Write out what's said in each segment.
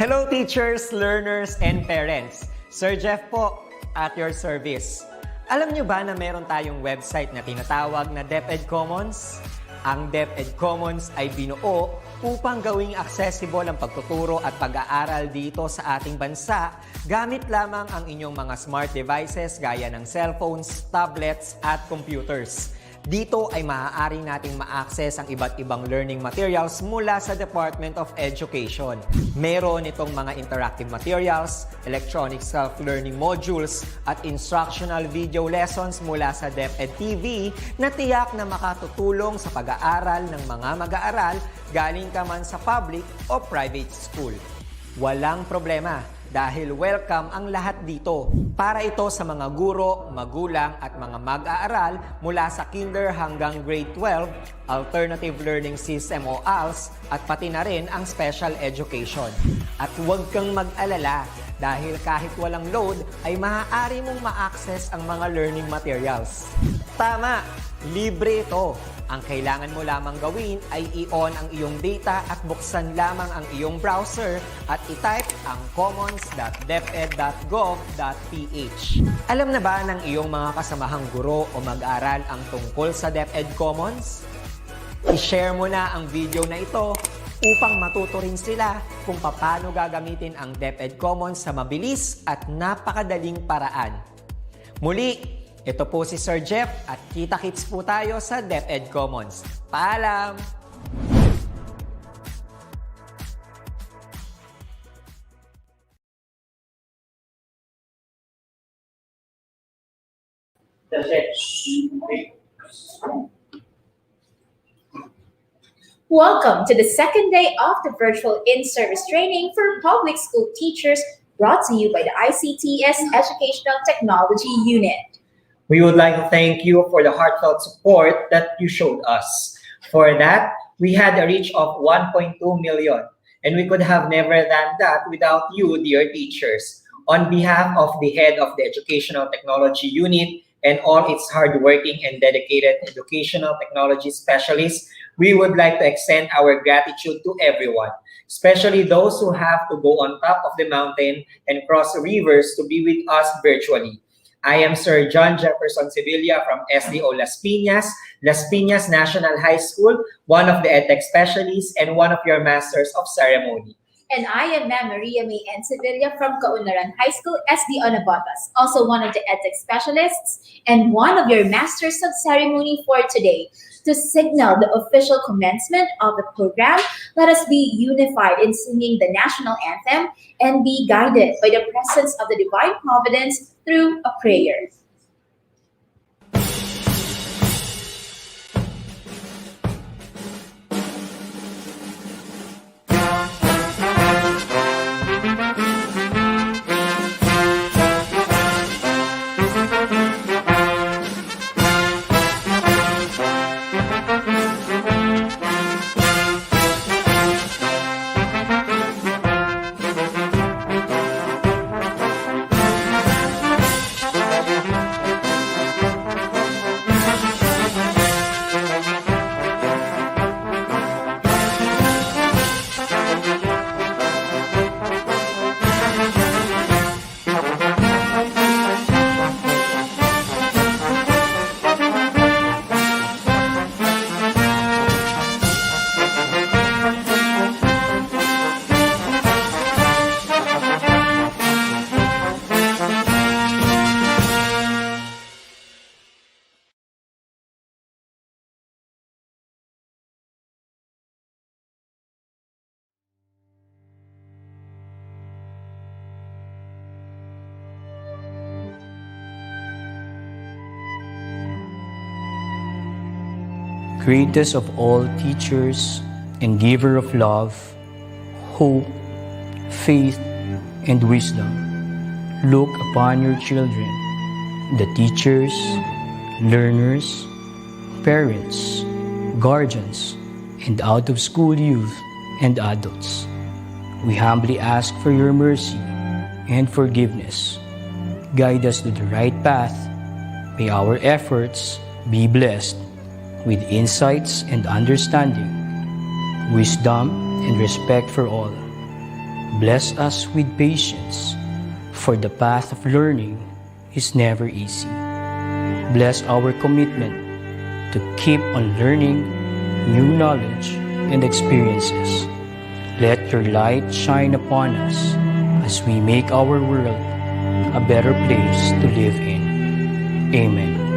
Hello teachers, learners, and parents. Sir Jeff po, at your service. Alam nyo ba na meron tayong website na tinatawag na DepEd Commons? Ang DepEd Commons ay binuo upang gawing accessible ang pagtuturo at pag-aaral dito sa ating bansa gamit lamang ang inyong mga smart devices gaya ng cellphones, tablets, at computers. Dito ay maaari nating ma-access ang iba't ibang learning materials mula sa Department of Education. Meron itong mga interactive materials, electronic self-learning modules, at instructional video lessons mula sa DepEd TV na tiyak na makatutulong sa pag-aaral ng mga mag-aaral galing ka man sa public o private school. Walang problema dahil welcome ang lahat dito. Para ito sa mga guro, magulang at mga mag-aaral mula sa kinder hanggang grade 12, alternative learning system o ALS, at pati na rin ang special education. At huwag kang mag-alala dahil kahit walang load ay maaari mong ma-access ang mga learning materials. Tama! Libre ito. Ang kailangan mo lamang gawin ay i-on ang iyong data at buksan lamang ang iyong browser at i-type ang commons.deped.gov.ph. Alam na ba ng iyong mga kasamahang guro o mag-aral ang tungkol sa DepEd Commons? I-share mo na ang video na ito upang matuto rin sila kung paano gagamitin ang DepEd Commons sa mabilis at napakadaling paraan. Muli, ito po si Sir Jeff at kita-kits po tayo sa DepEd Commons. Paalam! Welcome to the second day of the virtual in-service training for public school teachers brought to you by the ICT's Educational Technology Unit. We would like to thank you for the heartfelt support that you showed us. For that, we had a reach of 1.2 million, and we could have never done that without you, dear teachers. On behalf of the head of the Educational Technology Unit and all its hardworking and dedicated educational technology specialists, we would like to extend our gratitude to everyone, especially those who have to go on top of the mountain and cross rivers to be with us virtually. I am Sir John Jefferson Sevilla from SDO Las Piñas National High School, one of the EdTech specialists and one of your Masters of Ceremony. And I am Ma'am Maria May N. Sevilla from Kaunaran High School, SDO Nabotas, also one of the EdTech specialists and one of your Masters of Ceremony for today. To signal the official commencement of the program, let us be unified in singing the national anthem and be guided by the presence of the divine providence through a prayer. Greatest of all teachers and giver of love, hope, faith, and wisdom, look upon your children, the teachers, learners, parents, guardians, and out-of-school youth and adults. We humbly ask for your mercy and forgiveness. Guide us to the right path. May our efforts be blessed with insights and understanding, wisdom and respect for all. Bless us with patience, for the path of learning is never easy. Bless our commitment to keep on learning new knowledge and experiences. Let your light shine upon us as we make our world a better place to live in. Amen.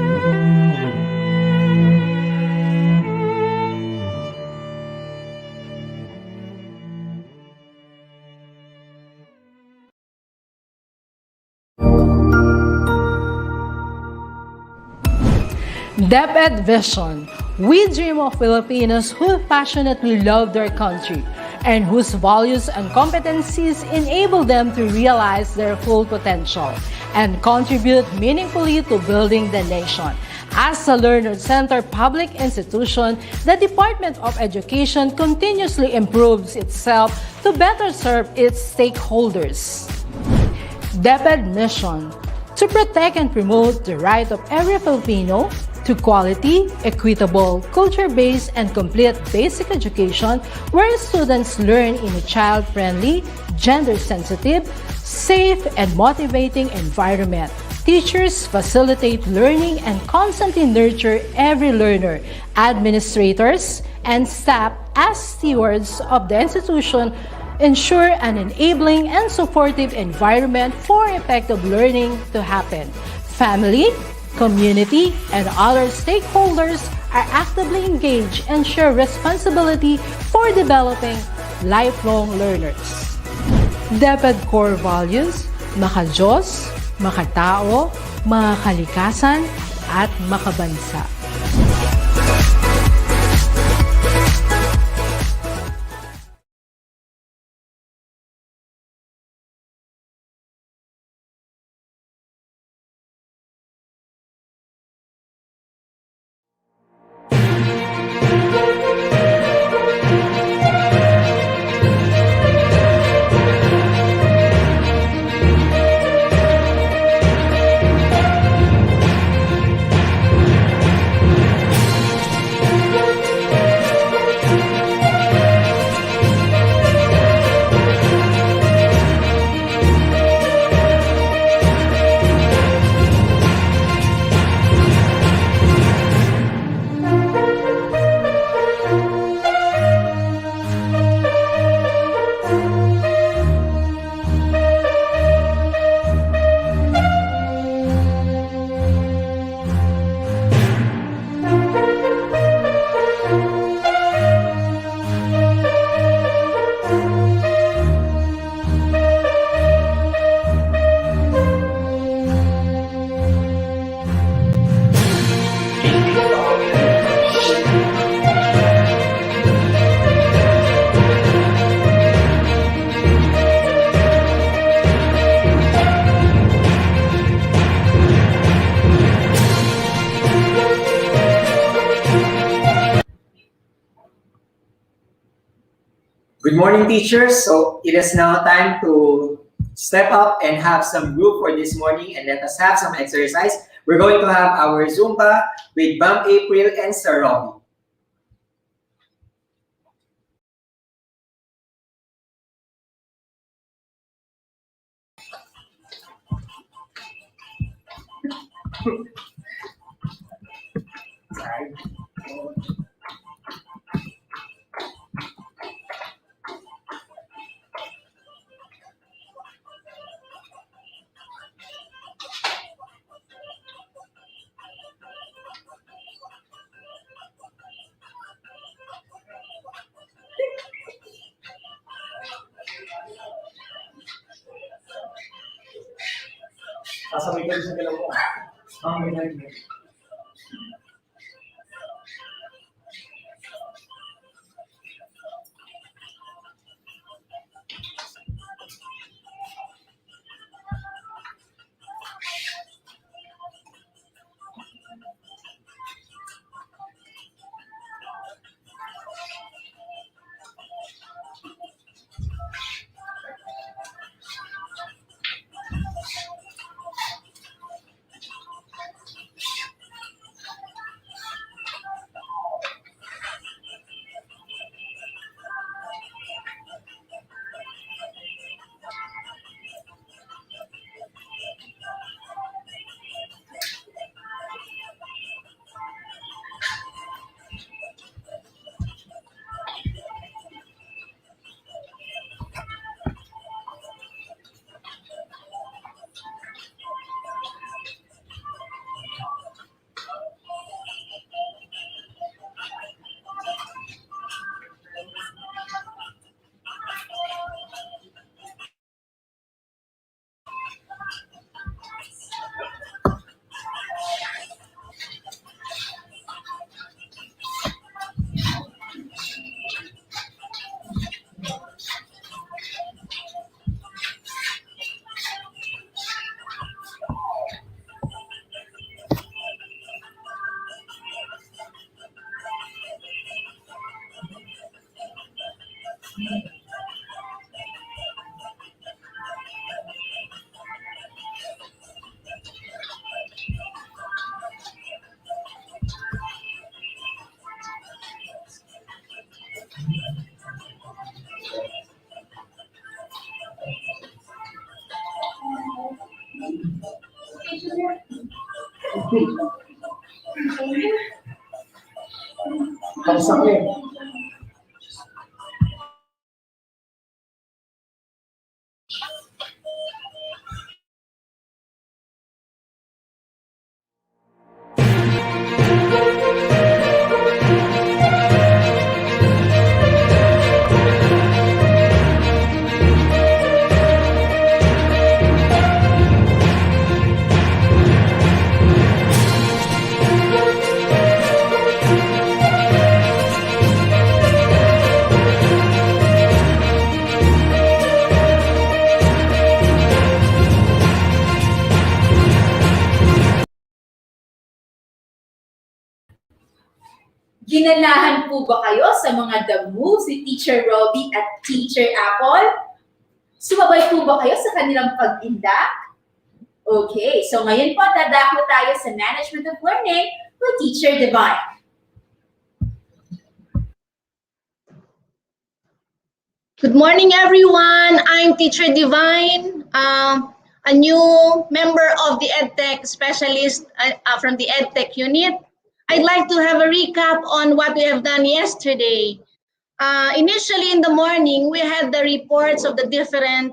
DepEd Vision. We dream of Filipinos who passionately love their country and whose values and competencies enable them to realize their full potential and contribute meaningfully to building the nation. As a learner-centered public institution, the Department of Education continuously improves itself to better serve its stakeholders. DepEd mission: to protect and promote the right of every Filipino to quality, equitable, culture-based, and complete basic education where students learn in a child-friendly, gender-sensitive, safe, and motivating environment. Teachers facilitate learning and constantly nurture every learner. Administrators and staff, as stewards of the institution, ensure an enabling and supportive environment for effective learning to happen. Family, community, and other stakeholders are actively engaged and share responsibility for developing lifelong learners. DepEd core values: maka-Diyos, makatao, makakalikasan, at makabansa. Good morning, teachers. So it is now time to step up and have some group for this morning, and let us have some exercise. We're going to have our Zumba with Bam April and Sir Robbie. Sasabay ka sa dalawa. Ginanahan po ba kayo sa mga the moves ni Teacher Robbie at Teacher Apple? Sumabay po ba kayo sa kanilang pag-indak? Okay, so ngayon po dadako tayo sa Management of Learning with Teacher Divine. Good morning, everyone. I'm Teacher Divine, a new member of the EdTech specialist from the EdTech unit. I'd like to have a recap on what we have done yesterday. Initially in the morning, we had the reports of the different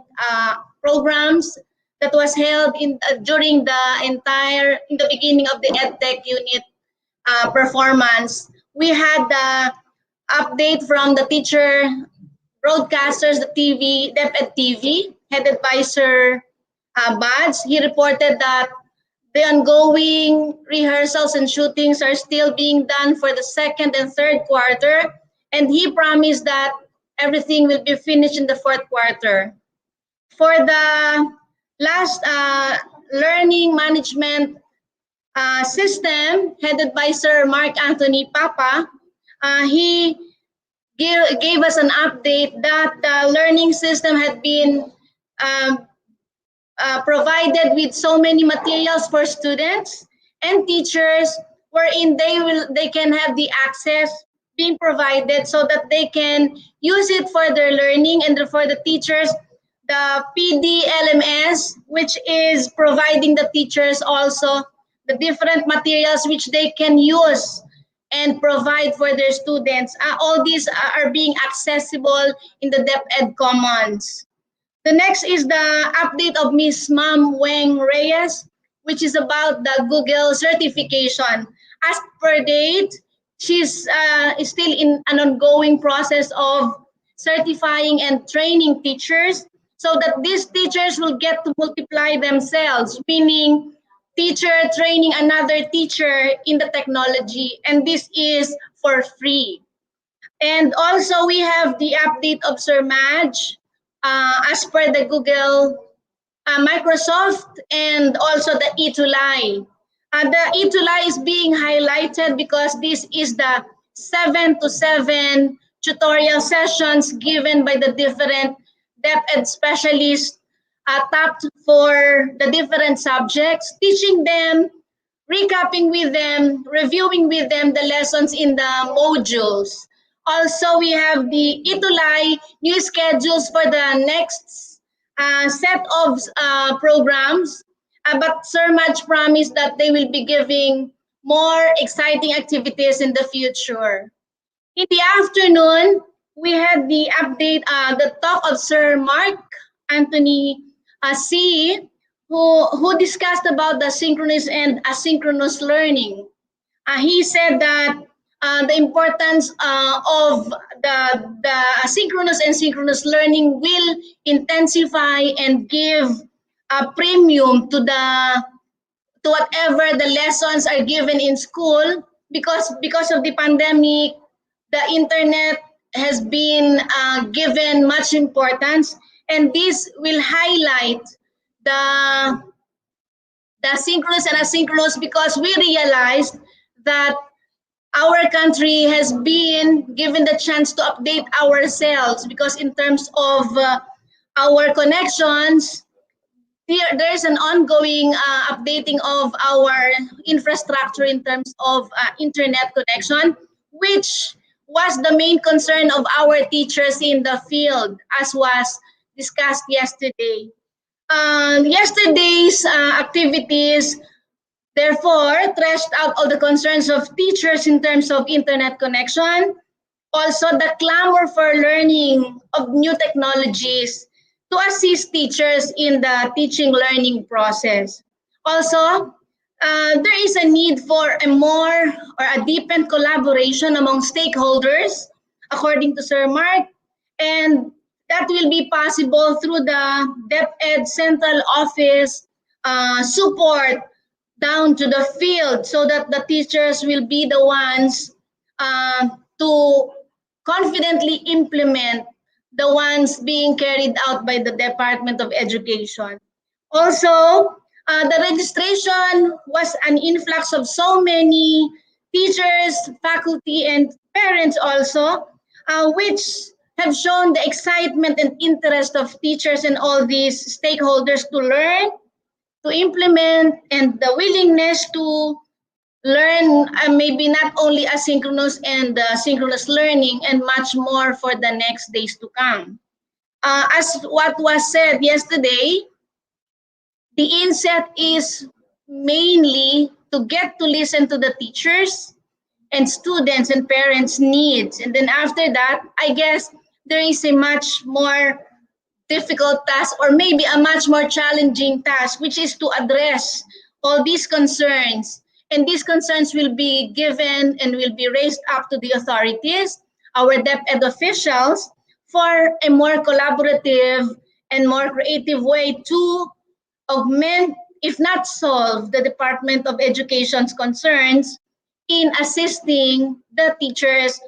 programs that was held during in the beginning of the EdTech unit performance. We had the update from the teacher broadcasters, the TV, DepEd TV, headed by Sir Bads. He reported that the ongoing rehearsals and shootings are still being done for the second and third quarter, and he promised that everything will be finished in the fourth quarter. For the last learning management system, headed by Sir Mark Anthony Papa, he gave us an update that the learning system had been provided with so many materials for students and teachers, wherein they can have the access being provided so that they can use it for their learning, and for the teachers, the PD LMS, which is providing the teachers also the different materials which they can use and provide for their students. All these are being accessible in the DepEd Commons. The next is the update of Miss Ma'am Weng Reyes, which is about the Google certification. As per date, she's still in an ongoing process of certifying and training teachers so that these teachers will get to multiply themselves, meaning teacher training another teacher in the technology, and this is for free. And also we have the update of Sir Madge as per the Google, Microsoft, and also the ETUlay. The ETUlay is being highlighted because this is the 7 to 7 tutorial sessions given by the different DepEd specialists tapped for the different subjects, teaching them, recapping with them, reviewing with them the lessons in the modules. Also, we have the ETUlay new schedules for the next set of programs, but Sir Madge promised that they will be giving more exciting activities in the future. In the afternoon, we had the update, the talk of Sir Mark Anthony C, who discussed about the synchronous and asynchronous learning. He said that the importance of the asynchronous and synchronous learning will intensify and give a premium to whatever the lessons are given in school, because of the pandemic, the internet has been given much importance, and this will highlight the synchronous and asynchronous, because we realized that our country has been given the chance to update ourselves, because in terms of our connections, there's an ongoing updating of our infrastructure in terms of internet connection, which was the main concern of our teachers in the field, as was discussed yesterday. Yesterday's activities therefore thrashed out all the concerns of teachers in terms of internet connection, also the clamor for learning of new technologies to assist teachers in the teaching learning process. Also, there is a need for a more or a deepened collaboration among stakeholders, according to Sir Mark, and that will be possible through the DepEd Central Office support down to the field, so that the teachers will be the ones to confidently implement the ones being carried out by the Department of Education. Also, the registration was an influx of so many teachers, faculty, and parents also, which have shown the excitement and interest of teachers and all these stakeholders to learn, to implement, and the willingness to learn maybe not only asynchronous and synchronous learning, and much more for the next days to come. As what was said yesterday, the INSET is mainly to get to listen to the teachers and students and parents' needs. And then after that, I guess there is a much more difficult task, or maybe a much more challenging task, which is to address all these concerns. And these concerns will be given and will be raised up to the authorities, our DepEd officials, for a more collaborative and more creative way to augment, if not solve, the Department of Education's concerns in assisting the teachers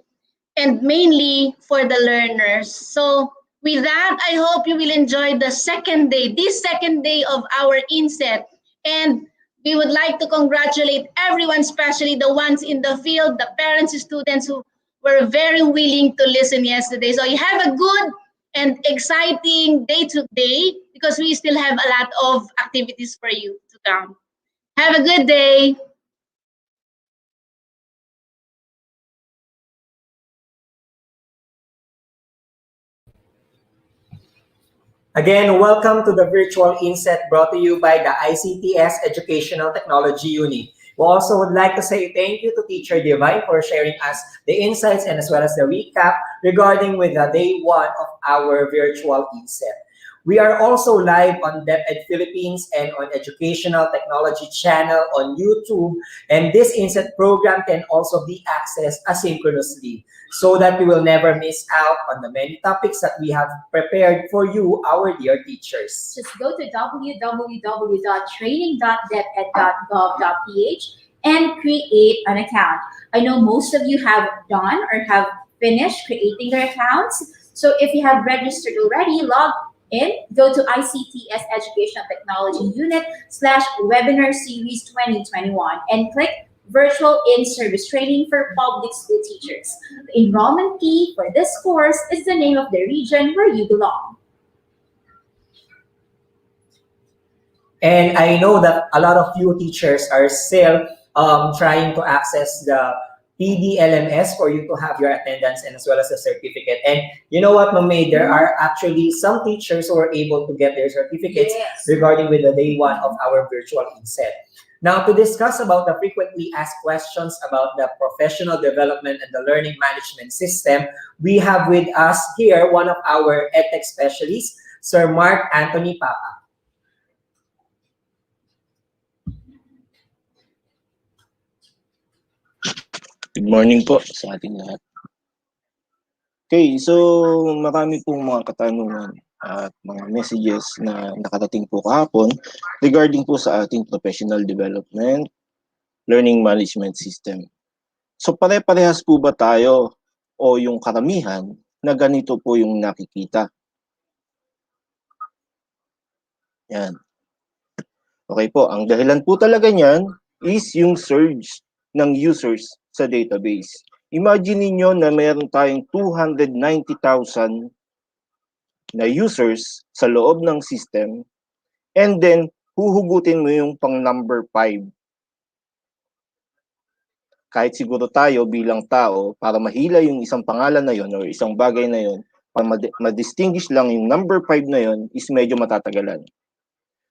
and mainly for the learners. So with that, I hope you will enjoy the second day, this second day of our INSET. And we would like to congratulate everyone, especially the ones in the field, the parents, students who were very willing to listen yesterday. So you have a good and exciting day today, because we still have a lot of activities for you to come. Have a good day. Again, welcome to the virtual inset brought to you by the ICTS Educational Technology Unit. We also would like to say thank you to Teacher Divine for sharing us the insights and as well as the recap regarding with the day one of our virtual inset. We are also live on DepEd Philippines and on Educational Technology channel on YouTube. And this inset program can also be accessed asynchronously, so that you will never miss out on the many topics that we have prepared for you, our dear teachers. Just go to www.training.deped.gov.ph and create an account. I know most of you have done or have finished creating their accounts. So if you have registered already, log in, go to ICTS Educational Technology Unit /Webinar Series 2021 and click Virtual In-Service Training for Public School Teachers. The enrollment key for this course is the name of the region where you belong. And I know that a lot of you teachers are still trying to access the PDLMS for you to have your attendance and as well as a certificate. And you know what, Ma'am May, there are actually some teachers who are able to get their certificates regarding with the day one of our virtual inset. Now, to discuss about the frequently asked questions about the professional development and the learning management system, we have with us here one of our EdTech specialists, Sir Mark Anthony Papa. Good morning po sa ating lahat. Okay, so marami pong mga katanungan at mga messages na nakatating po kahapon regarding po sa ating professional development learning management system. So pare-parehas po ba tayo o yung karamihan na ganito po yung nakikita? Yan. Okay po, ang dahilan po talaga niyan is yung surge ng users sa database. Imagine niyo na meron tayong 290,000 na users sa loob ng system, and then huhugutin mo yung pang number 5. Kahit siguro tayo bilang tao, para mahila yung isang pangalan na yon or isang bagay na yon, para ma-distinguish lang yung number 5 na yon, is medyo matatagalan.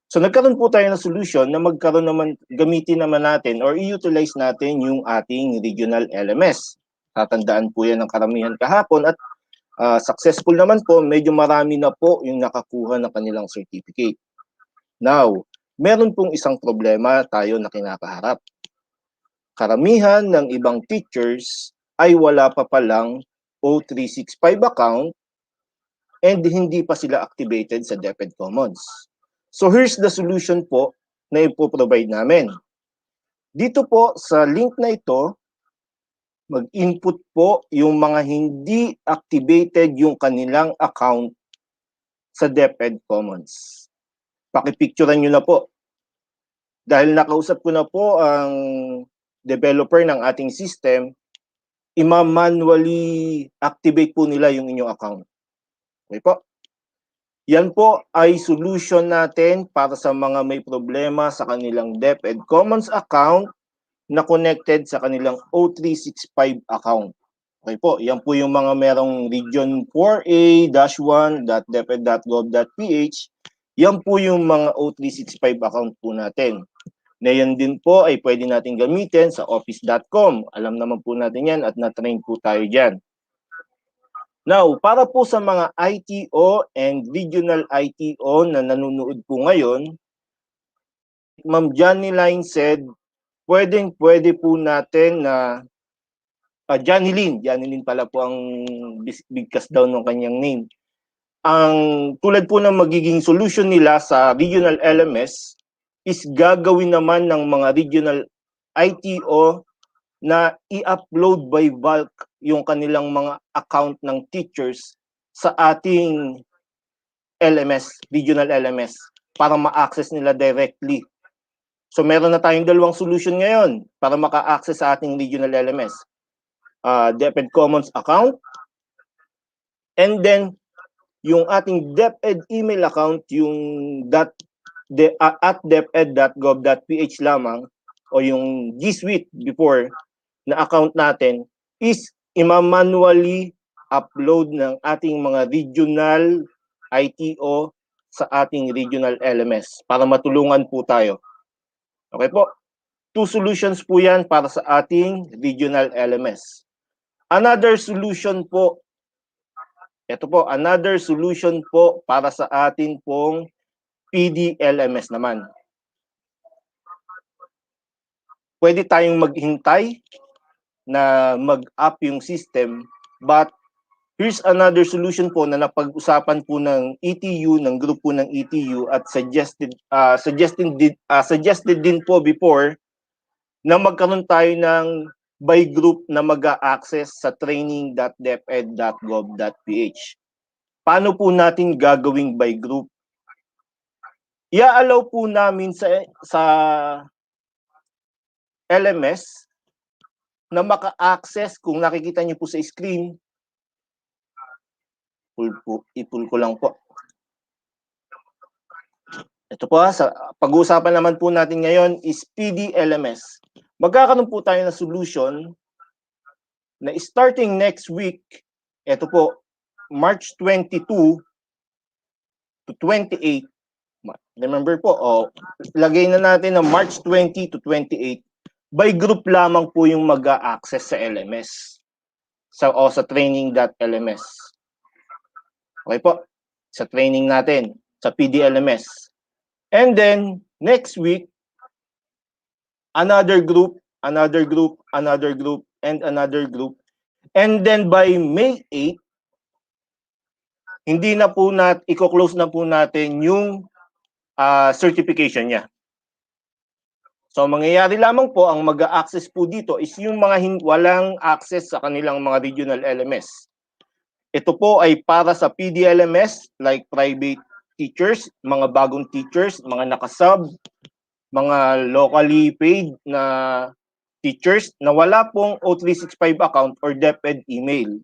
So nagkaroon po tayo ng solution na gamitin naman natin or i-utilize natin yung ating regional LMS. Tatandaan po yan ng karamihan kahapon at successful naman po, medyo marami na po yung nakakuha ng kanilang certificate. Now, meron pong isang problema tayo na kinakaharap. Karamihan ng ibang teachers ay wala pa palang O365 account and hindi pa sila activated sa DepEd Commons. So here's the solution po na ipo-provide namin. Dito po sa link na ito, mag-input po yung mga hindi activated yung kanilang account sa DepEd Commons. Pakipicturean nyo na po. Dahil nakausap ko na po ang developer ng ating system, ima-manually activate po nila yung inyong account. Okay po? Yan po ay solution natin para sa mga may problema sa kanilang DepEd Commons account na connected sa kanilang O365 account. Okay po, yan po yung mga merong region 4A-1.deped.gov.ph. Yan po yung mga O365 account po natin. Na yan din po ay pwede natin gamitin sa office.com. Alam naman po natin yan at na-train po tayo dyan. Now, para po sa mga ITO and regional ITO na nanonood po ngayon, Ma'am Johnny Line said, pwede po natin na Johnny Lynn pala po ang bigkas daw ng kanyang name. Ang tulad po ng magiging solution nila sa regional LMS is gagawin naman ng mga regional ITO na i-upload by bulk yung kanilang mga account ng teachers sa ating LMS, regional LMS, para ma-access nila directly. So meron na tayong dalawang solution ngayon para maka-access sa ating regional LMS. DepEd Commons account, and then yung ating DepEd email account, yung at deped.gov.ph lamang, o yung G Suite before na account natin, is ima-manually upload ng ating mga regional ITO sa ating regional LMS para matulungan po tayo. Okay po? 2 solutions po yan para sa ating regional LMS. Another solution po, ito po, another solution po para sa atin pong PDLMS naman. Pwede tayong maghintay na mag-up yung system, but here's another solution po na napag-usapan po ng ETU, ng grupo ng ETU, at suggested din po before na magkaroon tayo ng by group na mag-a-access sa training.deped.gov.ph. Paano po natin gagawing by group? I-allow po namin sa LMS na maka-access, kung nakikita niyo po sa screen, i-pull ko lang po. Ito po, pag-uusapan naman po natin ngayon is PDLMS. Magkakaroon po tayo ng solution na starting next week, ito po, March 22 to 28. Remember po, lagay na natin na March 20 to 28. By group lamang po yung mag-a-access sa LMS. Sa training.lms. Okay po, sa training natin, sa PDLMS. And then, next week, another group, and another group. And then by May 8, hindi na po i-close na po natin yung certification niya. So, mangyayari lamang po, ang mag-a-access po dito is yung mga walang access sa kanilang mga regional LMS. Ito po ay para sa PDLMS, like private teachers, mga bagong teachers, mga nakasub, mga locally paid na teachers na wala pong O365 account or DepEd email.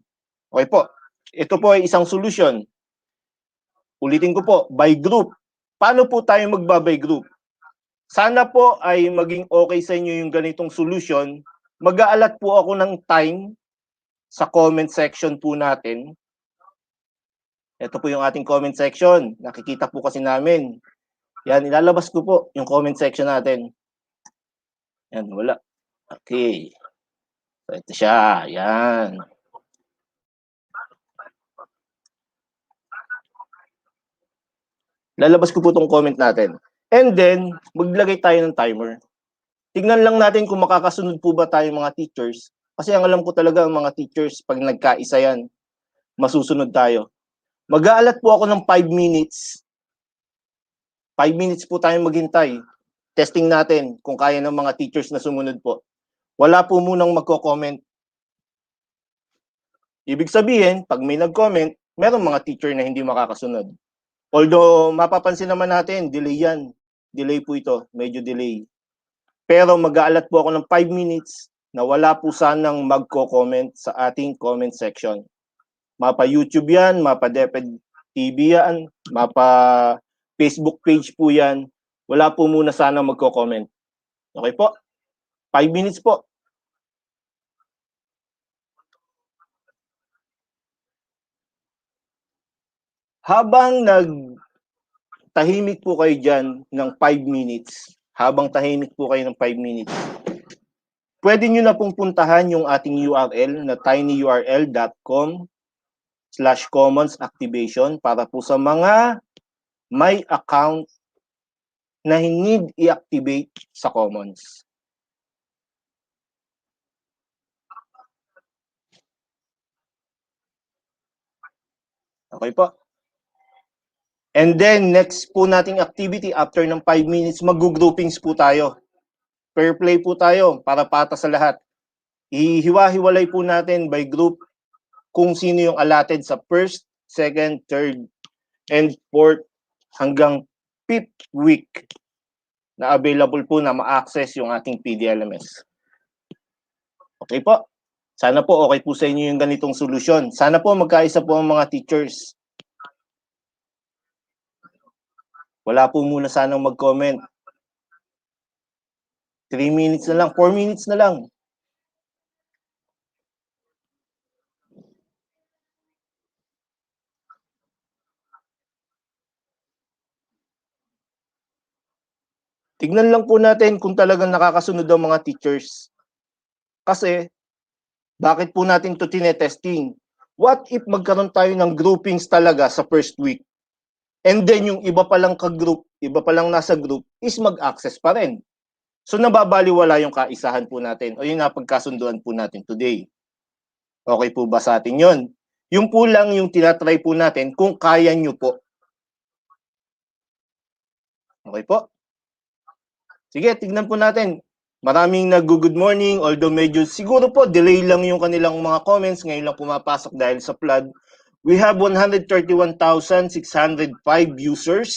Okay po. Ito po ay isang solusyon. Ulitin ko po, by group. Paano po tayo magba-by group? Sana po ay maging okay sa inyo yung ganitong solution. Mag-aalat po ako ng time sa comment section po natin. Ito po yung ating comment section. Nakikita po kasi namin. Yan, ilalabas ko po yung comment section natin. Yan, wala. Okay. So, ito siya. Yan. Lalabas ko po itong comment natin. And then, maglagay tayo ng timer. Tignan lang natin kung makakasunod po ba tayo mga teachers. Kasi ang alam ko talaga mga teachers, pag nagkaisa yan, masusunod tayo. Mag-aalat po ako ng 5 minutes. 5 minutes po tayong maghintay. Testing natin kung kaya ng mga teachers na sumunod po. Wala po munang magko-comment. Ibig sabihin, pag may nag-comment, meron mga teacher na hindi makakasunod. Although, mapapansin naman natin, delay yan. Delay po ito, medyo delay. Pero mag-aalat po ako ng 5 minutes na wala po sanang magko-comment sa ating comment section. Mapa YouTube yan, mapa DepEd TV yan, mapa Facebook page po yan. Wala po muna sanang magko-comment. Okay po? 5 minutes po. Habang tahimik po kayo dyan ng 5 minutes, pwede nyo na pong puntahan yung ating URL na tinyurl.com/commonsactivation para po sa mga may account na need i-activate sa Commons. Okay po. And then, next po nating activity, after ng 5 minutes, mag-groupings po tayo. Fair play po tayo para pata sa lahat. Ihiwa-hiwalay po natin by group kung sino yung allotted sa first, second, third, and fourth hanggang 5th week na available po na ma-access yung ating PDLMS. Okay po? Sana po okay po sa inyo yung ganitong solusyon. Sana po magkaisa po ang mga teachers. Wala po muna sanang mag-comment. 3 minutes na lang, 4 minutes na lang. Tignan lang po natin kung talagang nakakasunod ang mga teachers. Kasi, bakit po natin ito tinetesting? What if magkaroon tayo ng groupings talaga sa first week? And then yung iba palang ka-group, iba palang nasa group, is mag-access pa rin. So nababaliwala yung kaisahan po natin o yung napagkasunduan po natin today. Okay po ba sa atin yun? Yung po lang yung tinatry po natin kung kaya nyo po. Okay po? Sige, tignan po natin. Maraming nag-good morning, although medyo siguro po delay lang yung kanilang mga comments. Ngayon lang pumapasok dahil sa flood. We have 131,605 viewers.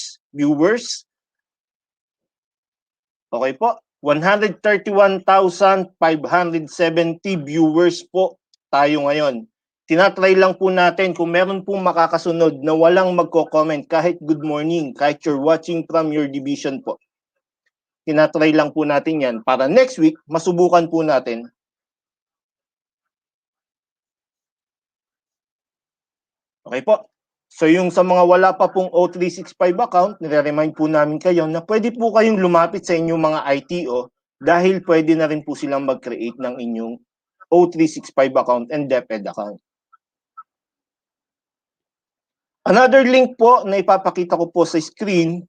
Okay po. 131,570 viewers po tayo ngayon. Tinatry lang po natin kung meron pong makakasunod na walang magko-comment kahit good morning, kahit you're watching from your division po. Tinatry lang po natin yan para next week, masubukan po natin. Okay po. So yung sa mga wala pa pong O365 account, nire-remind po namin kayo na pwede po kayong lumapit sa inyong mga ITO dahil pwede na rin po silang mag-create ng inyong O365 account and DepEd account. Another link po na ipapakita ko po sa screen,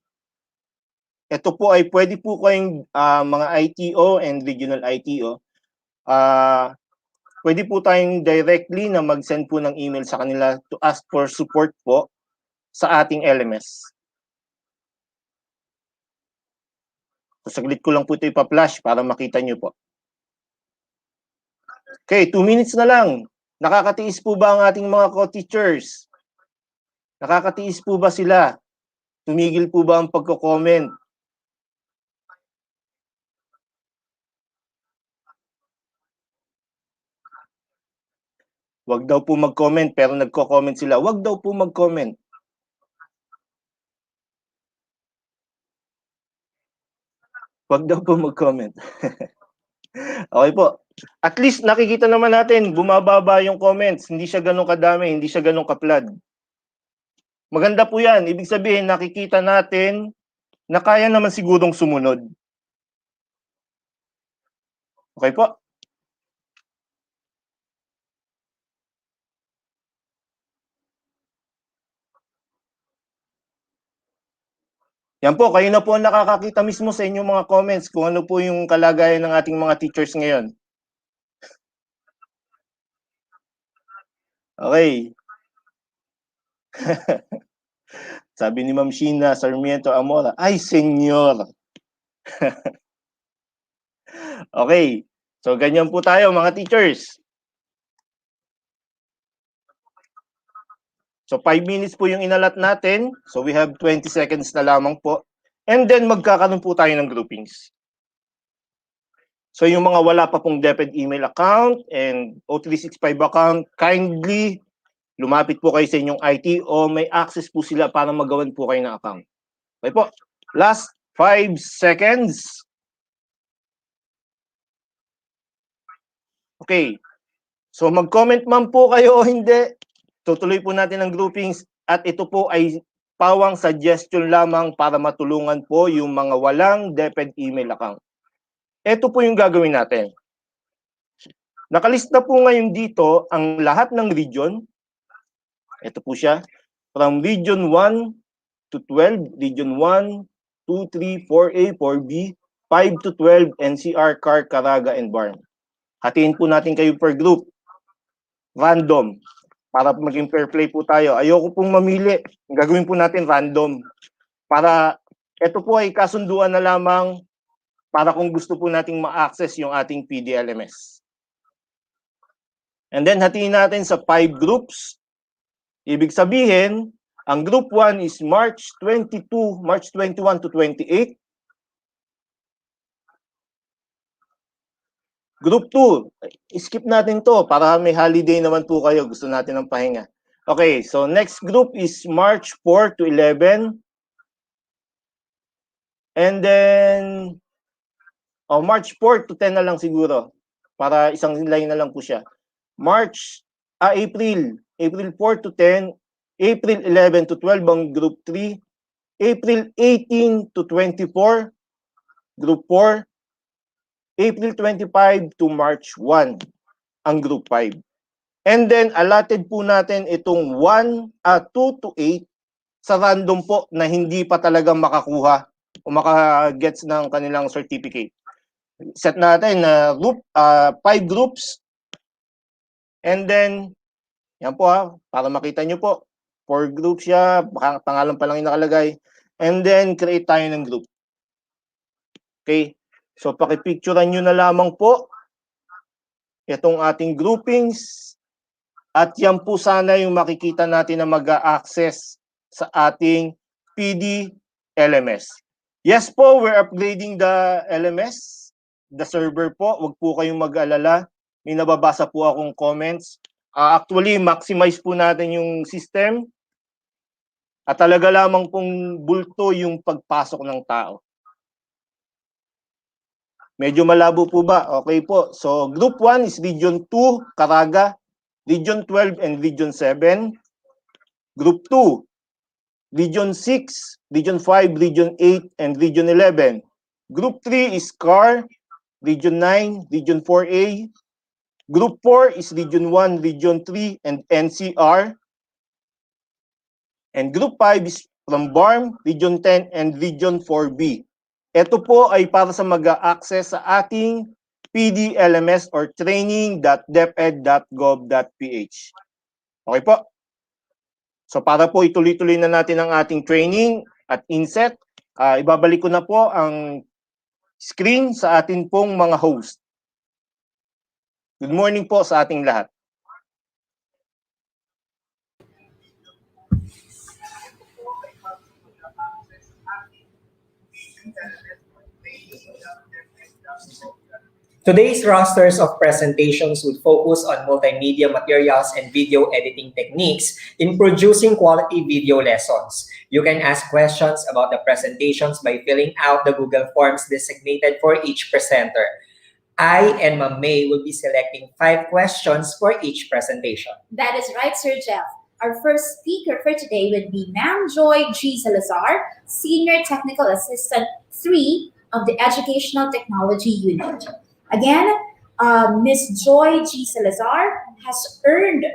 ito po ay pwede po kayong mga ITO and regional ITO, pwede po tayong directly na mag-send po ng email sa kanila to ask for support po sa ating LMS. So, saglit ko lang po ito ipa-flash para makita nyo po. Okay, 2 minutes na lang. Nakakatiis po ba ang ating mga co-teachers? Nakakatiis po ba sila? Tumigil po ba ang pagko-comment? Wag daw po mag-comment, pero nagko-comment sila. Wag daw po mag-comment. Wag daw po mag-comment. Okay po. At least nakikita naman natin, bumababa yung comments. Hindi siya ganun kadami, hindi siya ganun kaplad. Maganda po yan. Ibig sabihin, nakikita natin na kaya naman sigurong sumunod. Okay po? Yan po, kayo na po ang nakakakita mismo sa inyong mga comments kung ano po yung kalagayan ng ating mga teachers ngayon. Okay. Sabi ni Ma'am Sheena Sarmiento Amora, ay, senyor. Okay. So, ganyan po tayo, mga teachers. So, 5 minutes po yung inalat natin. So, we have 20 seconds na lamang po. And then, magkakaroon po tayo ng groupings. So, yung mga wala pa pong DepEd email account and O365 account, kindly lumapit po kayo sa inyong IT o may access po sila para magawan po kayo ng account. Okay po. Last 5 seconds. Okay. So, mag-comment man po kayo o hindi. Tutuloy po natin ang groupings at ito po ay pawang suggestion lamang para matulungan po yung mga walang DepEd email account. Ito po yung gagawin natin. Nakalista po ngayon dito ang lahat ng region. Ito po siya. From Region 1 to 12, Region 1, 2, 3, 4A, 4B, 5 to 12, NCR, CAR, Caraga, and BARM. Hatiin po natin kayo per group. Random. Para maging fair play po tayo. Ayoko pong mamili. Gagawin po natin random. Para ito po ay kasunduan na lamang para kung gusto po nating ma-access yung ating PDLMS. And then hatiin natin sa 5 groups. Ibig sabihin, ang group 1 is March 21 to 28. Group 2, skip natin to para may holiday naman po kayo. Gusto natin ng pahinga. Okay, so next group is March 4 to 11. And then, March 4 to 10 na lang siguro. Para isang line na lang po siya. April 4 to 10. April 11 to 12 ang group 3. April 18 to 24, group 4. April 25 to March 1, ang group 5. And then, allotted po natin itong 2 to 8 sa random po na hindi pa talaga makakuha o makagets ng kanilang certificate. Set natin na 5 groups. And then, yan po para makita nyo po. 4 groups siya, pangalan pa lang yung nakalagay. And then, create tayo ng group. Okay? So, pakipicturean nyo na lamang po itong ating groupings. At yan po sana yung makikita natin na mag-a-access sa ating PD LMS. Yes po, we're upgrading the LMS, the server po. Huwag po kayong mag-alala. May nababasa po akong comments. Actually, maximize po natin yung system. At talaga lamang pong bulto yung pagpasok ng tao. Medyo malabo po ba? Okay po. So, Group 1 is Region 2, Caraga, Region 12, and Region 7. Group 2, Region 6, Region 5, Region 8, and Region 11. Group 3 is CAR, Region 9, Region 4A. Group 4 is Region 1, Region 3, and NCR. And Group 5 is from BARM, Region 10, and Region 4B. Ito po ay para sa mag-a-access sa ating PDLMS or training.deped.gov.ph. Okay po? So para po ituloy-tuloy na natin ang ating training at INSET, ibabalik ko na po ang screen sa atin pong mga host. Good morning po sa ating lahat. Today's rosters of presentations would focus on multimedia materials and video editing techniques in producing quality video lessons. You can ask questions about the presentations by filling out the Google Forms designated for each presenter. I and Ma'am May will be selecting 5 questions for each presentation. That is right, Sir Jeff. Our first speaker for today would be Ma'am Joy G. Salazar, Senior Technical Assistant 3 of the Educational Technology Unit. Again, Ms. Joy G. Salazar has earned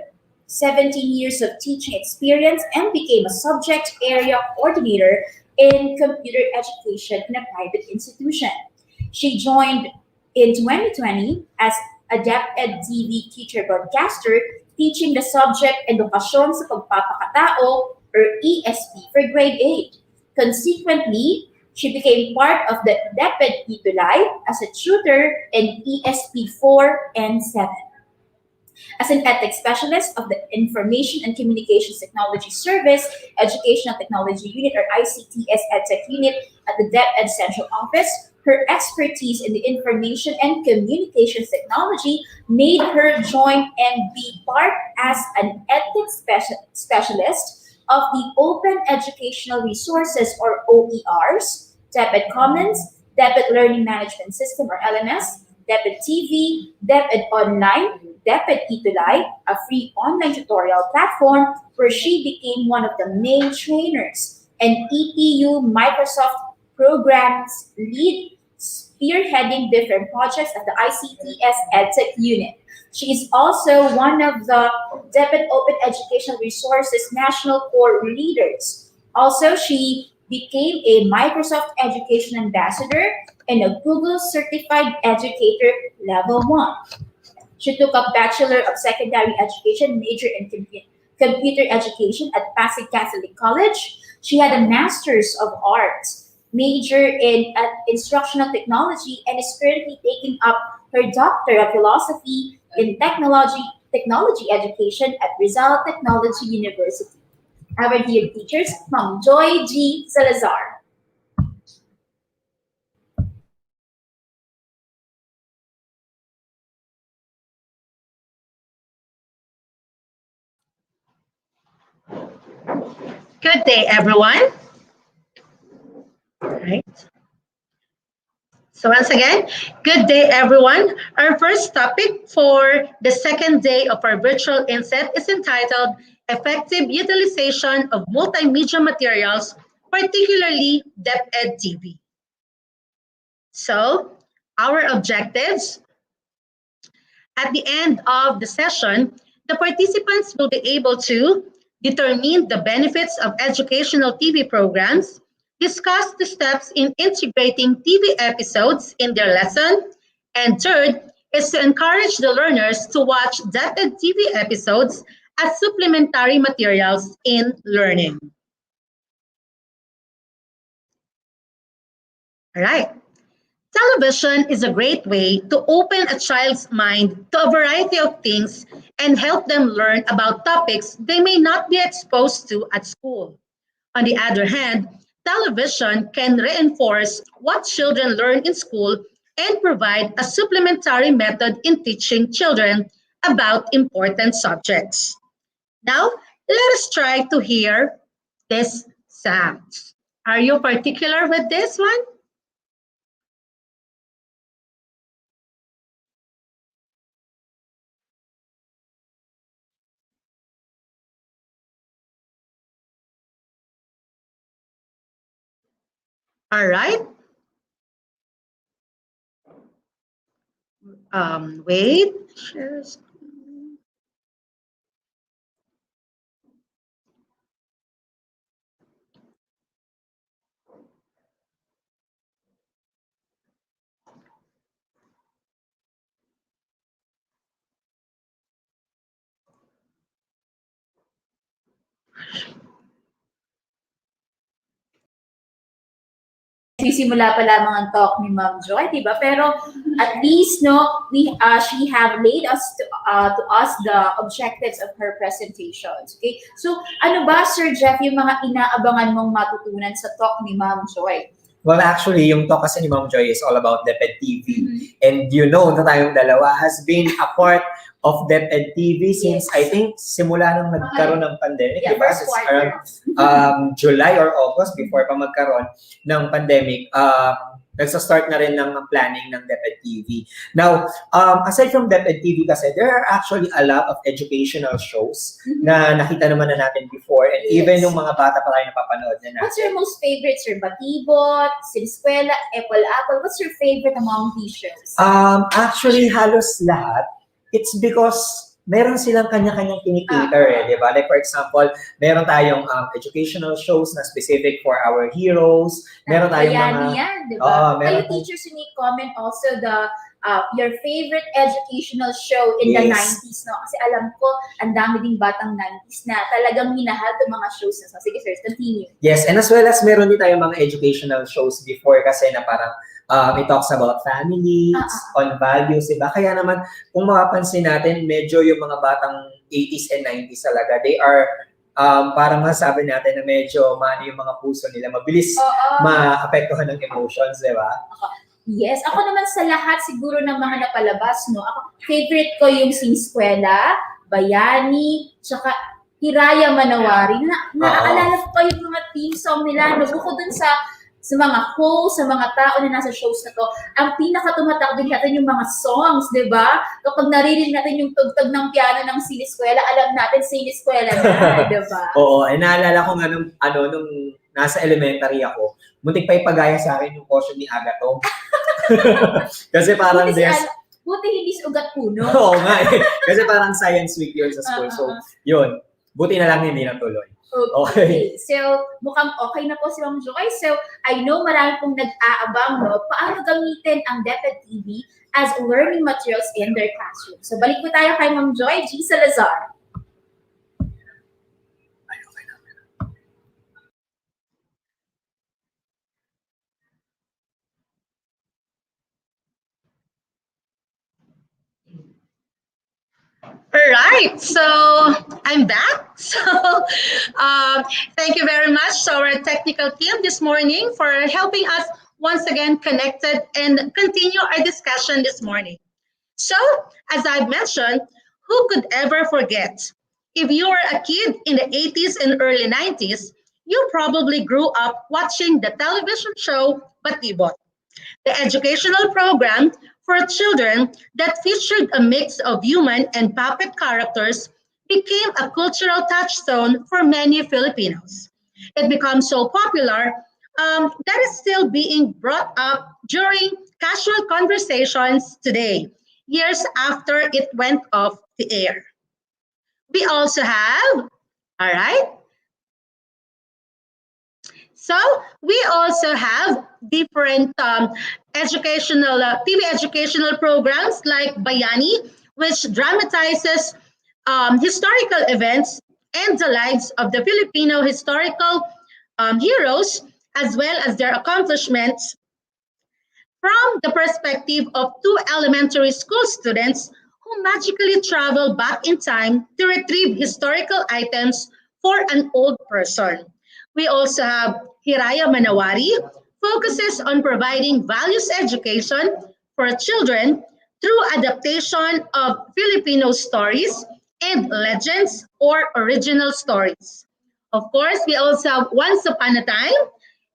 17 years of teaching experience and became a subject area coordinator in computer education in a private institution. She joined in 2020 as a DepEd TV teacher broadcaster, teaching the subject Edukasyon sa Pagpapakatao or ESP for grade 8. Consequently, she became part of the DepEd ETUlay as a tutor in ESP 4 and 7. As an EdTech specialist of the Information and Communications Technology Service, Educational Technology Unit or ICTS EdTech Unit at the DepEd Central Office, her expertise in the information and communications technology made her join and be part as an EdTech specialist of the Open Educational Resources or OERs, DepEd Commons, DepEd Learning Management System or LMS, DepEd TV, DepEd Online, DepEd ETUlay, a free online tutorial platform where she became one of the main trainers, and ETU Microsoft Programs lead, spearheading different projects at the ICTS EdTech Unit. She is also one of the DepEd Open Educational Resources National Core leaders. Also, she became a Microsoft Education Ambassador and a Google Certified Educator Level 1. She took a Bachelor of Secondary Education major in Computer Education at Pasig Catholic College. She had a Master's of Arts major in instructional technology and is currently taking up her Doctor of Philosophy in Technology Education at Rizal Technology University. Our dear teachers, Ma'am Joy G. Salazar. Good day, everyone. All right. So once again, good day, everyone. Our first topic for the second day of our virtual INSET is entitled Effective Utilization of Multimedia Materials, particularly DepEd TV. So our objectives: at the end of the session, the participants will be able to determine the benefits of educational TV programs, discuss the steps in integrating TV episodes in their lesson, and third is to encourage the learners to watch DepEd TV episodes as supplementary materials in learning. All right. Television is a great way to open a child's mind to a variety of things and help them learn about topics they may not be exposed to at school. On the other hand, television can reinforce what children learn in school and provide a supplementary method in teaching children about important subjects. Now, let us try to hear this sound. Are you particular with this one? All right. Wait. Share screen. Sisimula pa lamang ang talk ni Ma'am Joy, di ba? Pero at least, no, she have laid us to us the objectives of her presentations. Okay? So, ano ba, Sir Jeff, yung mga inaabangan mong matutunan sa talk ni Ma'am Joy? Well, actually, yung talk kasi ni Ma'am Joy is all about DepEd TV. And you know na tayong dalawa has been a part of DepEd TV since I think simula nung nagkaroon ng pandemic, Yeah, di ba? first It's quarter. around July or August before pa magkaroon ng pandemic. Nagsa-start na rin ng planning ng DepEd TV. Now, aside from DepEd TV kasi, there are actually a lot of educational shows na nakita naman na natin before and even yung mga bata pa tayo napapanood na natin. What's your most favorite, Sir? Batibot, Siniskwela, Apple? What's your favorite among these shows? Actually, halos lahat. It's because meron silang kanya-kanyang kinikater di ba? Like for example, meron tayong educational shows na specific for our heroes. Meron tayong mga... yan, di ba? Kayo meron teachers, you need comment also the your favorite educational show in the 90s, no? Kasi alam ko, ang dami ding batang 90s na talagang minahal ng mga shows na. So, sige, sir, continue. Yes, and as well as meron din tayong mga educational shows before kasi na parang it talks about family, on values, diba? Kaya naman, kung mapapansin natin, medyo yung mga batang 80s and 90s talaga, they are parang masabi natin na medyo mano yung mga puso nila, mabilis maapektuhan ng emotions, diba? Yes, ako naman sa lahat siguro ng mga napalabas, no? Ako, favorite ko yung Siniskwela, Bayani, tsaka Hiraya Manawari. Naaalala ko pa yung mga theme song nila, no? Bukod dun sa mga host, sa mga tao na nasa shows na to, ang pinaka-tumatak din natin yung mga songs, di ba? Kapag naririnig natin yung tugtog ng piano ng Siniskwela, alam natin Siniskwela na, di ba? Oo, naalala ko nga nung nasa elementary ako, muntik pa ipagaya sa akin yung portion ni Agato. Kasi parang buti hindi sugat puno. Oo nga eh. Kasi parang science week yun sa school. So, yun. Buti na lang hindi natuloy. Okay. So, mukhang okay na po si Ma'am Joy. So, I know marami pong nag-aabang, no? Paano gamitin ang DepEd TV as learning materials in their classroom. So, balik po tayo kay Ma'am Joy Salazar. All right, so I'm back. So thank you very much to our technical team this morning for helping us once again connected and continue our discussion this morning. So as I've mentioned, who could ever forget? If you were a kid in the 80s and early 90s, you probably grew up watching the television show Batibot, the educational program for children that featured a mix of human and puppet characters became a cultural touchstone for many Filipinos. It became so popular that it's still being brought up during casual conversations today, years after it went off the air. We also have, all right, so we also have different educational TV educational programs like Bayani, which dramatizes historical events and the lives of the Filipino historical heroes, as well as their accomplishments from the perspective of two elementary school students who magically travel back in time to retrieve historical items for an old person. We also have Hiraya Manawari, focuses on providing values education for children through adaptation of Filipino stories and legends or original stories. Of course, we also have Once Upon a Time,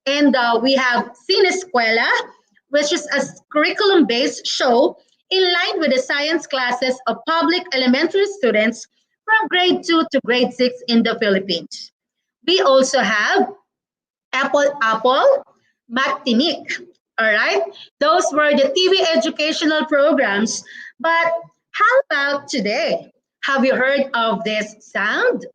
and we have Sineskwela, which is a curriculum-based show in line with the science classes of public elementary students from grade 2 to grade 6 in the Philippines. We also have Apple, Magtinik. All right, those were the TV educational programs. But how about today? Have you heard of this sound?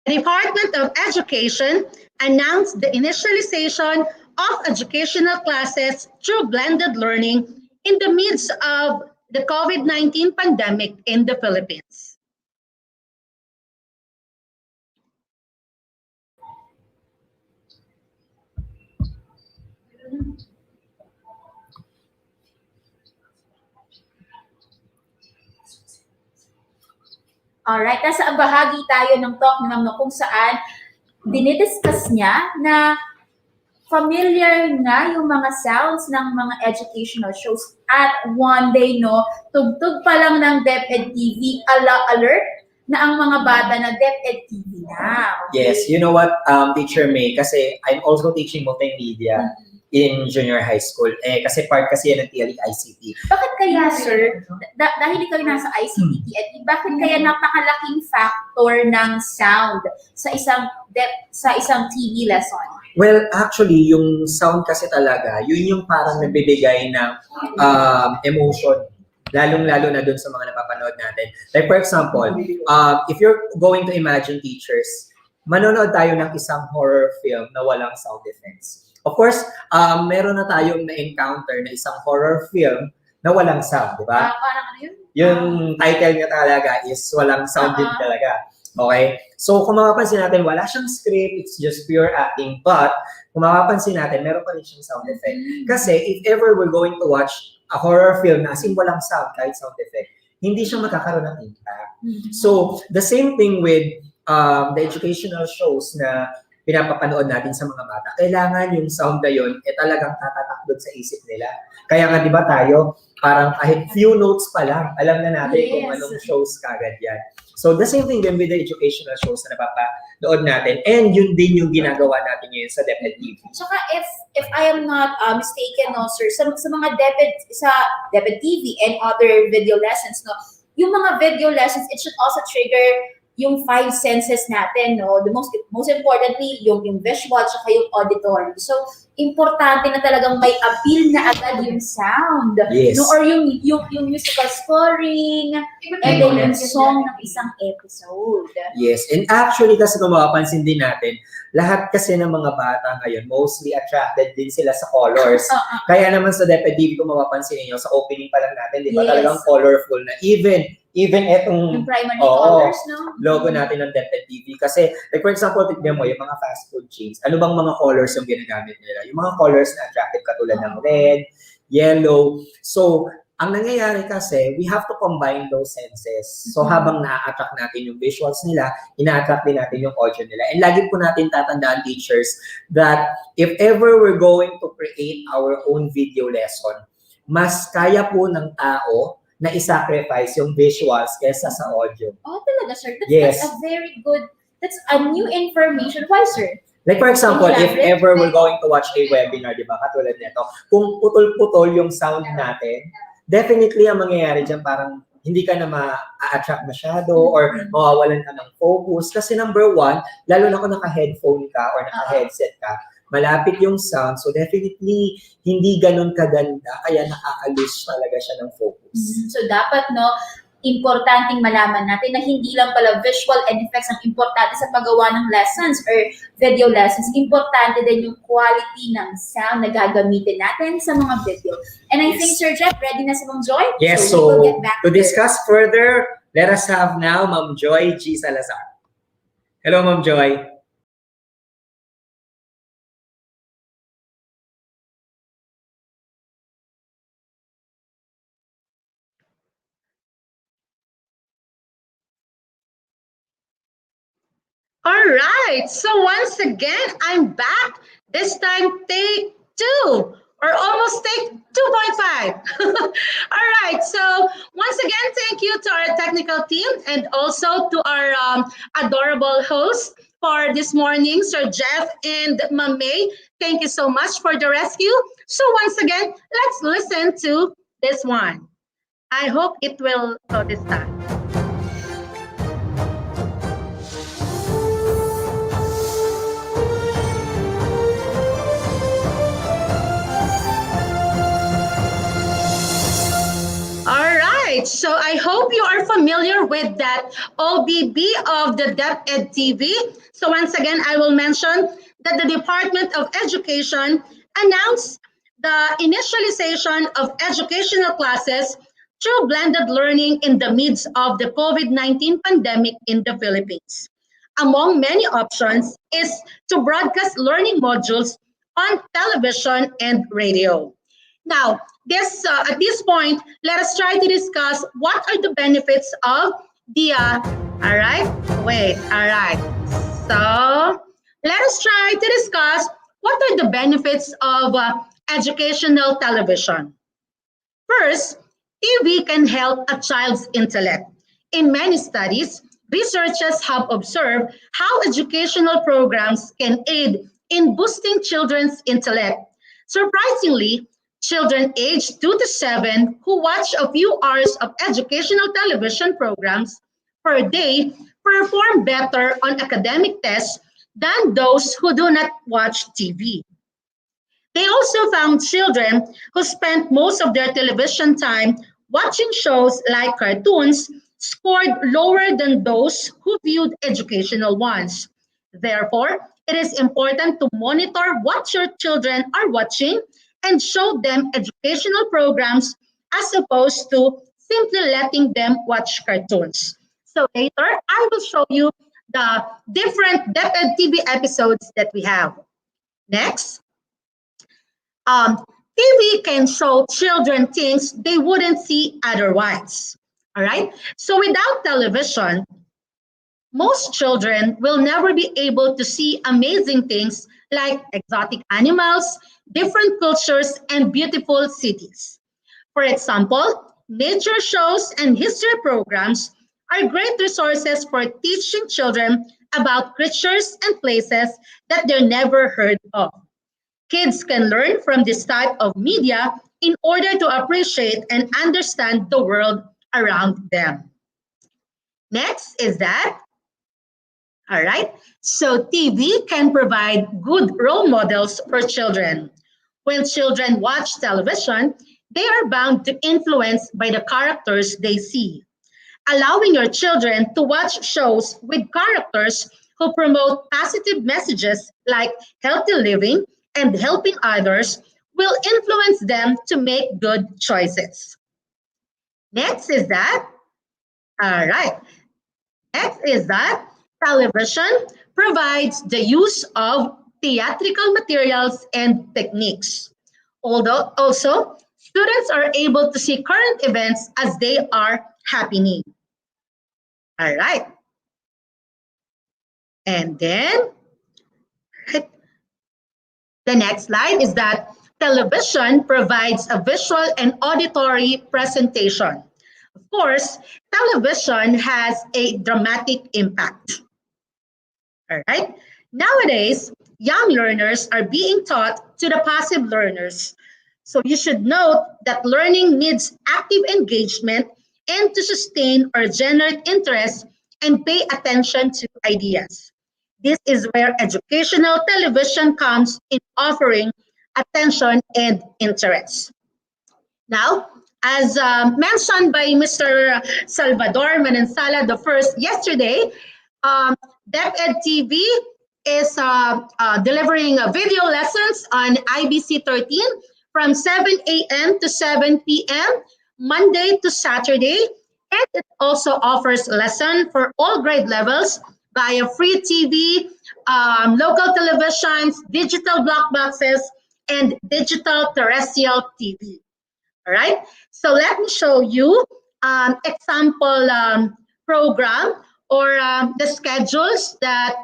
The Department of Education announced the initialization of educational classes through blended learning in the midst of the COVID-19 pandemic in the Philippines. Alright, nasa bahagi tayo ng talk ni Ma'am no, kung saan dinidiscuss niya na familiar nga yung mga sounds ng mga educational shows. At one day, no, tugtog pa lang ng DepEd TV, alert na ang mga bata na DepEd TV na. Okay? Yes, you know what, Teacher May, kasi I'm also teaching multimedia in junior high school. Kasi part kasi yan ng TLE ICT. Bakit kaya, sir, dahil ikaw nasa ICT, bakit kaya napakalaking factor ng sound sa isang TV lesson? Well, actually, yung sound kasi talaga, yun yung parang nagbibigay ng emotion. Lalong-lalo na dun sa mga napapanood natin. Like for example, if you're going to imagine teachers, manonood tayo ng isang horror film na walang sound effects. Of course, meron na tayong na-encounter na isang horror film na walang sound, di ba? Parang ano yun? Yung title niya talaga is walang sound din talaga. Okay? So, kung mapapansin natin, wala siyang script, it's just pure acting. But, kung mapapansin natin, meron pa rin siyang sound effect. Kasi, if ever we're going to watch a horror film na as in walang sound, kahit sound effect, hindi siya magkakaroon ng impact. So, the same thing with the educational shows na pinapapanood natin sa mga bata, kailangan yung sound na yun, talagang tatatak doon sa isip nila. Kaya nga, di ba tayo, parang kahit few notes pa lang, alam na natin kung anong shows kagad yan. So, the same thing din with the educational shows na napapanood natin. And yun din yung ginagawa natin ngayon sa DepEd TV. Tsaka if I am not mistaken, no, sir, sa mga DepEd TV and other video lessons, no, yung mga video lessons, it should also trigger yung 5 senses natin, no? The most importantly, yung visual tsaka yung auditory. So, importante na talagang may appeal na agad yung sound. Yes. No? Or yung musical scoring, and then yung song ng isang episode. Yes. And actually, kasi kung mapapansin din natin, lahat kasi ng mga bata ngayon, mostly attracted din sila sa colors. Kaya naman sa DepEd TV, kung mapapansin niyo sa opening pa lang natin, di ba, talagang colorful na. Even etong yung primary colors, no? Logo natin ng DepEd TV. Kasi, like for example, tignan mo, yung mga fast food chains, ano bang mga colors yung ginagamit nila? Yung mga colors na attractive katulad ng red, yellow. So, ang nangyayari kasi, we have to combine those senses. So, habang na-attract natin yung visuals nila, ina-attract din natin yung audio nila. And lagi po natin tatandaan, teachers, that if ever we're going to create our own video lesson, mas kaya po ng tao na i-sacrifice yung visuals kesa sa audio. Oh, talaga, sir? Yes. That's a new information. Why, sir? Like for example, if ever we're going to watch a webinar, di ba, katulad nito, kung putol-putol yung sound natin, definitely ang mangyayari dyan parang hindi ka na ma-attract masyado or mawawalan ka ng focus. Kasi number one, lalo na kung naka-headphone ka or naka-headset ka, malapit yung sound. So definitely, hindi ganun kaganda. Kaya nakaalis talaga siya ng focus. So dapat, no, importanteng malaman natin na hindi lang pala visual and effects ang importante sa paggawa ng lessons or video lessons. Importante din yung quality ng sound na gagamitin natin sa mga video. And I think, Sir Jeff, ready na si Ma'am Joy? Yes, we will get back to discuss further, let us have now Ma'am Joy Salazar. Hello, Ma'am Joy. All right, so once again, I'm back. This time, take 2, or almost take 2.5. All right, so once again, thank you to our technical team and also to our adorable host for this morning, Sir Jeff and Ma'am May. Thank you so much for the rescue. So once again, let's listen to this one. I hope it will go this time. So I hope you are familiar with that OBB of the DepEd TV. So once again, I will mention that the Department of Education announced the initialization of educational classes through blended learning in the midst of the COVID-19 pandemic in the Philippines. Among many options is to broadcast learning modules on television and radio. Now, at this point, let us try to discuss what are the benefits of the All right? Wait, all right. So let us try to discuss what are the benefits of educational television. First, TV can help a child's intellect. In many studies, researchers have observed how educational programs can aid in boosting children's intellect. Surprisingly, children aged 2 to 7 who watch a few hours of educational television programs per day perform better on academic tests than those who do not watch TV. They also found children who spent most of their television time watching shows like cartoons scored lower than those who viewed educational ones. Therefore, it is important to monitor what your children are watching and show them educational programs as opposed to simply letting them watch cartoons. So later, I will show you the different DepEd TV episodes that we have. Next. TV can show children things they wouldn't see otherwise. All right. So without television, most children will never be able to see amazing things like exotic animals, different cultures, and beautiful cities. For example, nature shows and history programs are great resources for teaching children about creatures and places that they never heard of. Kids can learn from this type of media in order to appreciate and understand the world around them. Next is that, all right, so TV can provide good role models for children. When children watch television, they are bound to influence by the characters they see. Allowing your children to watch shows with characters who promote positive messages like healthy living and helping others will influence them to make good choices. Next is that, all right, next is that television provides the use of theatrical materials and techniques. Although also, students are able to see current events as they are happening. All right. And then, the next slide is that television provides a visual and auditory presentation. Of course, television has a dramatic impact. All right. Nowadays, young learners are being taught to the passive learners. So you should note that learning needs active engagement and to sustain or generate interest and pay attention to ideas. This is where educational television comes in offering attention and interest. Now, as mentioned by Mr. Salvador Manansala the first yesterday, DepEd TV is delivering video lessons on IBC 13 from 7 a.m. to 7 p.m. Monday to Saturday, and it also offers lesson for all grade levels via free TV, local televisions, digital block boxes, and digital terrestrial TV. All right, so let me show you example program or the schedules that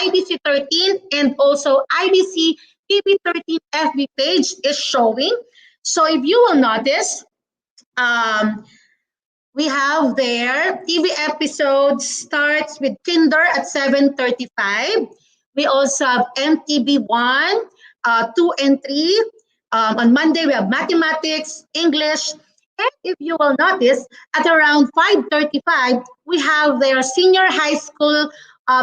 IBC 13 and also IBC TV 13 FB page is showing. So if you will notice, we have there TV episodes starts with Kinder at 7:35. We also have MTV 1, 2, and 3. On Monday, we have mathematics, English, and if you will notice, at around 5:35, we have their senior high school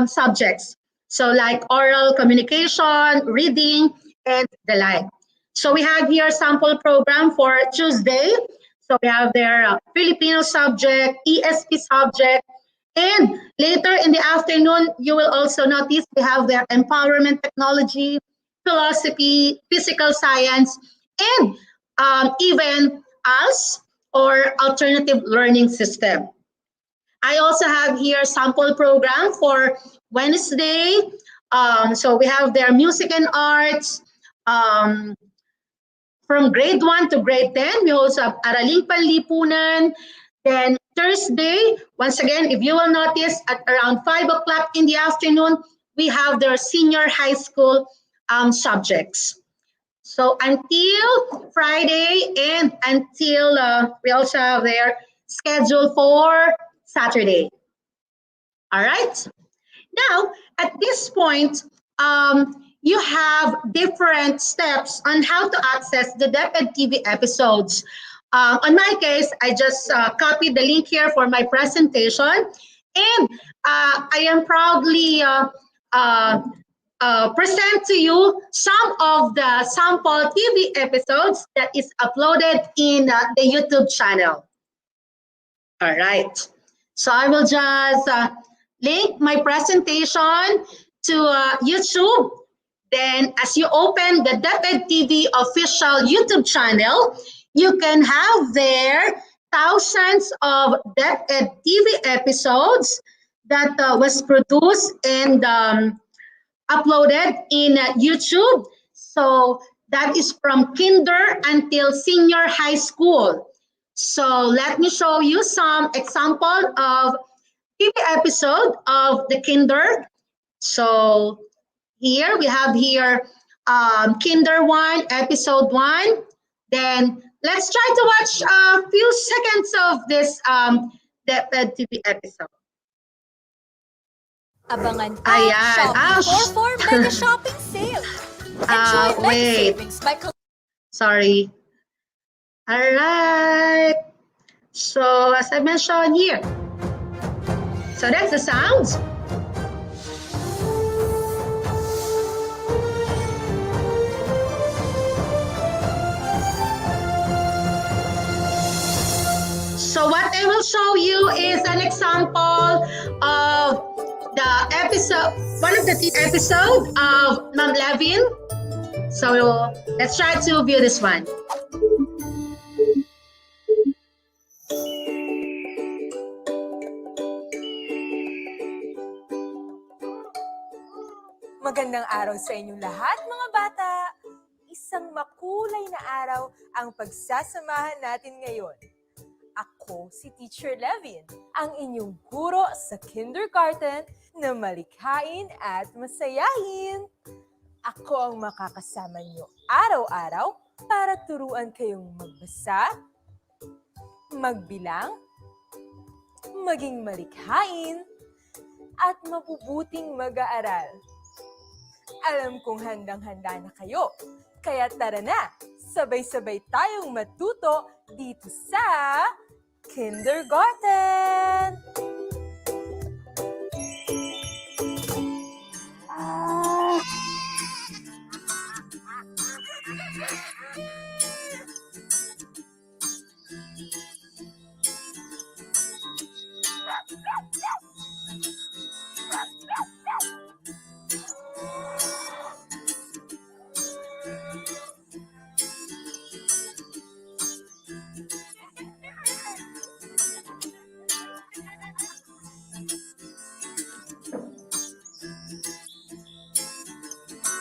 subjects. So like oral communication, reading, and the like. So we have here sample program for Tuesday. So we have their Filipino subject, ESP subject, and later in the afternoon, you will also notice we have their empowerment technology, philosophy, physical science, and even ALS or alternative learning system. I also have here sample program for Wednesday. So we have their music and arts. From grade 1 to grade 10, we also have Araling Panlipunan. Then Thursday, once again, if you will notice, at around 5 o'clock in the afternoon, we have their senior high school subjects. So until Friday and until we also have their schedule for Saturday. All right. Now, at this point, you have different steps on how to access the DepEd TV episodes. On my case, I just copied the link here for my presentation, and I am proudly present to you some of the sample TV episodes that is uploaded in the YouTube channel. All right, so I will just link my presentation to YouTube. Then as you open the DepEd TV official YouTube channel, you can have there thousands of DepEd TV episodes that was produced and uploaded in YouTube. So that is from kinder until senior high school. So let me show you some example of TV episode of the kinder. So here we have here kinder 1, episode 1. Then let's try to watch a few seconds of this DepEd TV episode. Abangan ang Ayan. Shopee 4 Mega Shopping Sale. Enjoy mega Wait. savings by Sorry. All right. So as I mentioned here, so that's the sounds. So what I will show you is an example of the episode, one of the episode of Ma'am Levin. So let's try to view this one. Magandang araw sa inyong lahat, mga bata! Isang makulay na araw ang pagsasamahan natin ngayon. Ako si Teacher Levin, ang inyong guro sa kindergarten na malikhain at masayahin. Ako ang makakasama niyo araw-araw para turuan kayong magbasa, magbilang, maging malikhain, at mabubuting mag-aaral. Alam kong handang-handa na kayo, kaya tara na, sabay-sabay tayong matuto dito sa kindergarten!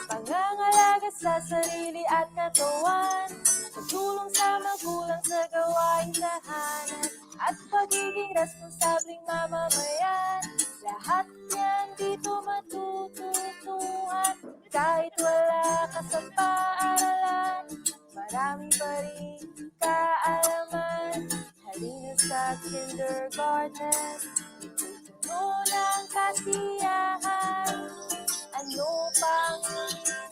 Pangangalaga sa sarili at katawan, pagtulong sa magulang sa gawaing tahanan, at pagiging responsableng mamamayan. Lahat yan dito matututuhan, kahit wala ka sa paaralan, marami pa rin kaalaman. Halina sa kindergarten, puno ng kasiyahan. Ano pang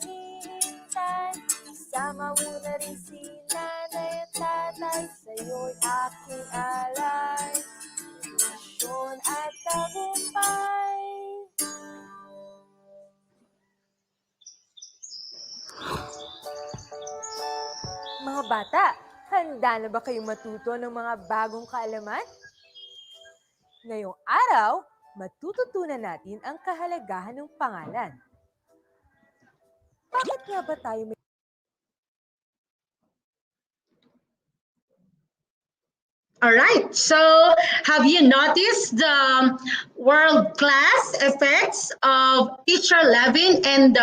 hinihintay? Isama mo na rin si nanay at tatay, sa'yo'y aking alay. Misyon at tagumpay. Mga bata, handa na ba kayong matuto ng mga bagong kaalaman? Ngayong araw, matututunan natin ang kahalagahan ng pangalan. Bakit nga ba tayo may... All right, so have you noticed the world-class effects of Teacher Levin and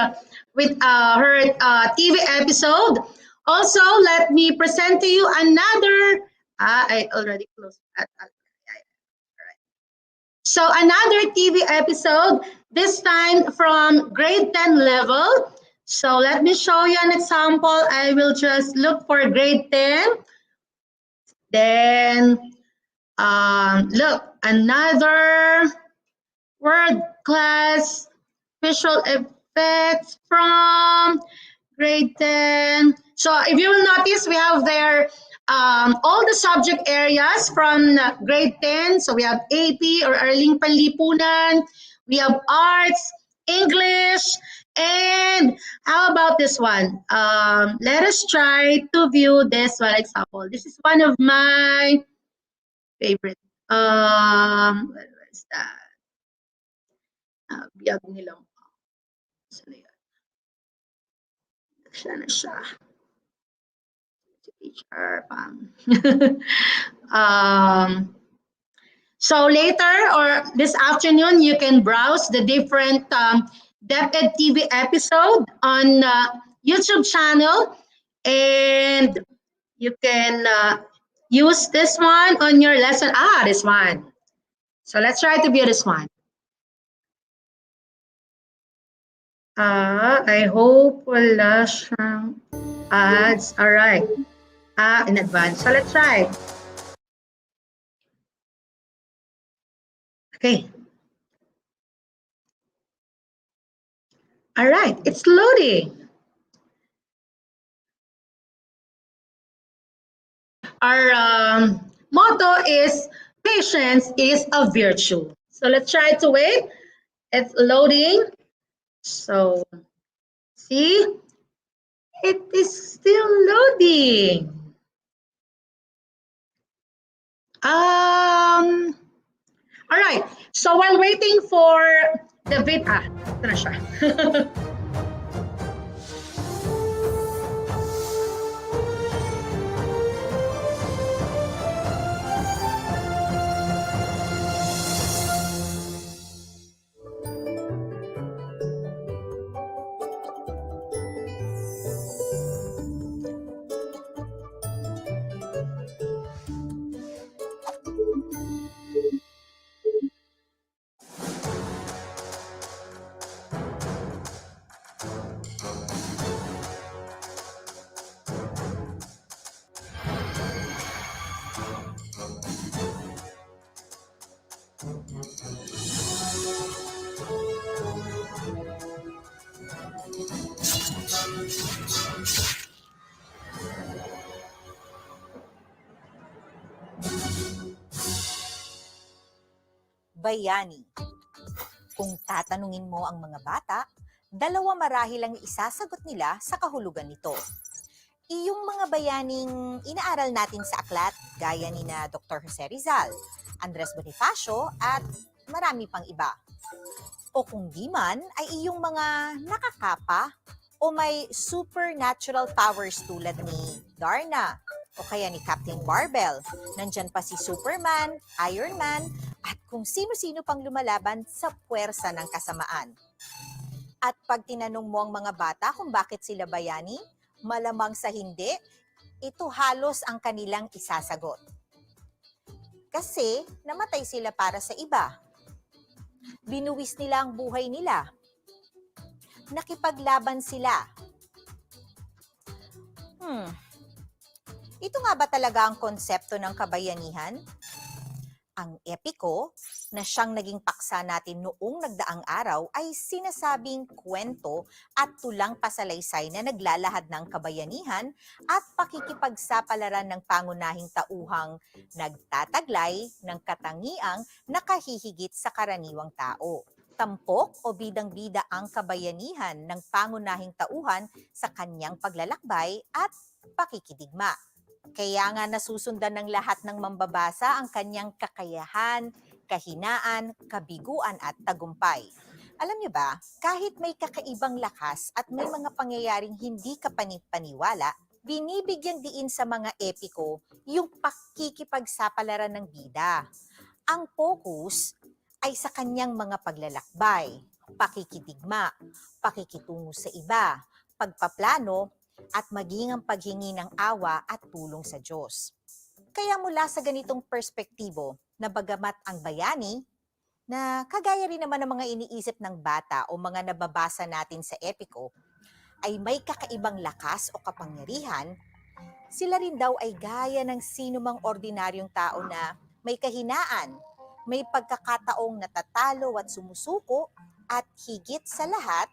with her TV episode? Also, let me present to you another, I already closed that. So another TV episode, this time from grade 10 level. So let me show you an example. I will just look for grade 10. Then look, another word class visual effects from grade 10. So if you will notice, we have there all the subject areas from grade 10. So we have AP or Arling Panlipunan, we have arts, English, and how about this one? Let us try to view this one example. This is one of my favorite. Where is that? Biyag nilang. Saan na yan? Siya na siya. Teacher pang. So later or this afternoon, you can browse the different DepEd TV episode on YouTube channel, and you can use this one on your lesson. This one. So let's try to view this one. I hope wala siyang ads. All right. In advance. So let's try. Okay. All right, it's loading. Our motto is patience is a virtue. So let's try to wait. It's loading. So see, it is still loading. All right. So while waiting for the video, ito na siya. Bayani. Kung tatanungin mo ang mga bata, dalawa marahil ang isasagot nila sa kahulugan nito. Iyong mga bayaning inaaral natin sa aklat, gaya ni na Dr. Jose Rizal, Andres Bonifacio, at marami pang iba. O kung di man, ay iyong mga nakakapa o may supernatural powers tulad ni Darna o kaya ni Captain Barbell. Nandyan pa si Superman, Iron Man, at kung sino-sino pang lumalaban sa puwersa ng kasamaan. At pag tinanong mo ang mga bata kung bakit sila bayani, malamang sa hindi, ito halos ang kanilang isasagot. Kasi namatay sila para sa iba. Binuwis nila ang buhay nila. Nakipaglaban sila. Ito nga ba talaga ang konsepto ng kabayanihan? Ang epiko na siyang naging paksa natin noong nagdaang araw ay sinasabing kwento at tulang pasalaysay na naglalahad ng kabayanihan at pakikipagsapalaran ng pangunahing tauhang nagtataglay ng katangiang nakahihigit sa karaniwang tao. Tampok o bidang-bida ang kabayanihan ng pangunahing tauhan sa kanyang paglalakbay at pakikidigma. Kaya nga nasusundan ng lahat ng mambabasa ang kanyang kakayahan, kahinaan, kabiguan at tagumpay. Alam niyo ba, kahit may kakaibang lakas at may mga pangyayaring hindi kapanipaniwala, binibigyan diin sa mga epiko yung pakikipagsapalaran ng bida. Ang focus ay sa kanyang mga paglalakbay, pakikidigma, pakikitungo sa iba, pagpaplano, at maging ang paghingi ng awa at tulong sa Diyos. Kaya mula sa ganitong perspektibo na bagamat ang bayani, na kagaya rin naman ng mga iniisip ng bata o mga nababasa natin sa epiko, ay may kakaibang lakas o kapangyarihan, sila rin daw ay gaya ng sino mang ordinaryong tao na may kahinaan, may pagkakataong natatalo at sumusuko, at higit sa lahat,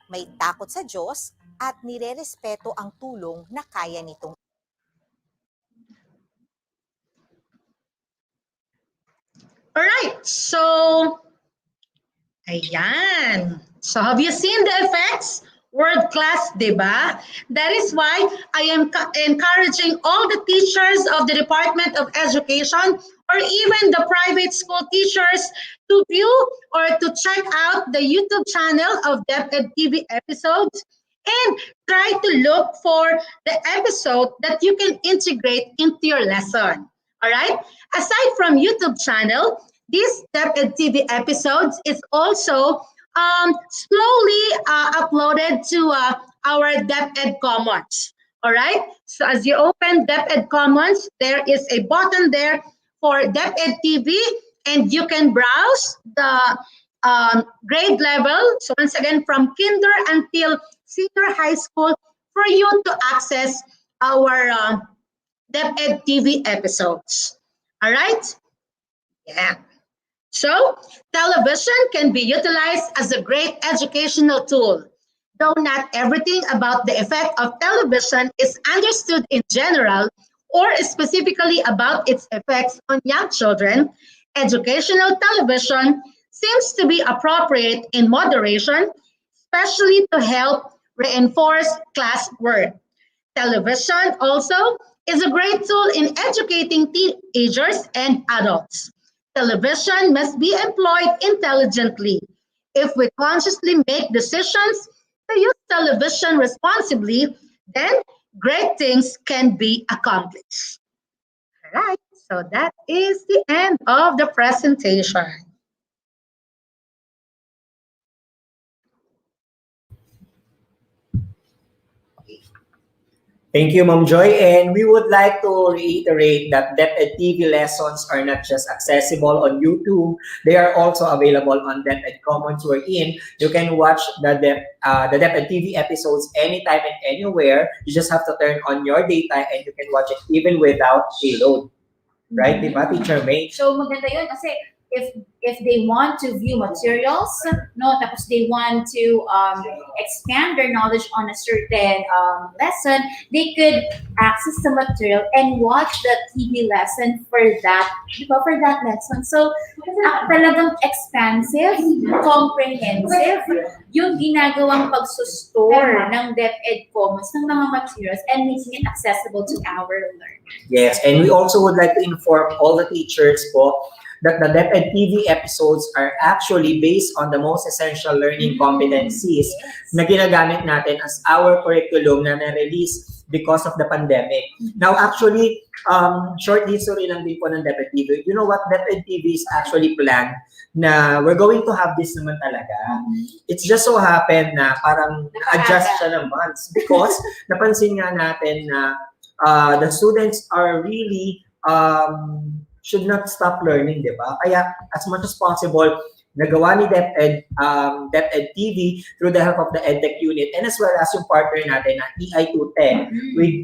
may takot sa Diyos at nirerespeto ang tulong na kaya nitong. Alright, so, ayan. So have you seen the effects? World class, diba? That is why I am encouraging all the teachers of the Department of Education or even the private school teachers to view or to check out the YouTube channel of DepEd TV episodes and try to look for the episode that you can integrate into your lesson. All right? Aside from YouTube channel, this DepEd TV episodes is also slowly uploaded to our DepEd Commons. All right. So as you open DepEd Commons, there is a button there for DepEd TV, and you can browse the grade level. So once again, from kinder until senior high school, for you to access our DepEd TV episodes. All right. Yeah. So, television can be utilized as a great educational tool. Though not everything about the effect of television is understood in general or specifically about its effects on young children, educational television seems to be appropriate in moderation, especially to help reinforce classwork. Television also is a great tool in educating teenagers and adults. Television must be employed intelligently. If we consciously make decisions to use television responsibly, then great things can be accomplished. All right, so that is the end of the presentation. Thank you, Ma'am Joy. And we would like to reiterate that DepEd TV lessons are not just accessible on YouTube. They are also available on DepEd Commons, wherein you can watch the DepEd TV episodes anytime and anywhere. You just have to turn on your data and you can watch it even without payload. Right, diba, Teacher May? So maganda yun kasi if they want to view materials, no, tapos they want to expand their knowledge on a certain lesson, they could access the material and watch the TV lesson for that, for that lesson. So talagang expansive, comprehensive yung ginagawang pag-store ng DepEd Commons ng mga materials and making it accessible to our learners. Yes, and we also would like to inform all the teachers po that the DepEd TV episodes are actually based on the most essential learning competencies na ginagamit natin as our curriculum na na-release because of the pandemic. Now, actually, short history lang din po ng DepEd TV. You know what? DepEd TV is actually planned na we're going to have this naman talaga. It's just so happen na parang adjust siya ng months because napansin nga natin na the students are really should not stop learning, di ba? Kaya as much as possible, nagawa ni DepEd TV through the help of the EdTech unit and as well as yung partner natin na ETUlay with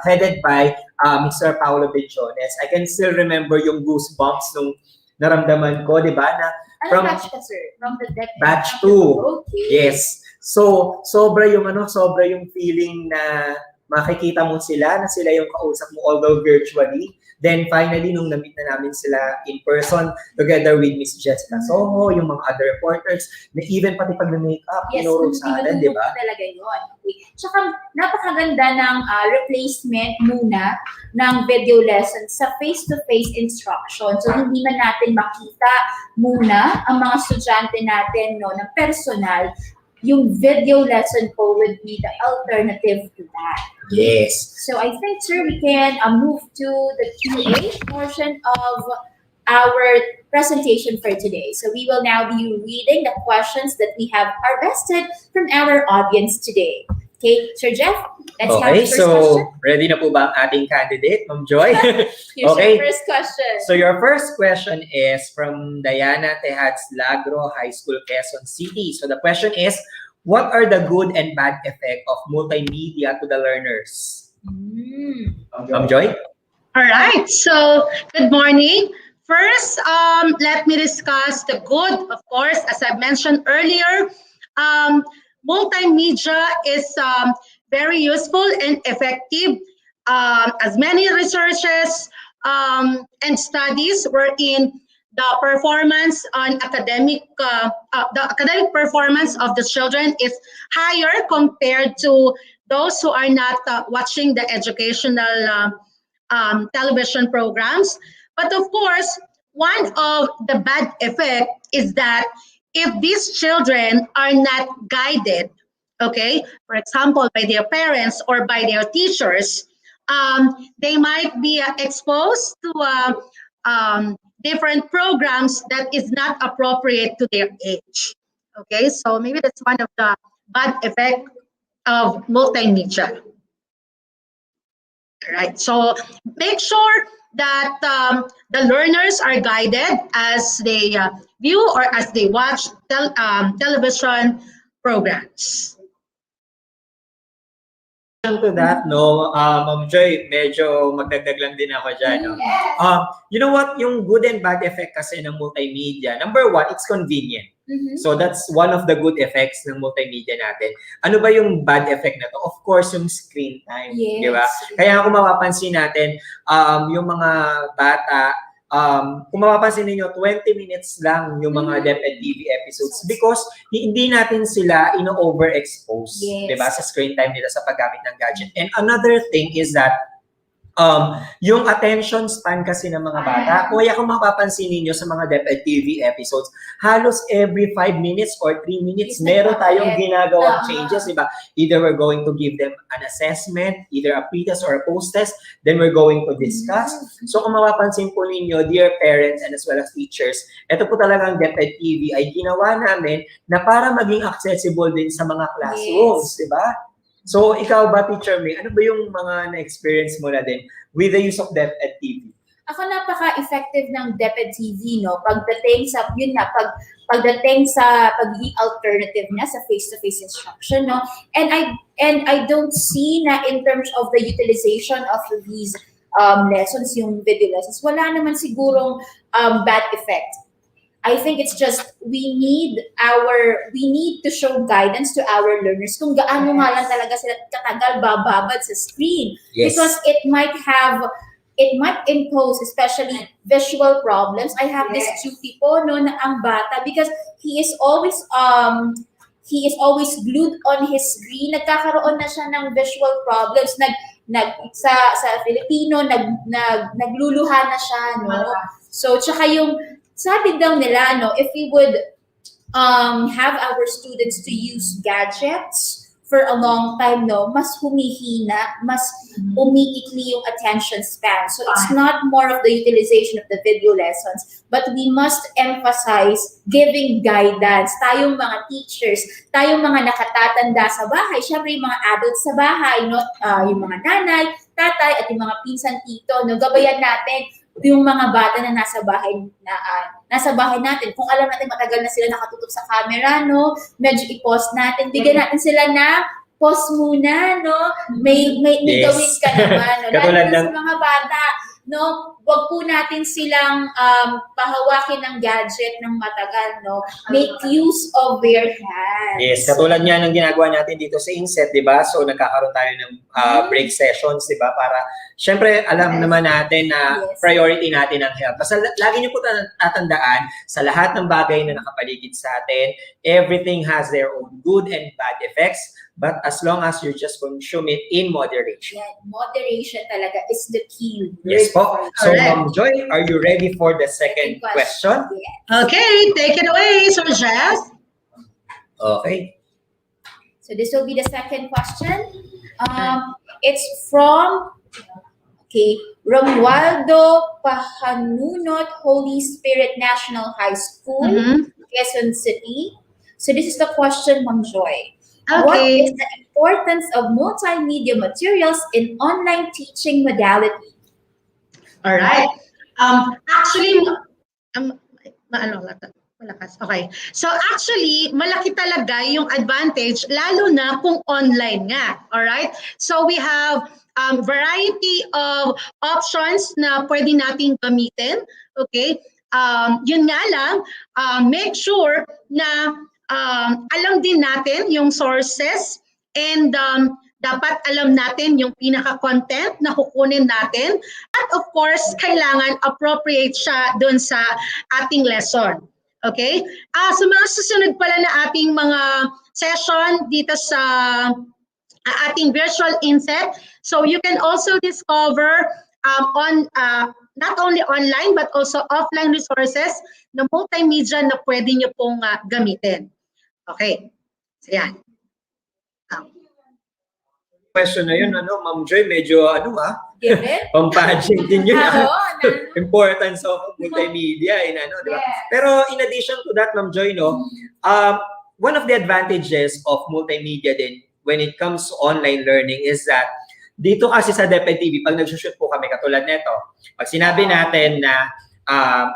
headed by Mr. Paolo Bejones. I can still remember yung goosebumps nung naramdaman ko, di ba? Na from batch ka, sir? From the DepEd batch 2. Okay. Yes. So, sobra yung feeling na makikita mo sila na sila yung kausap mo although virtually. Then finally, nung na-meet na namin sila in person together with Miss Jessica Soho, yung mga other reporters, na even pati pag na-makeup, tinuro sa atin, di ba? Yes, talaga yun. Okay. Tsaka napakaganda ng replacement muna ng video lesson sa face-to-face instruction. So hindi man natin makita muna ang mga estudyante natin no, ng personal, yung video lesson po would be the alternative to that. Yes. So I think, sir, we can move to the Q&A portion of our presentation for today. So we will now be reading the questions that we have harvested from our audience today. Okay, Sir Jeff, let's have Okay, the first so question. ready na po ba ang ating candidate, Ma'am Joy? Here's Okay. your first question. So your first question is from Diana Tehads Lagro High School, Quezon City. So the question is, what are the good and bad effect of multimedia to the learners? Ma'am Joy? All right, so good morning. First, let me discuss the good, of course, as I mentioned earlier. Multimedia is very useful and effective, as many researches and studies wherein the performance on the academic performance of the children is higher compared to those who are not watching the educational television programs. But of course, one of the bad effect is that if these children are not guided, okay, for example, by their parents or by their teachers, they might be exposed to different programs that is not appropriate to their age. Okay, so maybe that's one of the bad effect of multimedia. Right, so make sure that the learners are guided as they view or as they watch television programs. To that, no, Ma'am Joy, medyo magdagdag lang din ako dyan. No? You know what, yung good and bad effect kasi ng multimedia, number one, it's convenient. So that's one of the good effects ng multimedia natin. Ano ba yung bad effect na to? Of course, yung screen time. Di ba? Kaya kung mapapansin natin, yung mga bata, kung mapapansin ninyo, 20 minutes lang yung mga DepEd TV episodes because hindi natin sila ino-overexpose, di ba, sa screen time nila sa paggamit ng gadget. And another thing is that yung attention span kasi ng mga bata, kaya kung mapapansin ninyo sa mga DepEd TV episodes, halos every 5 minutes or 3 minutes, meron tayong ginagawang changes, di ba? Either we're going to give them an assessment, either a pre-test or a post-test, then we're going to discuss. So kung mapapansin po ninyo, dear parents and as well as teachers, ito po talagang DepEd TV ay ginawa namin na para maging accessible din sa mga classrooms, di ba? So, ikaw ba, Teacher May, ano ba yung mga na-experience mo na din with the use of DepEd TV? Ako napaka-effective ng DepEd TV, no? Pagdating sa, pagdating sa pagiging alternative na sa face-to-face instruction, no? And I don't see na in terms of the utilization of these lessons, yung video lessons, wala naman sigurong bad effect. I think it's just we need to show guidance to our learners kung gaano nga lang talaga sila katagal bababad sa screen. Yes. Because it might impose especially visual problems. I have this cutie po no na ang bata because he is always glued on his screen. Nagkakaroon na siya ng visual problems. Sa Filipino nagluluha na siya, no. So tsaka yung sabi daw nila, no, if we would have our students to use gadgets for a long time, no, mas humihina, mas umiikli yung attention span. So it's not more of the utilization of the video lessons, but we must emphasize giving guidance. Tayong mga teachers, tayong mga nakatatanda sa bahay, syempre yung mga adults sa bahay, no, yung mga nanay, tatay, at yung mga pinsan tito, no, gabayan natin yung mga bata na nasa bahay natin. Kung alam natin matagal na sila nakatutok sa camera, no, medyo i-pause natin, bigyan natin sila na pause muna, no. May gawin ka naman, no. Lalo na sa mga bata, no, wag po natin silang pahawakin ng gadget ng matagal, no. Make use of their hands. Yes, katulad niya ng ginagawa natin dito sa INSET, di ba? So nagkakaroon tayo ng break sessions, di ba? Para, syempre, alam naman natin na priority natin ang health. Basta lagi niyo po tatandaan, sa lahat ng bagay na nakapaligid sa atin, everything has their own good and bad effects, but as long as you just consume it in moderation. Yeah, moderation talaga is the key. Yes po. So, Ma'am Joy, are you ready for the second question? Yeah. Okay, take it away, Sir Jeff. Okay. So this will be the second question. It's from Romualdo Pahanunot Holy Spirit National High School, Quezon City. So this is the question, Ma'am Joy. Okay. What is the importance of multimedia materials in online teaching modality. All right. Actually, malakas. Okay. So actually, malaki talaga yung advantage, lalo na kung online nga. All right. So we have variety of options na pwede nating gamitin. Okay. Yun nga lang, make sure na alam din natin yung sources and dapat alam natin yung pinaka-content na kukunin natin at of course, kailangan appropriate siya dun sa ating lesson. Okay? Sa mga susunod pala na ating mga session dito sa ating virtual INSET, so you can also discover not only online but also offline resources na multimedia na pwede nyo pong gamitin. Okay. So yan. Question na yun, Ma'am Joy, medyo Given? pampaging din yun. Importance of multimedia di ba? Yes. Pero in addition to that, Ma'am Joy, one of the advantages of multimedia din when it comes to online learning is that dito kasi sa DepEd TV, pag nag-shoot po kami katulad nito, pag sinabi natin na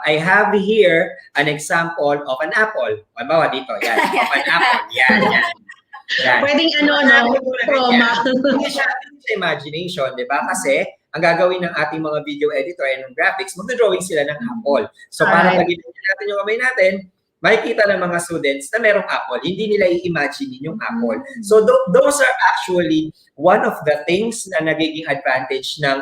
I have here an example of an apple. Halimbawa dito, yan, of an apple. Yan. Pwedeng trauma. Hindi siya imagination, di ba? Kasi ang gagawin ng ating mga video editor and ng graphics, magdodrawing sila ng apple. So para pag natin yung kamay natin, makikita ng mga students na merong apple. Hindi nila i-imagine yung apple. So those are actually one of the things na nagiging advantage ng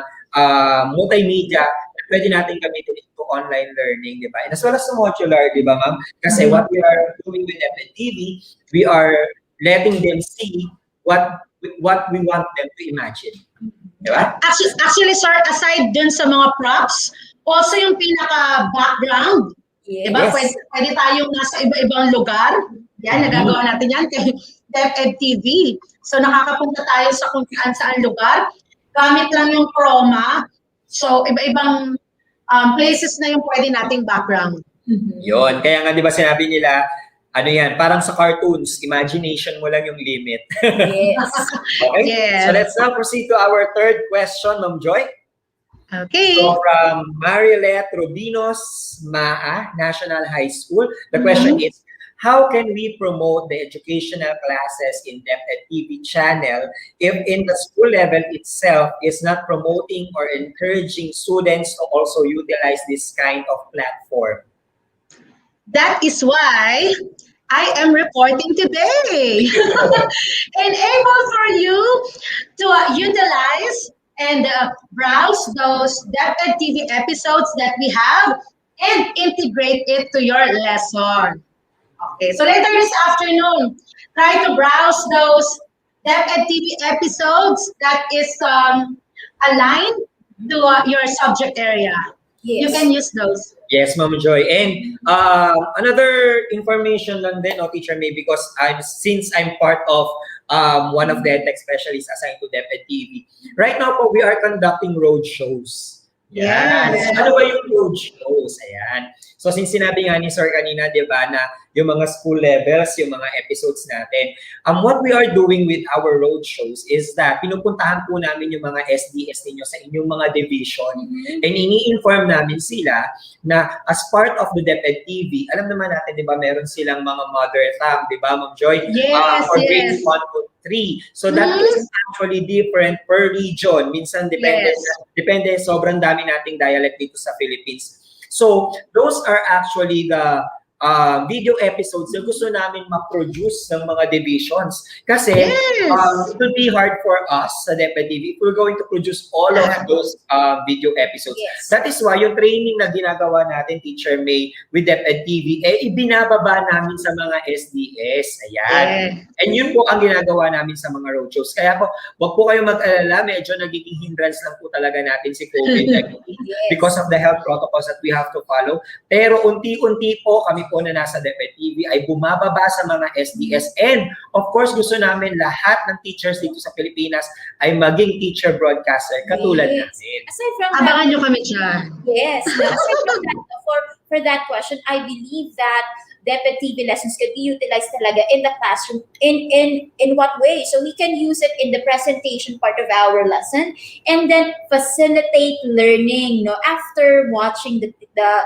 multimedia na pwede natin gamitin into online learning, di ba? And as well as the modular, di ba, ma'am? Kasi what we are doing with DepEd TV, we are letting them see what we want them to imagine. Di ba? Actually, sir, aside dun sa mga props, also yung pinaka-background. Yes. Diba? Pwede tayong nasa iba-ibang lugar. Yan, nagagawa natin yan kay DepEd TV. So, nakakapunta tayo sa kung saan lugar. Gamit lang yung chroma. So, iba-ibang places na yung pwede nating background. Yun. Kaya nga, di ba sinabi nila, parang sa cartoons, imagination mo lang yung limit. Yes. Okay? Yes. So let's now proceed to our third question, Ma'am Joy. Okay. So from Marilet Rubinos, MAA, National High School, the question is, how can we promote the educational classes in DepEd TV channel if in the school level itself is not promoting or encouraging students to also utilize this kind of platform? That is why I am reporting today and able for you to utilize and browse those DepEd TV episodes that we have and integrate it to your lesson. Okay, so later this afternoon, try to browse those DepEd TV episodes that is aligned to your subject area. Yes. You can use those. Yes, Ma'am Joy. And another information lang din, Teacher May, because since I'm part of one of the tech specialists assigned to DepEd TV, right now po, we are conducting road shows. Yes. Ano ba yung road shows? Ayan. So since sinabi nga ni Sir kanina, di ba, na yung mga school levels, yung mga episodes natin, what we are doing with our road shows is that pinupuntahan po namin yung mga SDS ninyo sa inyong mga division and ini-inform namin sila na as part of the DepEd TV, alam naman natin, di ba, meron silang mga mother tongue, di ba, Ma'am Joy? Yes, For grade yes. 1 to 3. So that is actually different per region. Minsan depende, sobrang dami nating dialect dito sa Philippines. So those are actually the video episodes na gusto namin ma-produce ng mga divisions. Kasi it will be hard for us sa DepEd TV if we're going to produce all of those video episodes. Yes. That is why yung training na ginagawa natin, Teacher May, with DepEd TV, ibinababa namin sa mga SDS. Ayan. And yun po ang ginagawa namin sa mga roadshows. Kaya po, wag po kayong mag-alala, medyo nagiging hindrance lang po talaga natin si COVID-19 because of the health protocols that we have to follow. Pero unti-unti po kami po na nasa DepEd TV ay bumababa sa mga SDS. And of course, gusto namin lahat ng teachers dito sa Pilipinas ay maging teacher broadcaster katulad natin. Aside from Abangan that, nyo kami dyan. yes. Aside from that, for that question, I believe that DepEd TV lessons could be utilized talaga in the classroom. In what way? So we can use it in the presentation part of our lesson and then facilitate learning, no, after watching the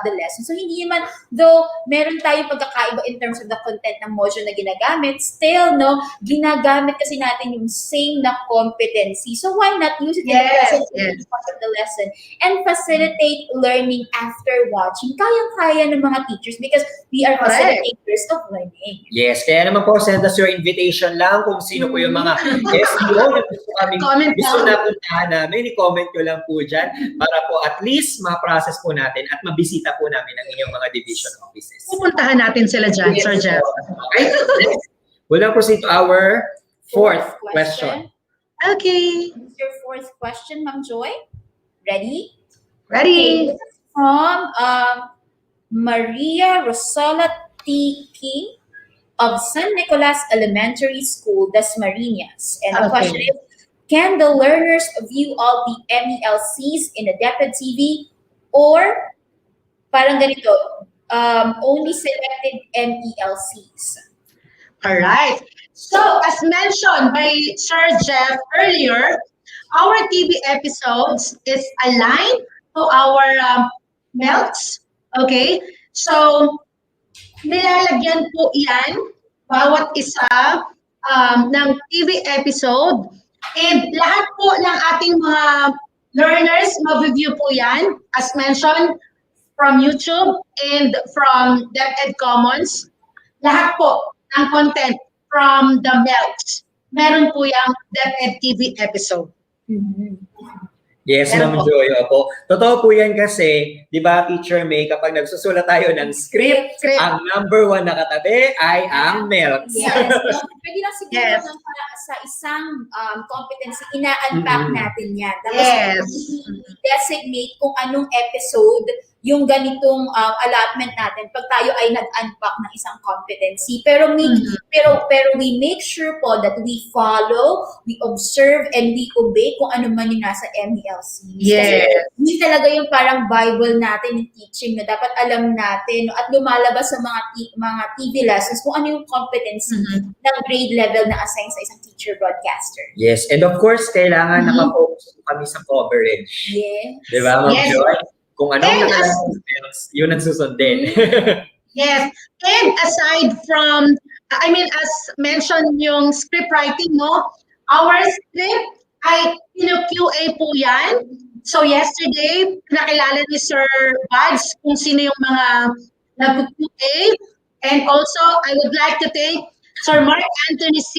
lesson. So hindi naman, though meron tayong pagkakaiba in terms of the content ng module na ginagamit, still, no, ginagamit kasi natin yung same na competency. So why not use it in the presentation part of the lesson and facilitate learning after watching? Kayang-kaya ng mga teachers because we are facilitators of learning. Yes, kaya naman po, send us your invitation lang kung sino po yung mga SEO na gusto na puntahan namin. I-comment nyo lang po dyan para po at least ma-process po natin at mabisita po namin ang inyong mga division offices. Pupuntahan natin sila dyan, Sir Jeff. Okay, next. We'll now proceed to our fourth question. Okay. This is your fourth question, Ma'am Joy. Ready? Ready. Okay, this is from Maria Rosola T. King of San Nicolas Elementary School, Dasmariñas. And the question is, can the learners view all the MELCs in the DepEd TV or parang ganito, only selected MELCs? All right. So, as mentioned by Sir Jeff earlier, our TV episodes is aligned to our MELCs. Okay? So, nilalagyan po yan, bawat isa ng TV episode. And lahat po ng ating mga learners, mag-review po yan, as mentioned, from YouTube and from DepEd Commons. Lahat po ng content from the MELCs, meron po yung DepEd TV episode. Yes, Ma'am Joy. Opo. Totoo po yan kasi, di ba, Teacher May, kapag nagsusulat tayo ng script, ang number 1 na katabi ay ang MELCs. Yes. Pwede lang siguro sa isang competency, ina-unpack natin yan. Tapos, designate kung anong episode yung ganitong allotment natin pag tayo ay nag-unpack ng isang competency. Pero we make sure po that we follow, we observe, and we obey kung ano man yung nasa MELC. Yes. Kasi yun talaga yung parang Bible natin yung teaching na dapat alam natin, no? At lumalabas sa mga TV lessons kung ano yung competency ng grade level na assign sa isang teacher broadcaster. Yes, and of course, kailangan nakafocus kami sa coverage. Yes. Di ba, Ma'am Joy? Kung anong nakalagay, yun ang susundin. Yes. And aside from, as mentioned yung script writing, no? Our script ay QA po yan. So yesterday, nakilala ni Sir Buds kung sino yung mga nag-QA. And also, I would like to thank Sir Mark Anthony C.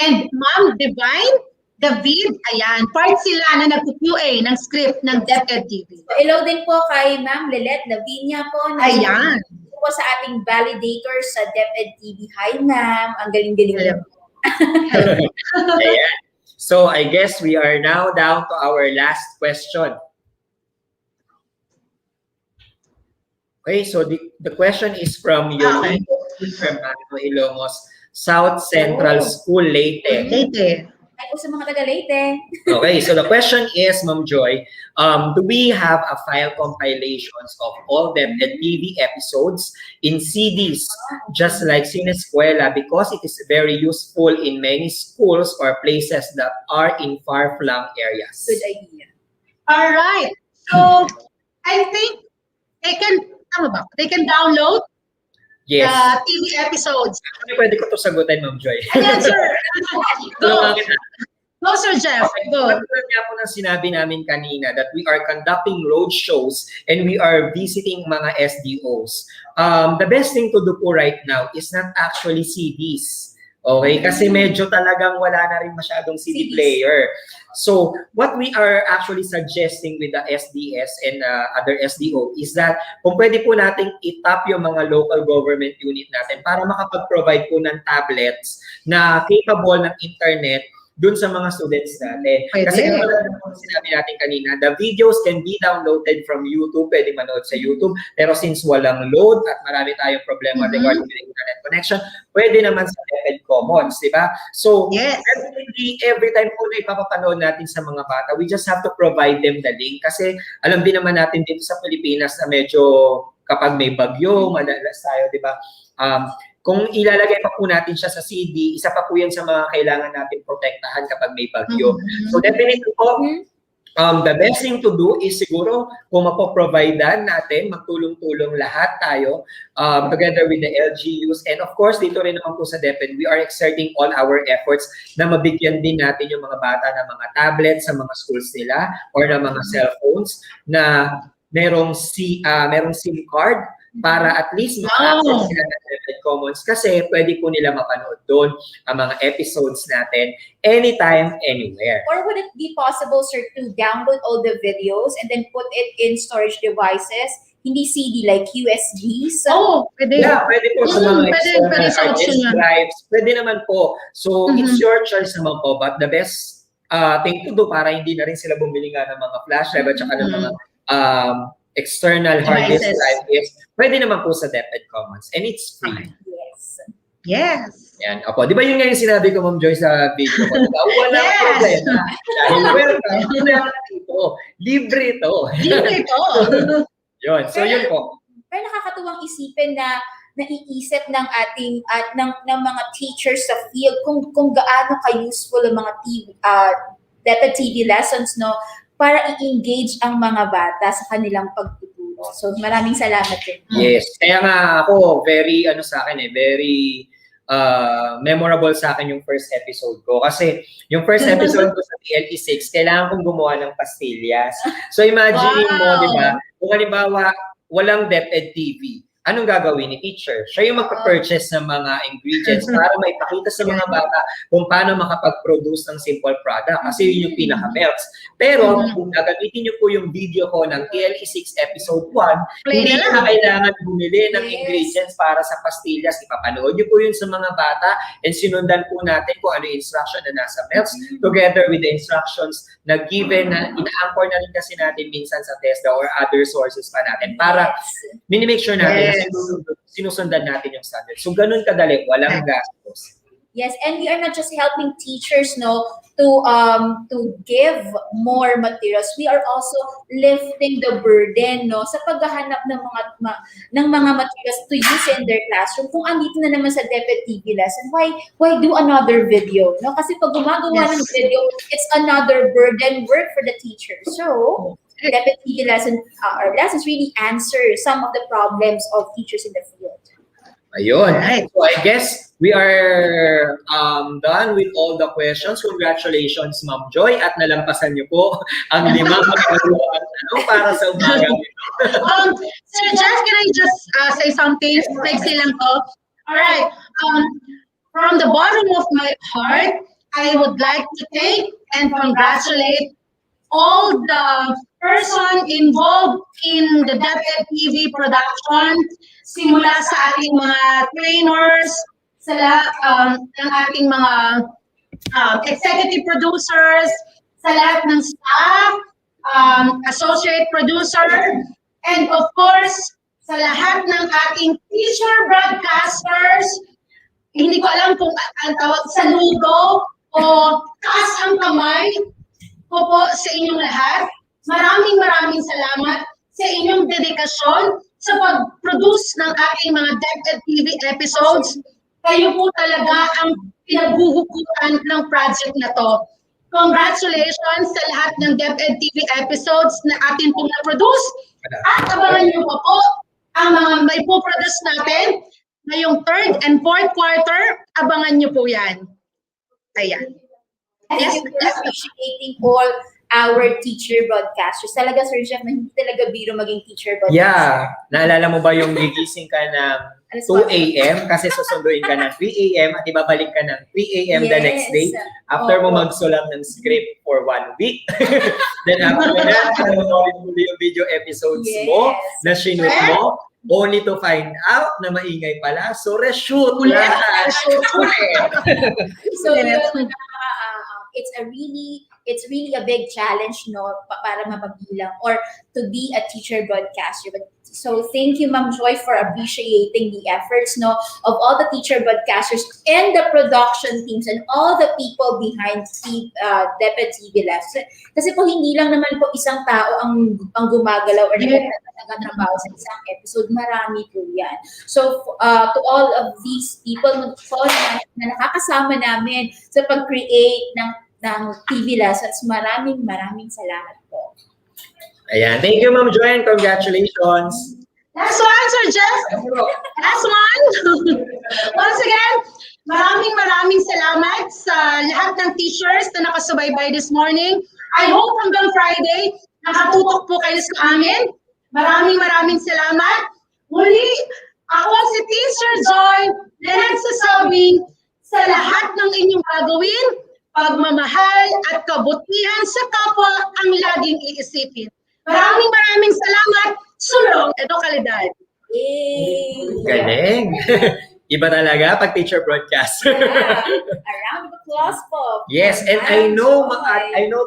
and Ma'am Divine David, ayan, part sila na nag-QA ng script ng DepEd TV. So, hello din po kay Ma'am Lilet Lavinia po. Ayan. Po sa ating validator sa DepEd TV. Hi, Ma'am. Ang galing-galing. Ayan. So, I guess we are now down to our last question. Okay, so the question is from from Ilongos, South Central School, Leyte. Ay po sa mga taga-Leyte. Okay, so the question is, Ma'am Joy, do we have a file compilations of all DepEd TV episodes in CDs, just like Sinescuela, because it is very useful in many schools or places that are in far-flung areas? Good idea. All right. So, I think they can download Yes. the TV episodes. Actually, pwede ko ito sagutin, Ma'am Joy. Ayan, sir. Go. Go, Sir Jeff. Go. Katulad nga po ng sinabi namin kanina that we are conducting road shows and we are visiting mga SDOs. The best thing to do po right now is not actually CDs. Okay? Kasi medyo talagang wala na rin masyadong CD player. So, what we are actually suggesting with the SDS and other SDO is that kung pwede po nating itap yung mga local government unit natin para makapag-provide po ng tablets na capable ng internet dun sa mga students natin. Kasi sinabi natin kanina, the videos can be downloaded from YouTube, pwede manood sa YouTube, pero since walang load at marami tayong problema regarding the internet connection, pwede naman sa DepEd Commons, di ba? So, every time po na ipapapanood natin sa mga bata, we just have to provide them the link kasi alam din naman natin dito sa Pilipinas na medyo kapag may bagyo, madalas tayo, di ba? Kung ilalagay pa po natin siya sa CD, isa pa po yan sa mga kailangan natin protektahan kapag may bagyo. So definitely po, the best thing to do is siguro kung mapoprovidean natin, magtulong-tulong lahat tayo together with the LGUs. And of course, dito rin naman po sa DepEd, we are exerting all our efforts na mabigyan din natin yung mga bata ng mga tablets sa mga schools nila or ng mga cellphones na merong SIM card para at least maka-access sila ng DepEd Commons kasi pwede po nila mapanood doon ang mga episodes natin anytime, anywhere. Or would it be possible, sir, to download all the videos and then put it in storage devices, hindi CD, like USBs? Pwede. Yeah, pwede po sa mga Pwede sa external option yan. drives. Pwede naman po. So, it's your choice naman po. But the best thing to do para hindi na rin sila bumili nga ng mga flash drive at saka ng mga external hard disk drive is pwede naman po sa DepEd Commons. And it's free. Yes. Yan. Opo. Di ba yun nga yung sinabi ko, Ma'am Joy, sa video ko? Diba? Walang problema. Dahil welcome ito. Libre ito. Yun. So, yun po. Pero nakakatuwang isipin na naiisip ng ating ng mga teachers sa field kung gaano ka-useful ang mga DepEd TV lessons, no, para i-engage ang mga bata sa kanilang pagtuturo. So, maraming salamat din. Yes. Kaya nga ako, very memorable sa akin yung first episode ko. Kasi yung first episode ko sa PLE6, kailangan kong gumawa ng pastillas. So imagine mo, di ba? Kung halimbawa, walang DepEd TV, anong gagawin ni teacher? Siya yung magpa-purchase ng mga ingredients para maipakita sa mga bata kung paano makapag-produce ng simple product. Kasi yun yung pinaka-melts. Pero kung gagamitin niyo po yung video ko ng PLE6 episode 1, hindi na kailangan bumili ng ingredients para sa pastillas. Ipapanood niyo po yun sa mga bata and sinundan po natin kung ano yung instruction na nasa melts together with the instructions na given na ina-anchor na rin kasi natin minsan sa TESDA or other sources pa natin para minimake sure natin sinusundan natin yung standard. So, ganun kadali, walang gastos. Yes, and we are not just helping teachers, no, to give more materials. We are also lifting the burden, no, sa paghahanap ng mga materials to use in their classroom. Kung andito na naman sa DepEd TV lesson, why do another video? No, kasi pag gumagawa ng video, it's another burden work for the teacher. So, DepEd TV lesson, our lessons really answer some of the problems of teachers in the field. Ayun. So I guess we are done with all the questions. Congratulations, Ma'am Joy, at nalampasan niyo po ang 5 katanungan para sa umaga nito. Sir Jeff, can I just say something? Maiksi lang to. All right. From the bottom of my heart, I would like to thank and congratulate all the person involved in the DepEd TV production, simula sa ating mga trainers, ng ating mga executive producers, sa lahat ng staff, associate producer, and of course, sa lahat ng ating teacher broadcasters. Hindi ko alam kung ang tawag, saludo o taas ang kamay ko po sa inyong lahat. Maraming salamat sa inyong dedikasyon sa pag-produce ng ating mga DepEd TV episodes. Kayo po talaga ang pinaghuhugutan ng project na to. Congratulations sa lahat ng DepEd TV episodes na atin pong na-produce. At abangan niyo pa po ang mga may po-produce natin ngayong 3rd and 4th quarter. Abangan niyo po yan. Ayan. Thank you for appreciating all our teacher broadcasters. Talaga, Sir Jeff, hindi talaga biro maging teacher broadcaster. Yeah. Naalala mo ba yung gigising ka ng 2 a.m. kasi susunduin ka ng 3 a.m. at ibabalik ka ng 3 a.m. the next day after mo magsulat ng script for 1 week. Then after that, panoorin mo yung video episodes mo na sinut mo only to find out na maingay pala. So, reshoot lahat. So, it's a really it's really a big challenge, no, para mapabilang or to be a teacher broadcaster. But so thank you, Ma'am Joy, for appreciating the efforts, no, of all the teacher broadcasters and the production teams and all the people behind DepEd TV Labs. Kasi po hindi lang naman po isang tao ang gumagalaw or nagtatrabaho sa isang episode. Marami po yan. So to all of these people po na nakakasama namin sa pag-create ng TV lessons, maraming salamat po. Ayan. Thank you, Ma'am Joy, and congratulations. Last one, Sir Jeff. Last one. Once again, maraming salamat sa lahat ng teachers na nakasubaybay this morning. I hope hanggang Friday, nakatutok po kayo sa amin. Maraming salamat. Muli, ako si Teacher Joy na nagsasabing sa lahat ng inyong gagawin, pagmamahal at kabutihan sa kapwa ang laging iisipin. Maraming salamat. Sulong edukalidad. Galing. Iba talaga pag teacher broadcast. A round of applause po. Yes, and I know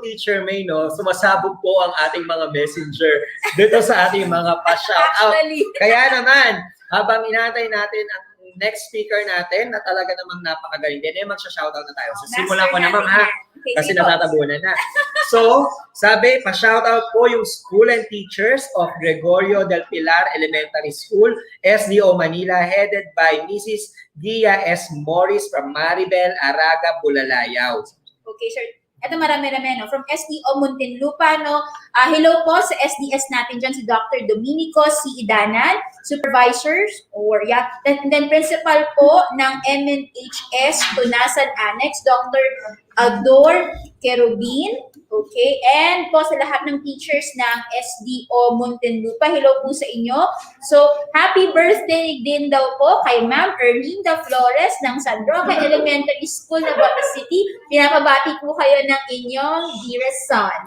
Teacher May, no, sumasabog po ang ating mga messenger dito sa ating mga pa-shoutout. Kaya naman, habang inaantay natin ang next speaker natin na talaga namang napakagaling din, magsha-shoutout na tayo. So, simulan ko na, Ma'am, ha? Kasi natatabunan na. So, sabi, pa-shoutout po yung school and teachers of Gregorio del Pilar Elementary School, SDO Manila, headed by Mrs. Dia S. Morris from Maribel, Araga, Bulalayaw. Okay, sir. Ito marami, no? From SDO Muntinlupa, no? Hello po sa SDS natin dyan, si Dr. Dominico C. Idanan, supervisors, and then principal po ng MNHS Tunasan Annex, Dr. Ador Kerubin, okay? And po sa lahat ng teachers ng SDO Muntinlupa, hello po sa inyo. So, happy birthday din daw po kay Ma'am Erlinda Flores ng San Roque Elementary School na Batas City. Pinapabati po kayo ng inyong dearest son.